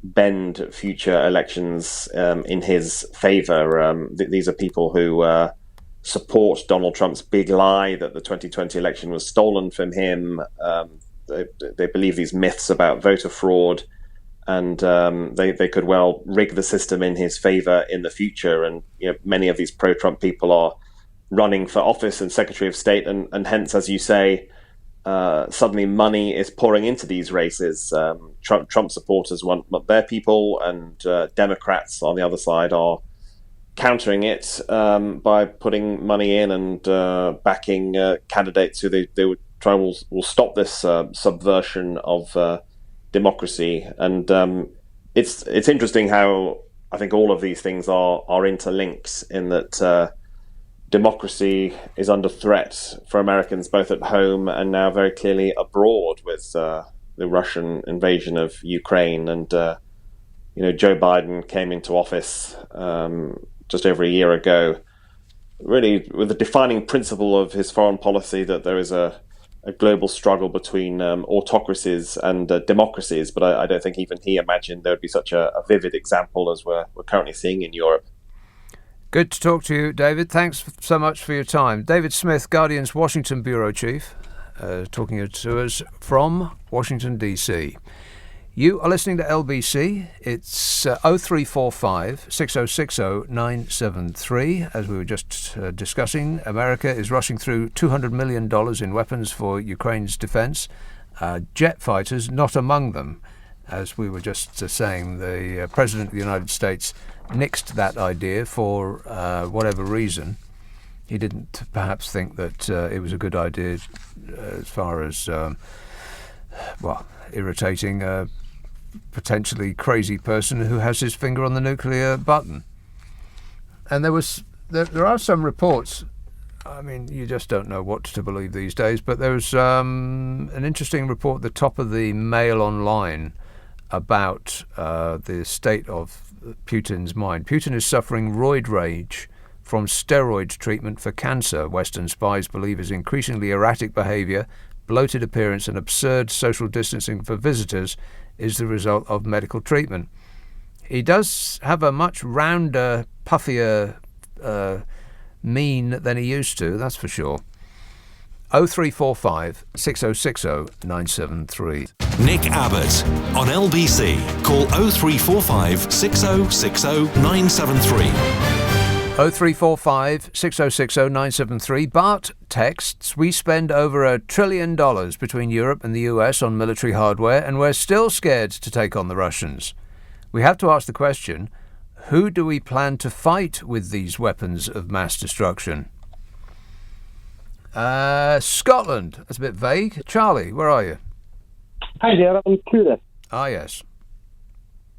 Speaker 20: bend future elections in his favor. These are people who support Donald Trump's big lie that the 2020 election was stolen from him. They believe these myths about voter fraud, and they could well rig the system in his favor in the future. And many of these pro-Trump people are running for office and Secretary of State, and hence, as you say, suddenly money is pouring into these races. Trump supporters want their people, and Democrats on the other side are countering it by putting money in and backing candidates who they would try will stop this subversion of democracy. And it's interesting how I think all of these things are interlinked, in that democracy is under threat for Americans both at home and now very clearly abroad with the Russian invasion of Ukraine. And Joe Biden came into office just over a year ago, really with the defining principle of his foreign policy that there is a global struggle between autocracies and democracies. But I don't think even he imagined there would be such a vivid example as we're currently seeing in Europe.
Speaker 2: Good to talk to you, David. Thanks so much for your time. David Smith, Guardian's Washington Bureau Chief, talking to us from Washington, D.C. You are listening to LBC. It's 0345 6060 973. As we were just discussing, America is rushing through $200 million in weapons for Ukraine's defence. Jet fighters not among them. as we were just saying, the President of the United States nixed that idea for whatever reason. He didn't perhaps think that it was a good idea as far as, irritating a potentially crazy person who has his finger on the nuclear button. And there are some reports. I mean, you just don't know what to believe these days, but there was an interesting report at the top of the Mail Online about the state of Putin's mind. Putin is suffering roid rage from steroid treatment for cancer. Western spies believe his increasingly erratic behaviour, bloated appearance and absurd social distancing for visitors is the result of medical treatment. He does have a much rounder, puffier mean than he used to, that's for sure. 0345 6060 973.
Speaker 1: Nick Abbott on LBC. Call 0345 6060 973.
Speaker 2: 0345 6060 973. Bart texts, we spend over $1 trillion between Europe and the US on military hardware, and we're still scared to take on the Russians. We have to ask the question, who do we plan to fight with these weapons of mass destruction? Scotland. That's a bit vague. Charlie, where are you?
Speaker 21: Hi there, I'm curious.
Speaker 2: Ah, yes.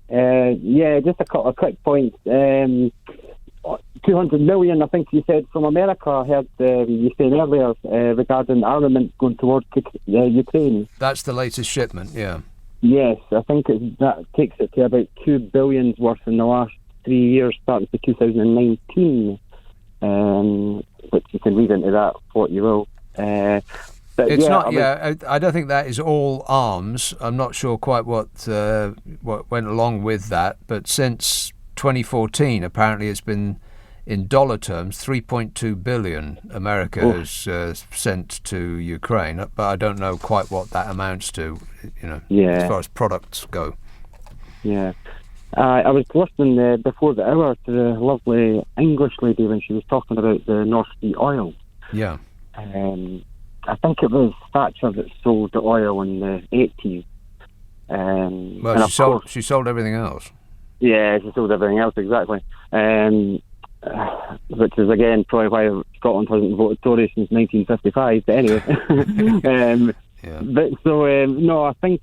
Speaker 21: Just a couple of quick points. 200 million, I think you said, from America. I heard you saying earlier regarding armament going towards Ukraine.
Speaker 2: That's the latest shipment, yeah.
Speaker 21: Yes, I think that takes it to about 2 billion's worth in the last 3 years, starting to 2019, which you can read into that what you will.
Speaker 2: I don't think that is all arms. I'm not sure quite what went along with that, but since 2014, apparently it's been, in dollar terms, 3.2 billion America has sent to Ukraine, but I don't know quite what that amounts to, as far as products go.
Speaker 21: Yeah. I was listening before the hour to the lovely English lady when she was talking about the North Sea oil.
Speaker 2: Yeah.
Speaker 21: I think it was Thatcher that sold the oil in the 80s.
Speaker 2: She sold everything else.
Speaker 21: Yeah, she sold everything else, exactly. Which is, again, probably why Scotland hasn't voted Tory since 1955. But anyway. I think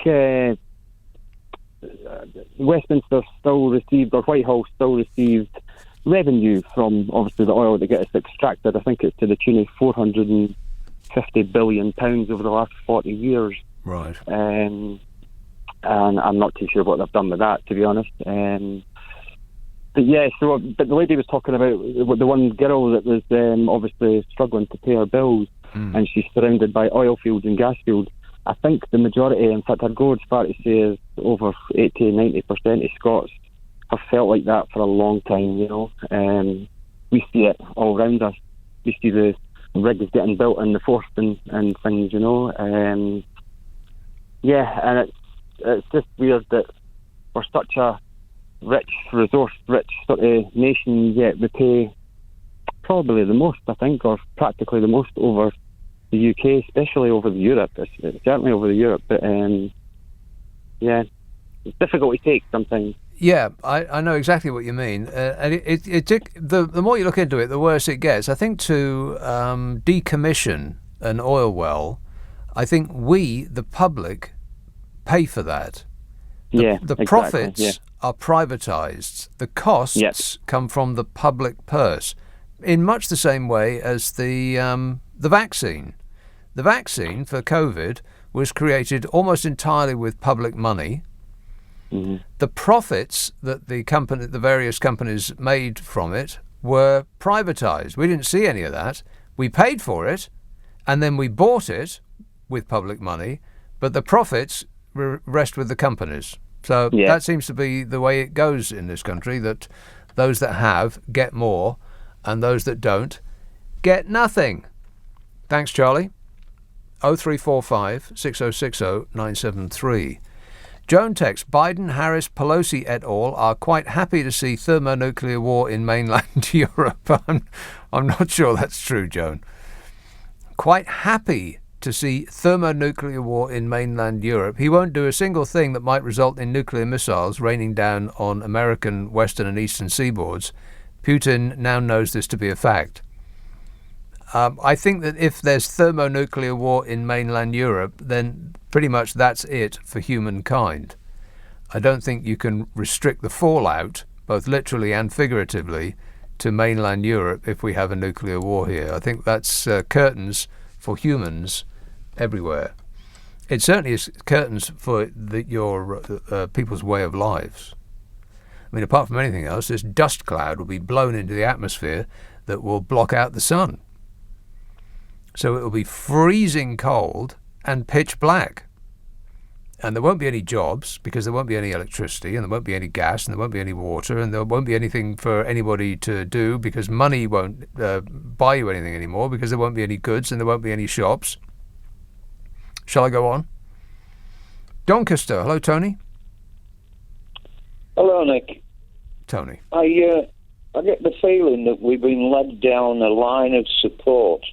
Speaker 21: Westminster still received, or Whitehall still received, revenue from, obviously, the oil that gets extracted. I think it's to the tune of £450 billion over the last 40 years.
Speaker 2: Right.
Speaker 21: And I'm not too sure what they've done with that, to be honest. But the lady was talking about the one girl that was obviously struggling to pay her bills, and she's surrounded by oil fields and gas fields. I think the majority, in fact, I'd go as far to say is over 80-90% of Scots have felt like that for a long time, we see it all around us. We see the rigs getting built in the Forth and things, and it's just weird that we're such a rich, resource-rich sort of nation, yet we pay probably the most, I think, or practically the most over the UK, especially over the Europe. It's certainly over the Europe, but it's difficult to take sometimes.
Speaker 2: Yeah, I know exactly what you mean. And the more you look into it, the worse it gets. I think to decommission an oil well, I think we, the public, pay for that. The profits are privatised. The costs come from the public purse, in much the same way as the vaccine. The vaccine for COVID was created almost entirely with public money. Mm-hmm. The profits that the various companies made from it were privatised. We didn't see any of that. We paid for it, and then we bought it with public money, but the profits rest with the companies. So that seems to be the way it goes in this country, that those that have get more, and those that don't get nothing. Thanks, Charlie. 0345 6060 973. Joan texts, Biden, Harris, Pelosi et al. Are quite happy to see thermonuclear war in mainland Europe. I'm not sure that's true, Joan. Quite happy to see thermonuclear war in mainland Europe. He won't do a single thing that might result in nuclear missiles raining down on American western and eastern seaboards. Putin now knows this to be a fact. I think that if there's thermonuclear war in mainland Europe, then pretty much that's it for humankind. I don't think you can restrict the fallout, both literally and figuratively, to mainland Europe if we have a nuclear war here. I think that's curtains for humans everywhere. It certainly is curtains for your people's way of lives. I mean, apart from anything else, this dust cloud will be blown into the atmosphere that will block out the sun. So it will be freezing cold and pitch black. And there won't be any jobs because there won't be any electricity, and there won't be any gas, and there won't be any water, and there won't be anything for anybody to do because money won't buy you anything anymore because there won't be any goods and there won't be any shops. Shall I go on? Doncaster. Hello, Tony.
Speaker 3: Hello, Nick.
Speaker 2: Tony.
Speaker 3: I get the feeling that we've been led down a line of support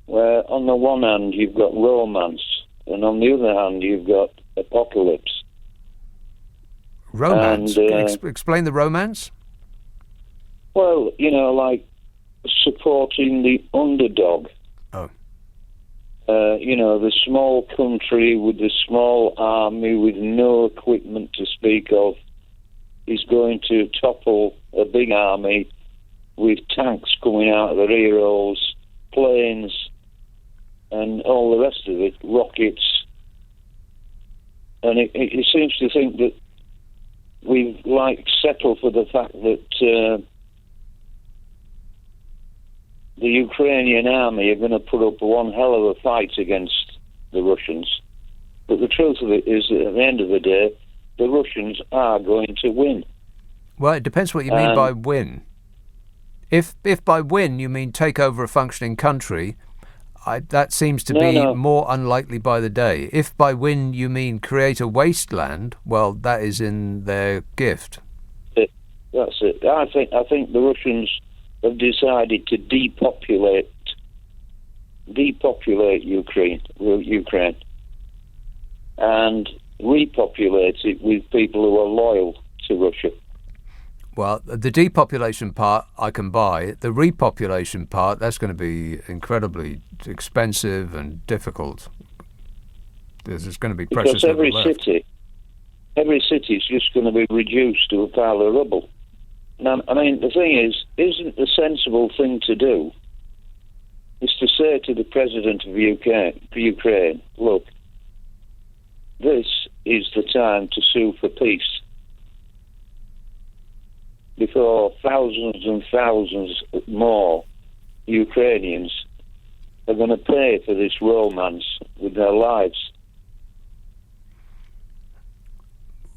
Speaker 3: where on the one hand you've got romance and on the other hand you've got apocalypse.
Speaker 2: Romance? And, explain the romance?
Speaker 3: Well, like supporting the underdog.
Speaker 2: Oh.
Speaker 3: The small country with the small army with no equipment to speak of is going to topple a big army with tanks coming out of the rear holes, planes, and all the rest of it, rockets. And it seems to think that we've settled for the fact that the Ukrainian army are going to put up one hell of a fight against the Russians. But the truth of it is that at the end of the day, the Russians are going to win.
Speaker 2: Well, it depends what you mean by win. If by win you mean take over a functioning country, that seems to be more unlikely by the day. If by win you mean create a wasteland, well, that is in their gift.
Speaker 3: That's it. I think the Russians have decided to depopulate Ukraine, and repopulate it with people who are loyal to Russia.
Speaker 2: Well, the depopulation part I can buy. The repopulation part, that's going to be incredibly expensive and difficult. There's going to be precious little left.
Speaker 3: Because every city is just going to be reduced to a pile of rubble. Now, I mean, the thing is, isn't the sensible thing to do is to say to the president of Ukraine, look, this is the time to sue for peace, before thousands and thousands more Ukrainians are going to pay for this romance with their lives.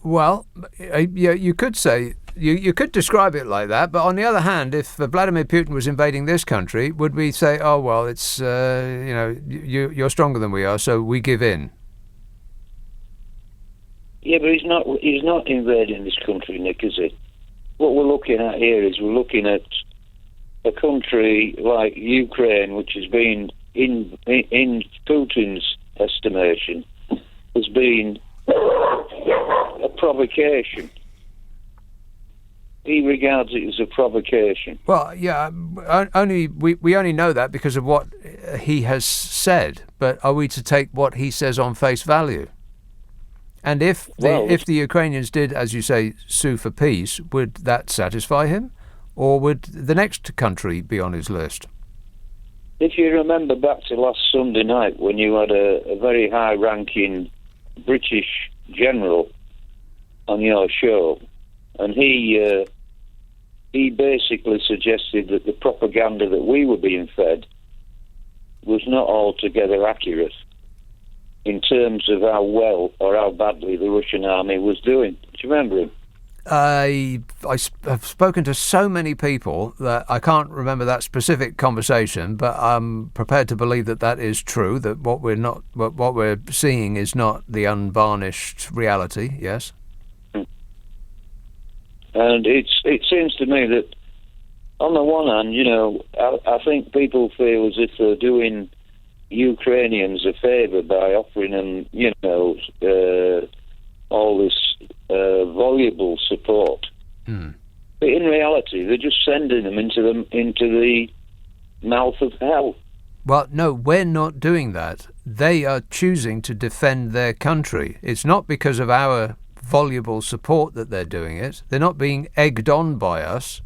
Speaker 2: Well, you could say, you could describe it like that, but on the other hand, if Vladimir Putin was invading this country, would we say, oh, well, it's, you're stronger than we are, so we give in?
Speaker 3: Yeah, but he's not invading this country, Nick, is he? What we're looking at here is we're looking at a country like Ukraine, which has been, in Putin's estimation, has been a provocation. He regards it as a provocation.
Speaker 2: Well, yeah, we only know that because of what he has said. But are we to take what he says on face value? And if the Ukrainians did, as you say, sue for peace, would that satisfy him? Or would the next country be on his list?
Speaker 3: If you remember back to last Sunday night when you had a very high-ranking British general on your show, and he basically suggested that the propaganda that we were being fed was not altogether accurate in terms of how well or how badly the Russian army was doing. Do you remember him?
Speaker 2: I've spoken to so many people that I can't remember that specific conversation, but I'm prepared to believe that that is true, that what we're seeing is not the unvarnished reality, yes?
Speaker 3: And it seems to me that on the one hand, I think people feel as if they're doing, Ukrainians a favour by offering them, all this valuable support. But in reality, they're just sending them into the mouth of hell.
Speaker 2: Well, no, we're not doing that. They are choosing to defend their country. It's not because of our voluble support that they're doing it. They're not being egged on by us.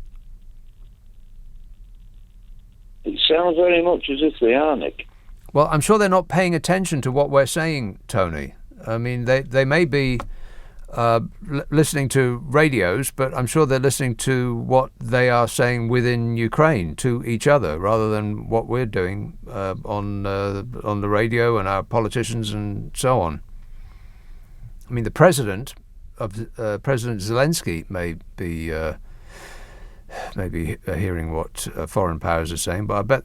Speaker 3: It sounds very much as if they are, Nick.
Speaker 2: Well, I'm sure they're not paying attention to what we're saying, Tony. I mean, they may be listening to radios, but I'm sure they're listening to what they are saying within Ukraine to each other, rather than what we're doing on the radio and our politicians and so on. I mean, the President Zelensky may be hearing what foreign powers are saying, but I bet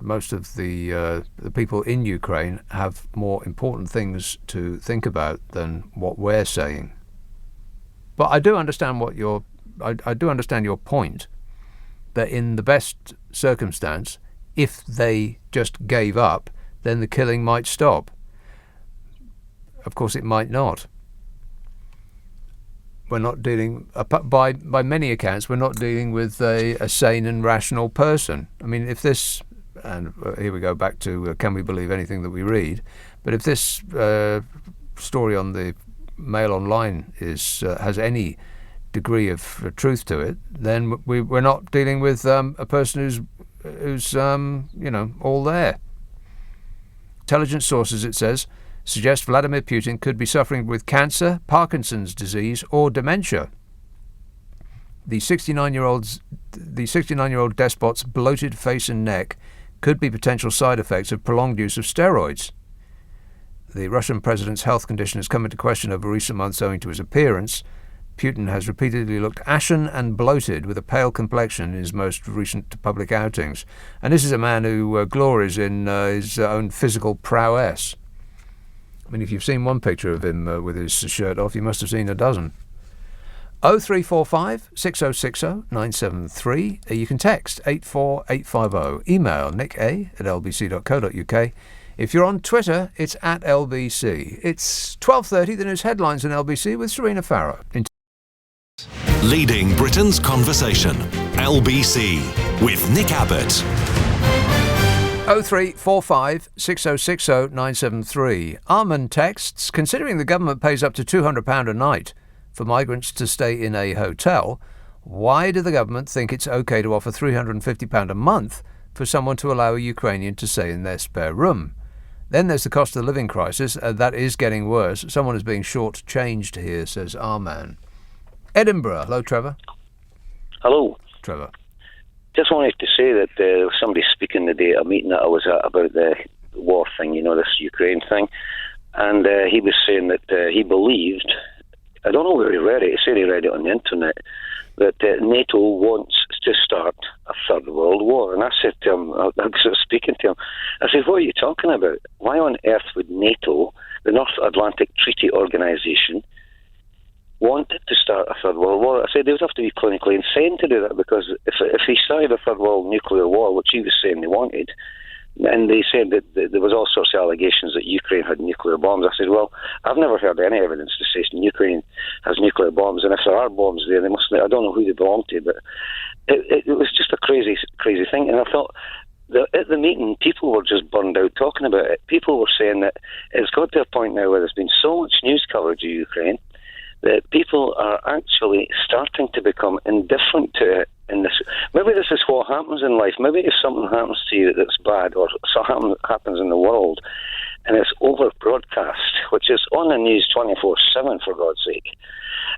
Speaker 2: most of the people in Ukraine have more important things to think about than what we're saying. But I do understand I do understand your point, that in the best circumstance, if they just gave up, then the killing might stop. Of course, it might not. We're not dealing, by many accounts, we're not dealing with a sane and rational person. I mean, if this, and here we go back to can we believe anything that we read, but if this story on the Mail Online has any degree of truth to it, then we're not dealing with a person who's all there. Intelligence sources, it says, suggest Vladimir Putin could be suffering with cancer, Parkinson's disease, or dementia. The 69-year-old despot's bloated face and neck could be potential side effects of prolonged use of steroids. The Russian president's health condition has come into question over recent months owing to his appearance. Putin has repeatedly looked ashen and bloated with a pale complexion in his most recent public outings. And this is a man who glories in his own physical prowess. I mean, if you've seen one picture of him with his shirt off, you must have seen a dozen. 0345 6060 973. You can text 84850. Email nica@lbc.co.uk. If you're on Twitter, it's @LBC. It's 12:30, the news headlines on LBC with Serena Farrow.
Speaker 1: Leading Britain's conversation. LBC with Nick Abbot.
Speaker 2: 0345 6060 973. Armand texts, considering the government pays up to £200 a night for migrants to stay in a hotel, why do the government think it's okay to offer £350 a month for someone to allow a Ukrainian to stay in their spare room? Then there's the cost of living crisis. That is getting worse. Someone is being short-changed here, says Arman. Edinburgh. Hello, Trevor.
Speaker 4: Hello.
Speaker 2: Trevor.
Speaker 4: Just wanted to say that there was somebody speaking today at a meeting that I was at about the war thing, this Ukraine thing, and he was saying that he believed, I don't know where he read it, he said he read it on the internet, that NATO wants to start a third world war. And I said to him, I was speaking to him, I said, what are you talking about? Why on earth would NATO, the North Atlantic Treaty Organisation, want to start a third world war? I said they would have to be clinically insane to do that, because if he started a third world nuclear war, which he was saying they wanted, and they said that there was all sorts of allegations that Ukraine had nuclear bombs. I said, well, I've never heard any evidence to say Ukraine has nuclear bombs, and if there are bombs there, they must. I don't know who they belong to, but it was just a crazy thing. And I thought that at the meeting, people were just burned out talking about it. People were saying that it's got to a point now where there's been so much news coverage of Ukraine that people are actually starting to become indifferent to it. Maybe this is what happens in life. Maybe if something happens to you that's bad, or something happens in the world, and it's over broadcast, which is on the news 24/7 for God's sake,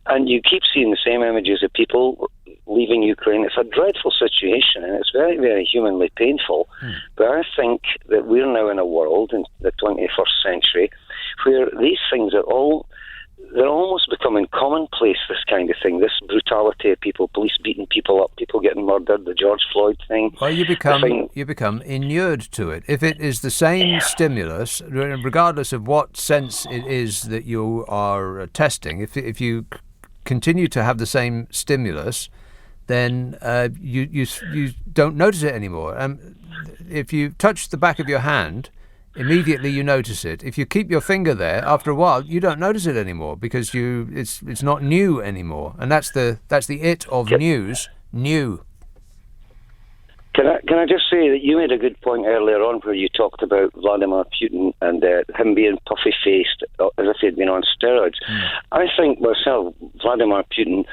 Speaker 4: and you keep seeing the same images of people leaving Ukraine. It's a dreadful situation, and it's very, very humanly painful. But I think that we're now in a world in the 21st century where these things are they're almost becoming commonplace, this kind of thing, this brutality of people, police beating people up, people getting murdered, the George Floyd thing.
Speaker 2: Well, you become inured to it. If it is the same stimulus, regardless of what sense it is that you are testing, if you continue to have the same stimulus, then you don't notice it anymore. If you touch the back of your hand, immediately you notice it. If you keep your finger there, after a while you don't notice it anymore because it's not new anymore. And that's the it of news. New.
Speaker 4: Can I just say that you made a good point earlier on where you talked about Vladimir Putin and him being puffy-faced, as if he'd been on steroids. I think myself, Vladimir Putin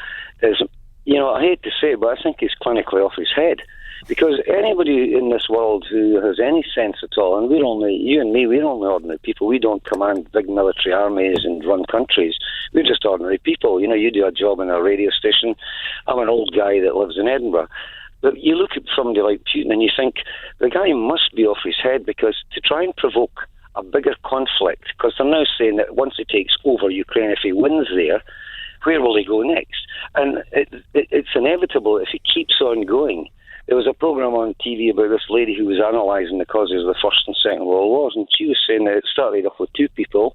Speaker 4: is, I hate to say it, but I think he's clinically off his head. Because anybody in this world who has any sense at all, and you and me, we're only ordinary people. We don't command big military armies and run countries. We're just ordinary people. You do a job in a radio station. I'm an old guy that lives in Edinburgh. But you look at somebody like Putin and you think the guy must be off his head, because to try and provoke a bigger conflict, because they're now saying that once he takes over Ukraine, if he wins there, where will he go next? And it's inevitable if he keeps on going. There was a program on TV about this lady who was analysing the causes of the First and Second World Wars, and she was saying that it started off with two people.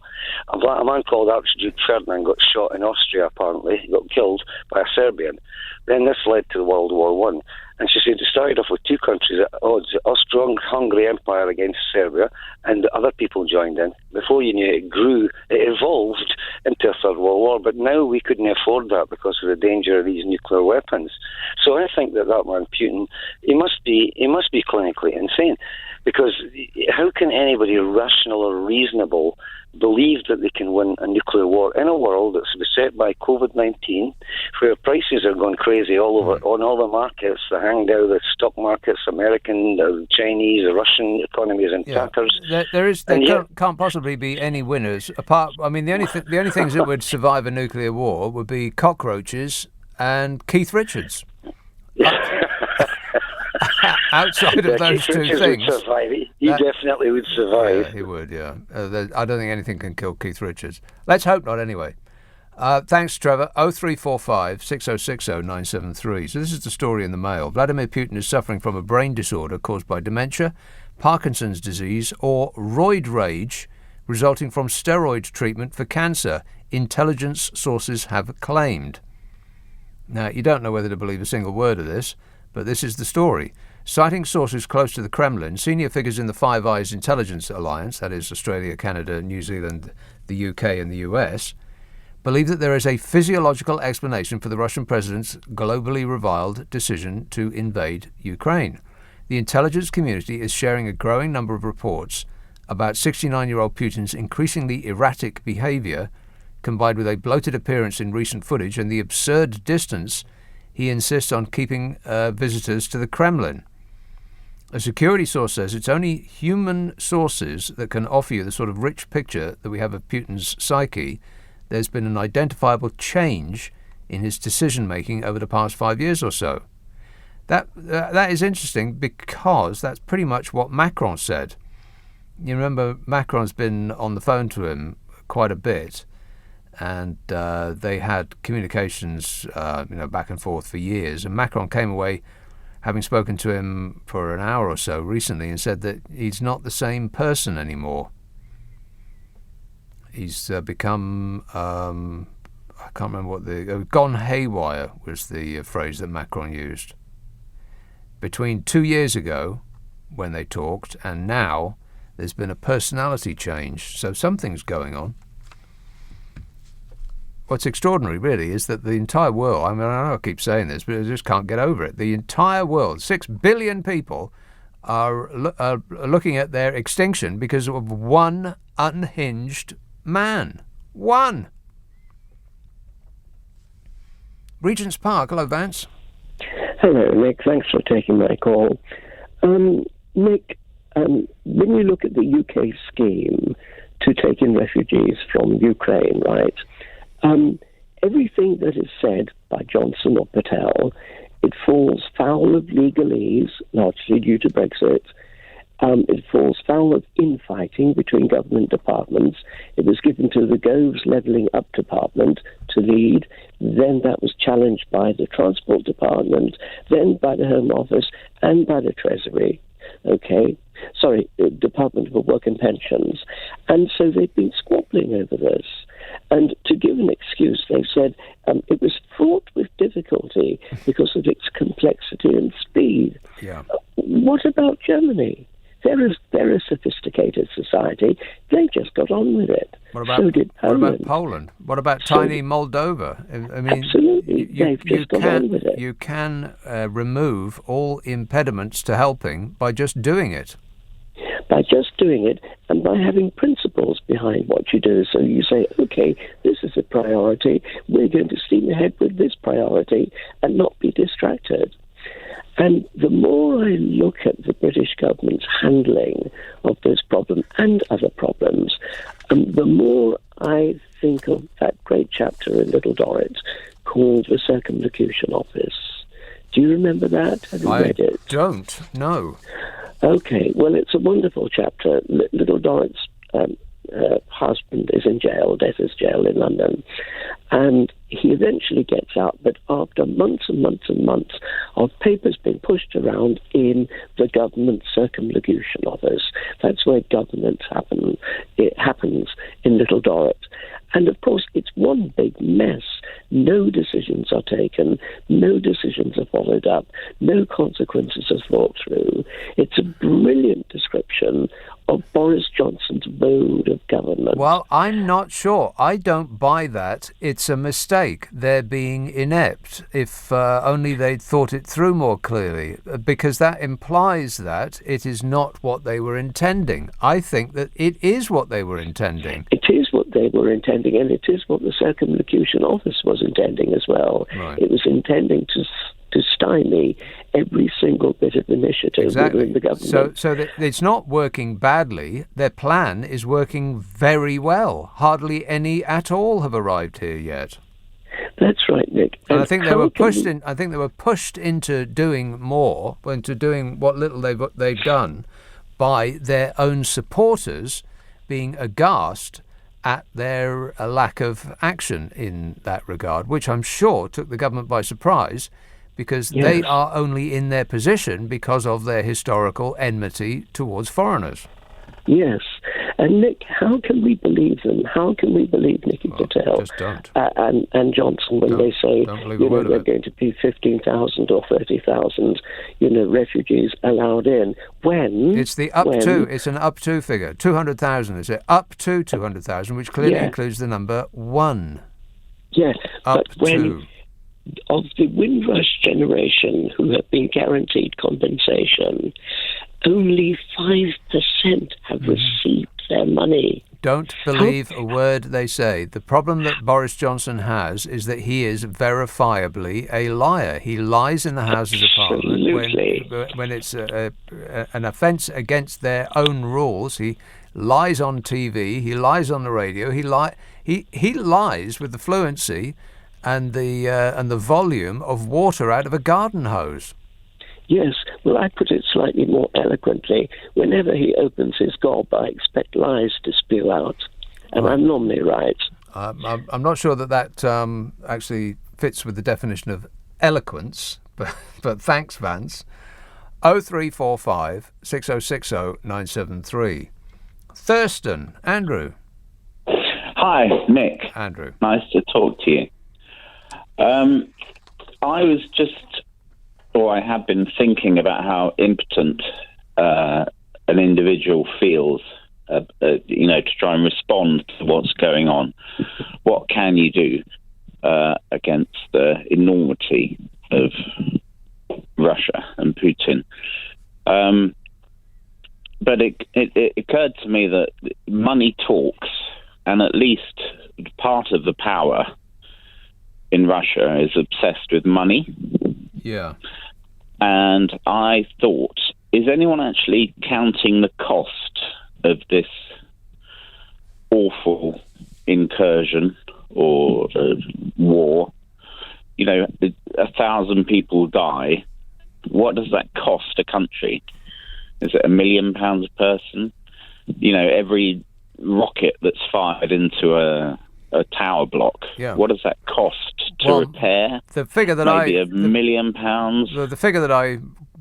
Speaker 4: A man called Archduke Ferdinand got shot in Austria, apparently. He got killed by a Serbian. Then this led to World War One. And she said it started off with two countries at odds, Austro-Hungary Empire against Serbia, and other people joined in. Before you knew it, it grew, it evolved into a Third World War, but now we couldn't afford that because of the danger of these nuclear weapons. So I think that man, Putin, he must be clinically insane, because how can anybody rational or reasonable believe that they can win a nuclear war in a world that's beset by COVID-19, where prices are going crazy all over, on all the markets, the Hangzhou, the stock markets, American, the Chinese, the Russian economy is in tatters.
Speaker 2: There can't possibly be any winners. The only things that would survive a nuclear war would be cockroaches and Keith Richards. Outside of those two things,
Speaker 4: he definitely would survive.
Speaker 2: Yeah, he would. Yeah, I don't think anything can kill Keith Richards. Let's hope not. Anyway, thanks, Trevor. 0345 6060 973. So this is the story in the Mail. Vladimir Putin is suffering from a brain disorder caused by dementia, Parkinson's disease, or roid rage, resulting from steroid treatment for cancer. Intelligence sources have claimed. Now, you don't know whether to believe a single word of this, but this is the story. Citing sources close to the Kremlin, senior figures in the Five Eyes Intelligence Alliance, that is Australia, Canada, New Zealand, the UK and the US, believe that there is a physiological explanation for the Russian president's globally reviled decision to invade Ukraine. The intelligence community is sharing a growing number of reports about 69-year-old Putin's increasingly erratic behaviour, combined with a bloated appearance in recent footage and the absurd distance he insists on keeping visitors to the Kremlin. A security source says it's only human sources that can offer you the sort of rich picture that we have of Putin's psyche. There's been an identifiable change in his decision-making over the past 5 years or so. That is interesting, because that's pretty much what Macron said. You remember Macron's been on the phone to him quite a bit, and they had communications back and forth for years, and Macron came away having spoken to him for an hour or so recently and said that he's not the same person anymore. He's become I can't remember what gone haywire was the phrase that Macron used. Between 2 years ago when they talked and now, there's been a personality change, so something's going on. What's extraordinary, really, is that the entire world, I know I keep saying this, but I just can't get over it. The entire world, 6 billion people, are looking at their extinction because of one unhinged man. One. Regent's Park. Hello, Vance.
Speaker 5: Hello, Nick. Thanks for taking my call. Nick, when you look at the UK scheme to take in refugees from Ukraine, right, everything that is said by Johnson or Patel, it falls foul of legalese, largely due to Brexit. It falls foul of infighting between government departments. It was given to the Goves Levelling Up Department to lead. Then that was challenged by the Transport Department, then by the Home Office and by the Treasury. Department for Work and Pensions. And so they've been squabbling over this. And to give an excuse, they've said it was fraught with difficulty difficulty because of its complexity and speed.
Speaker 2: Yeah.
Speaker 5: What about Germany? They're a sophisticated society. They just got on with it. So did Poland.
Speaker 2: What about Poland? What about tiny Moldova? I mean,
Speaker 5: absolutely, they've just got on with it.
Speaker 2: You can remove all impediments to helping by just doing it.
Speaker 5: By just doing it and by having principles behind what you do. So you say, okay, this is a priority. We're going to steam ahead with this priority and not be distracted. And the more I look at the British government's handling of this problem and other problems, the more I think of that great chapter in Little Dorrit called The Circumlocution Office. Do you remember that? Have you read it?
Speaker 2: I don't, no.
Speaker 5: Okay, well, it's a wonderful chapter. Little Dorrit's husband is in jail, debtor's jail in London, and he eventually gets out, but after months and months and months of papers being pushed around in the government circumlocution office. That's where governance happen. It happens in Little Dorrit. And of course, it's one big mess. No decisions are taken, no decisions are followed up, no consequences are thought through. It's a brilliant description of Boris Johnson's mode of government.
Speaker 2: Well, I'm not sure. I don't buy that. It's a mistake. They're being inept. If only they'd thought it through more clearly, because that implies that it is not what they were intending. I think that it is what they were intending.
Speaker 5: It is what they were intending, and it is what the Circumlocution Office was intending as well.
Speaker 2: Right.
Speaker 5: It was intending to stymie every single bit of initiative within the government.
Speaker 2: So that it's not working badly. Their plan is working very well. Hardly any at all have arrived here yet.
Speaker 5: That's right, Nick.
Speaker 2: And I think they were pushed in. I think they were pushed into doing more, into doing what little they've done, by their own supporters being aghast at their lack of action in that regard, which I'm sure took the government by surprise, because they are only in their position because of their historical enmity towards foreigners.
Speaker 5: Yes. And Nick, how can we believe them? How can we believe Nicky Patel and Johnson when they say, they're going to be 15,000 or 30,000, refugees allowed in? When?
Speaker 2: It's the it's an up to figure. 200,000 is it? Up to 200,000, which clearly includes the number 1.
Speaker 5: Yes.
Speaker 2: Up to.
Speaker 5: Of the Windrush generation who have been guaranteed compensation, only 5% have received their money.
Speaker 2: Don't believe a word they say. The problem that Boris Johnson has is that he is verifiably a liar. He lies in the Houses of Parliament when it's an offence against their own rules. He lies on TV. He lies on the radio. He lies with the fluency and the volume of water out of a garden hose.
Speaker 5: Yes, well, I put it slightly more eloquently. Whenever he opens his gob, I expect lies to spew out, and I'm normally right.
Speaker 2: I'm not sure that actually fits with the definition of eloquence, but thanks, Vance. 0345 6060 973. Thurston, Andrew.
Speaker 6: Hi, Nick.
Speaker 2: Andrew.
Speaker 6: Nice to talk to you. I have been thinking about how impotent an individual feels, to try and respond to what's going on. What can you do against the enormity of Russia and Putin? But it occurred to me that money talks, and at least part of the power in Russia is obsessed with money.
Speaker 2: Yeah.
Speaker 6: And I thought, is anyone actually counting the cost of this awful incursion or war? 1,000 people die. What does that cost a country? Is it £1 million a person? Every rocket that's fired into a tower block.
Speaker 2: Yeah.
Speaker 6: What does that cost to repair?
Speaker 2: The figure that
Speaker 6: maybe £1 million.
Speaker 2: The figure that I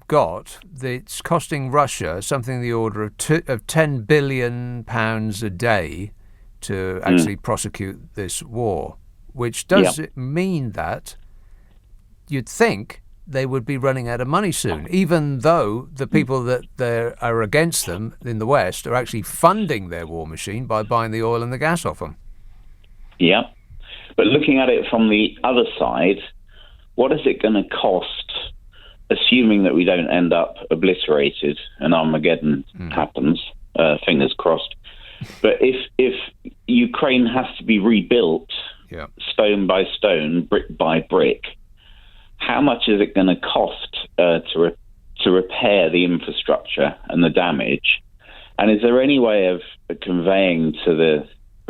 Speaker 2: got, it's costing Russia something in the order of £10 billion a day to actually prosecute this war. Which does it mean that you'd think they would be running out of money soon, even though the people that are against them in the West are actually funding their war machine by buying the oil and the gas off them.
Speaker 6: Yeah. But looking at it from the other side, what is it going to cost, assuming that we don't end up obliterated and Armageddon happens, fingers crossed. But if Ukraine has to be rebuilt stone by stone, brick by brick, how much is it going to cost to repair the infrastructure and the damage? And is there any way of conveying to the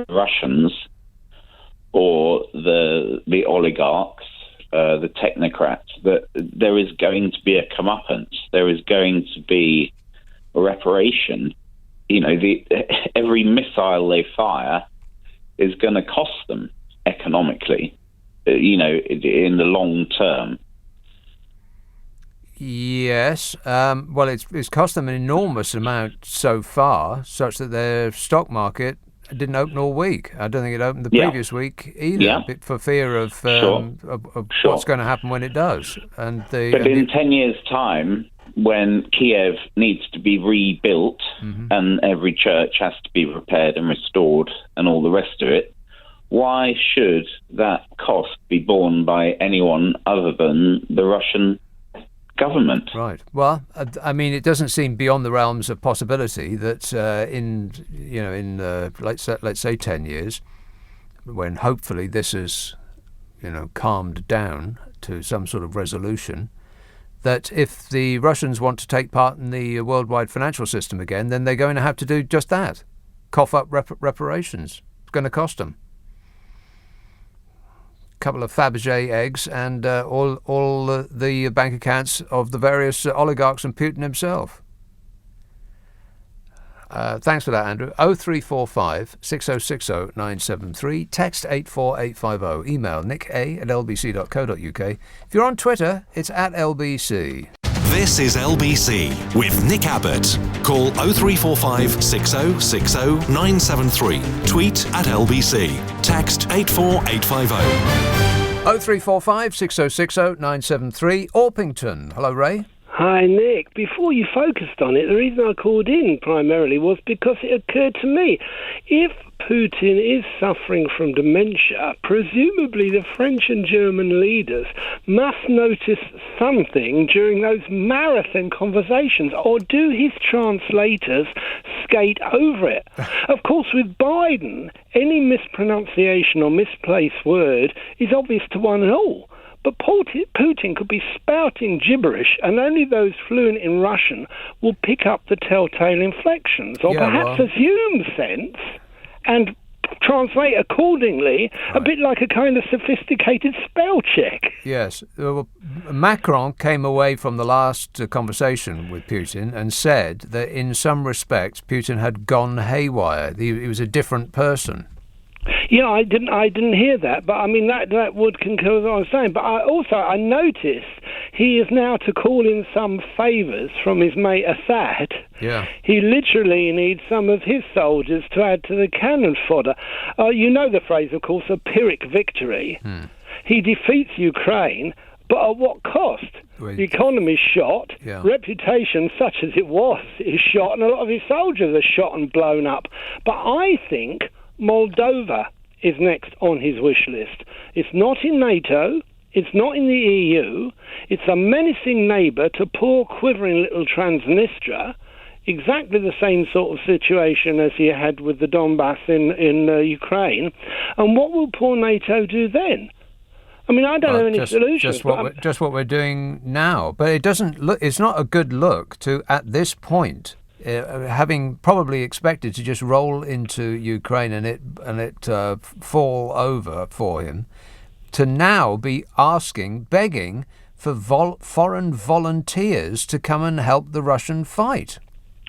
Speaker 6: Russians or the oligarchs, the technocrats, that there is going to be a comeuppance, there is going to be a reparation? You know, every missile they fire is going to cost them economically, you know, in the long term.
Speaker 2: Yes. Well, it's cost them an enormous amount so far, such that their stock market didn't open all week. I don't think it opened the previous week either, for fear of what's going to happen when it does. But
Speaker 6: in 10 years' time, when Kiev needs to be rebuilt and every church has to be repaired and restored and all the rest of it, why should that cost be borne by anyone other than the Russian government?
Speaker 2: Right. Well, I mean, it doesn't seem beyond the realms of possibility that in let's say 10 years, when hopefully this is, calmed down to some sort of resolution, that if the Russians want to take part in the worldwide financial system again, then they're going to have to do just that, cough up reparations. It's going to cost them a couple of Fabergé eggs and all the bank accounts of the various oligarchs and Putin himself. Thanks for that, Andrew. 0345 6060 973. Text 84850. Email nick@lbc.co.uk. If you're on Twitter, it's @LBC.
Speaker 1: This is LBC with Nick Abbott. Call 0345 6060 973. Tweet @LBC. Text 84850.
Speaker 2: 0345 6060 973. Orpington. Hello, Ray.
Speaker 7: Hi, Nick. Before you focused on it, the reason I called in primarily was because it occurred to me, if Putin is suffering from dementia, presumably the French and German leaders must notice something during those marathon conversations, or do his translators skate over it? Of course, with Biden, any mispronunciation or misplaced word is obvious to one and all. But Putin could be spouting gibberish, and only those fluent in Russian will pick up the telltale inflections, or perhaps assume sense and translate accordingly, a bit like a kind of sophisticated spell check.
Speaker 2: Yes. Macron came away from the last conversation with Putin and said that in some respects Putin had gone haywire. He was a different person.
Speaker 7: Yeah, I didn't hear that, but I mean that would concur with what I was saying. But I noticed he is now to call in some favours from his mate Assad.
Speaker 2: Yeah.
Speaker 7: He literally needs some of his soldiers to add to the cannon fodder. You know the phrase, of course, a Pyrrhic victory. He defeats Ukraine, but at what cost? The economy's shot, reputation, such as it was, is shot, and a lot of his soldiers are shot and blown up. But I think Moldova is next on his wish list. It's not in NATO, it's not in the EU, it's a menacing neighbour to poor quivering little Transnistria, exactly the same sort of situation as he had with the Donbass in Ukraine. And what will poor NATO do then? I mean, I don't have any solutions.
Speaker 2: Just what we're doing now. But it doesn't look. It's not a good look to, at this point, having probably expected to just roll into Ukraine and it fall over for him, to now be begging for foreign volunteers to come and help the Russian fight.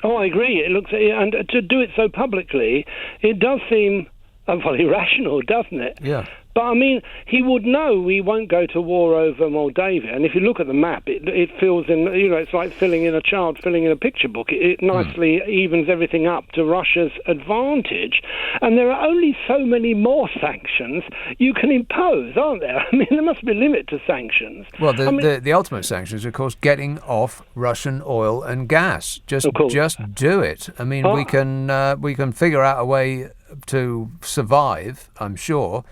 Speaker 7: Oh, I agree. And to do it so publicly, it does seem irrational, doesn't it?
Speaker 2: Yeah.
Speaker 7: But, I mean, he would know we won't go to war over Moldavia. And if you look at the map, it fills in, it's like filling in a picture book. It nicely evens everything up to Russia's advantage. And there are only so many more sanctions you can impose, aren't there? I mean, there must be a limit to sanctions.
Speaker 2: Well, the ultimate sanction is, of course, getting off Russian oil and gas. Just do it. I mean, we can figure out a way to survive, I'm sure.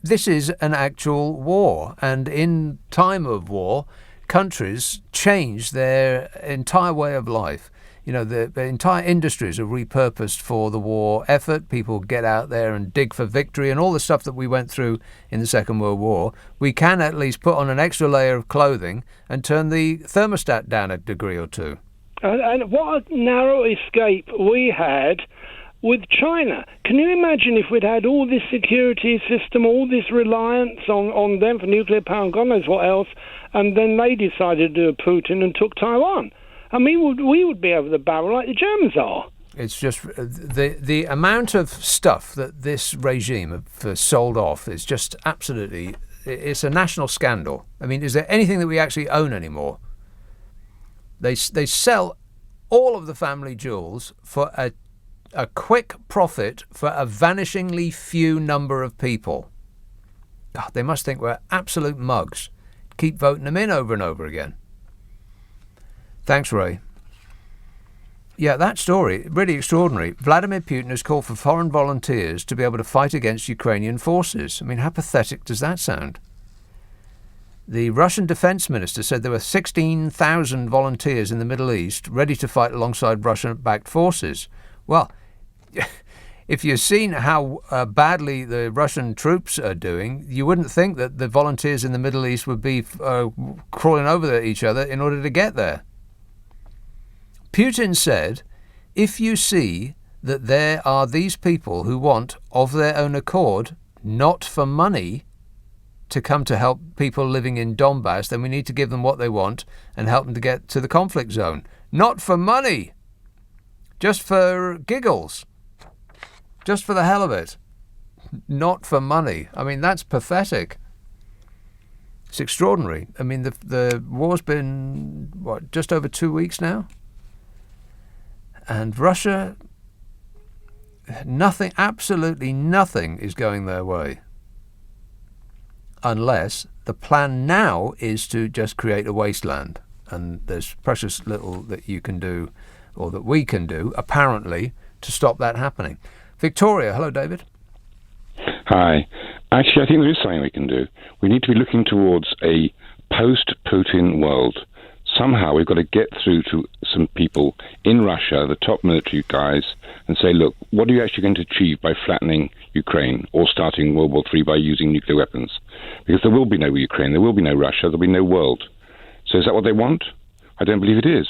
Speaker 2: This is an actual war, and in time of war, countries change their entire way of life. The entire industries are repurposed for the war effort. People get out there and dig for victory, and all the stuff that we went through in the Second World War. We can at least put on an extra layer of clothing and turn the thermostat down a degree or two.
Speaker 7: And what a narrow escape we had with China. Can you imagine if we'd had all this security system, all this reliance on them for nuclear power and God knows what else, and then they decided to do a Putin and took Taiwan? I mean, we would be over the barrel like the Germans are.
Speaker 2: It's just the amount of stuff that this regime have sold off is just absolutely, it's a national scandal. I mean, is there anything that we actually own anymore? They sell all of the family jewels for a quick profit for a vanishingly few number of people. Oh, they must think we're absolute mugs. Keep voting them in over and over again. Thanks, Ray. Yeah, that story, really extraordinary. Vladimir Putin has called for foreign volunteers to be able to fight against Ukrainian forces. I mean, how pathetic does that sound? The Russian defense minister said there were 16,000 volunteers in the Middle East ready to fight alongside Russian-backed forces. Well, if you've seen how badly the Russian troops are doing, you wouldn't think that the volunteers in the Middle East would be crawling over each other in order to get there. Putin said, if you see that there are these people who want, of their own accord, not for money, to come to help people living in Donbass, then we need to give them what they want and help them to get to the conflict zone. Not for money, just for giggles. Just for the hell of it. Not for money. I mean, that's pathetic. It's extraordinary. I mean, the war's been, just over 2 weeks now? And Russia, absolutely nothing is going their way. Unless the plan now is to just create a wasteland. And there's precious little that you can do, or that we can do, apparently, to stop that happening. Victoria, hello, David.
Speaker 8: Hi. Actually, I think there is something we can do. We need to be looking towards a post-Putin world. Somehow we've got to get through to some people in Russia, the top military guys, and say, look, what are you actually going to achieve by flattening Ukraine or starting World War III by using nuclear weapons? Because there will be no Ukraine, there will be no Russia, there'll be no world. So is that what they want? I don't believe it is.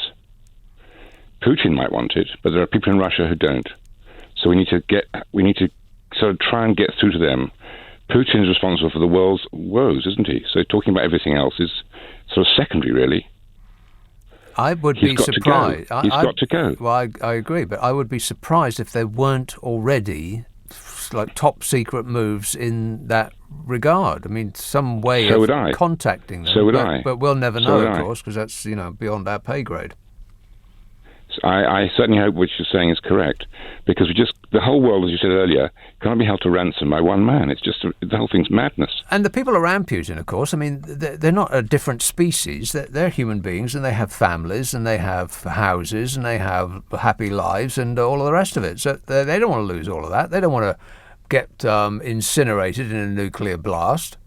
Speaker 8: Putin might want it, but there are people in Russia who don't. So we need to sort of try and get through to them. Putin is responsible for the world's woes, isn't he? So talking about everything else is sort of secondary, really.
Speaker 2: I would be surprised.
Speaker 8: He's got to go.
Speaker 2: Well, I agree, but I would be surprised if there weren't already like top secret moves in that regard. I mean, some way of contacting them.
Speaker 8: So would I.
Speaker 2: But we'll never know, of course, because that's beyond our pay grade.
Speaker 8: I certainly hope what you're saying is correct, because the whole world, as you said earlier, can't be held to ransom by one man. It's just the whole thing's madness.
Speaker 2: And the people around Putin, of course, I mean, they're not a different species. They're human beings, and they have families, and they have houses, and they have happy lives, and all of the rest of it. So they don't want to lose all of that. They don't want to get incinerated in a nuclear blast.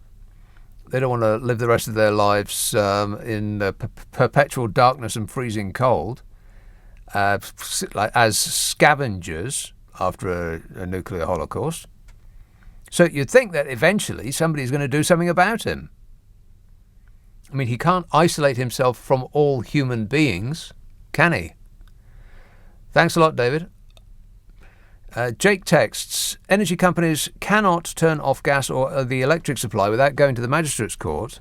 Speaker 2: They don't want to live the rest of their lives in perpetual darkness and freezing cold. As scavengers after a nuclear holocaust. So you'd think that eventually somebody's going to do something about him. I mean, he can't isolate himself from all human beings, can he? Thanks a lot, David. Jake texts, energy companies cannot turn off gas or the electric supply without going to the magistrate's court,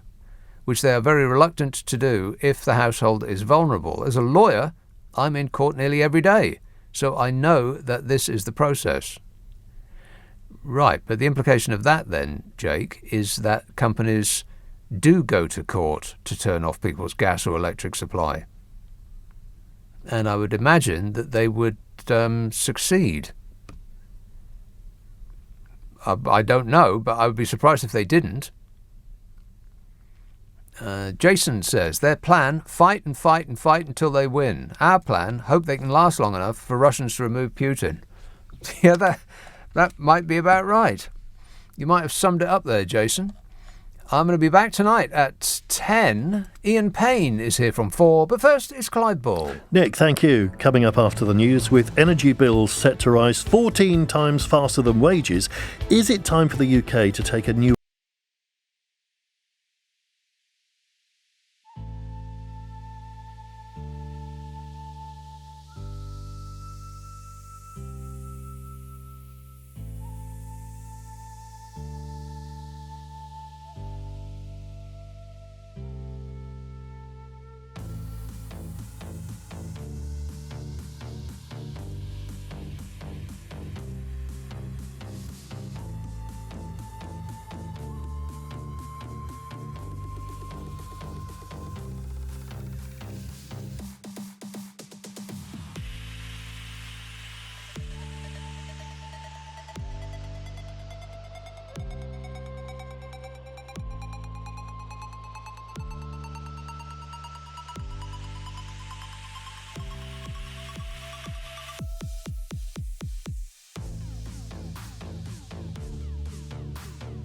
Speaker 2: which they are very reluctant to do if the household is vulnerable. As a lawyer, I'm in court nearly every day, so I know that this is the process. Right, but the implication of that then, Jake, is that companies do go to court to turn off people's gas or electric supply. And I would imagine that they would succeed. I don't know, but I would be surprised if they didn't. Jason says, their plan, fight and fight and fight until they win. Our plan, hope they can last long enough for Russians to remove Putin. Yeah, that might be about right. You might have summed it up there, Jason. I'm going to be back tonight at 10. Ian Payne is here from 4, but first it's Clive Ball.
Speaker 9: Nick, thank you. Coming up after the news, with energy bills set to rise 14 times faster than wages, is it time for the UK to take a new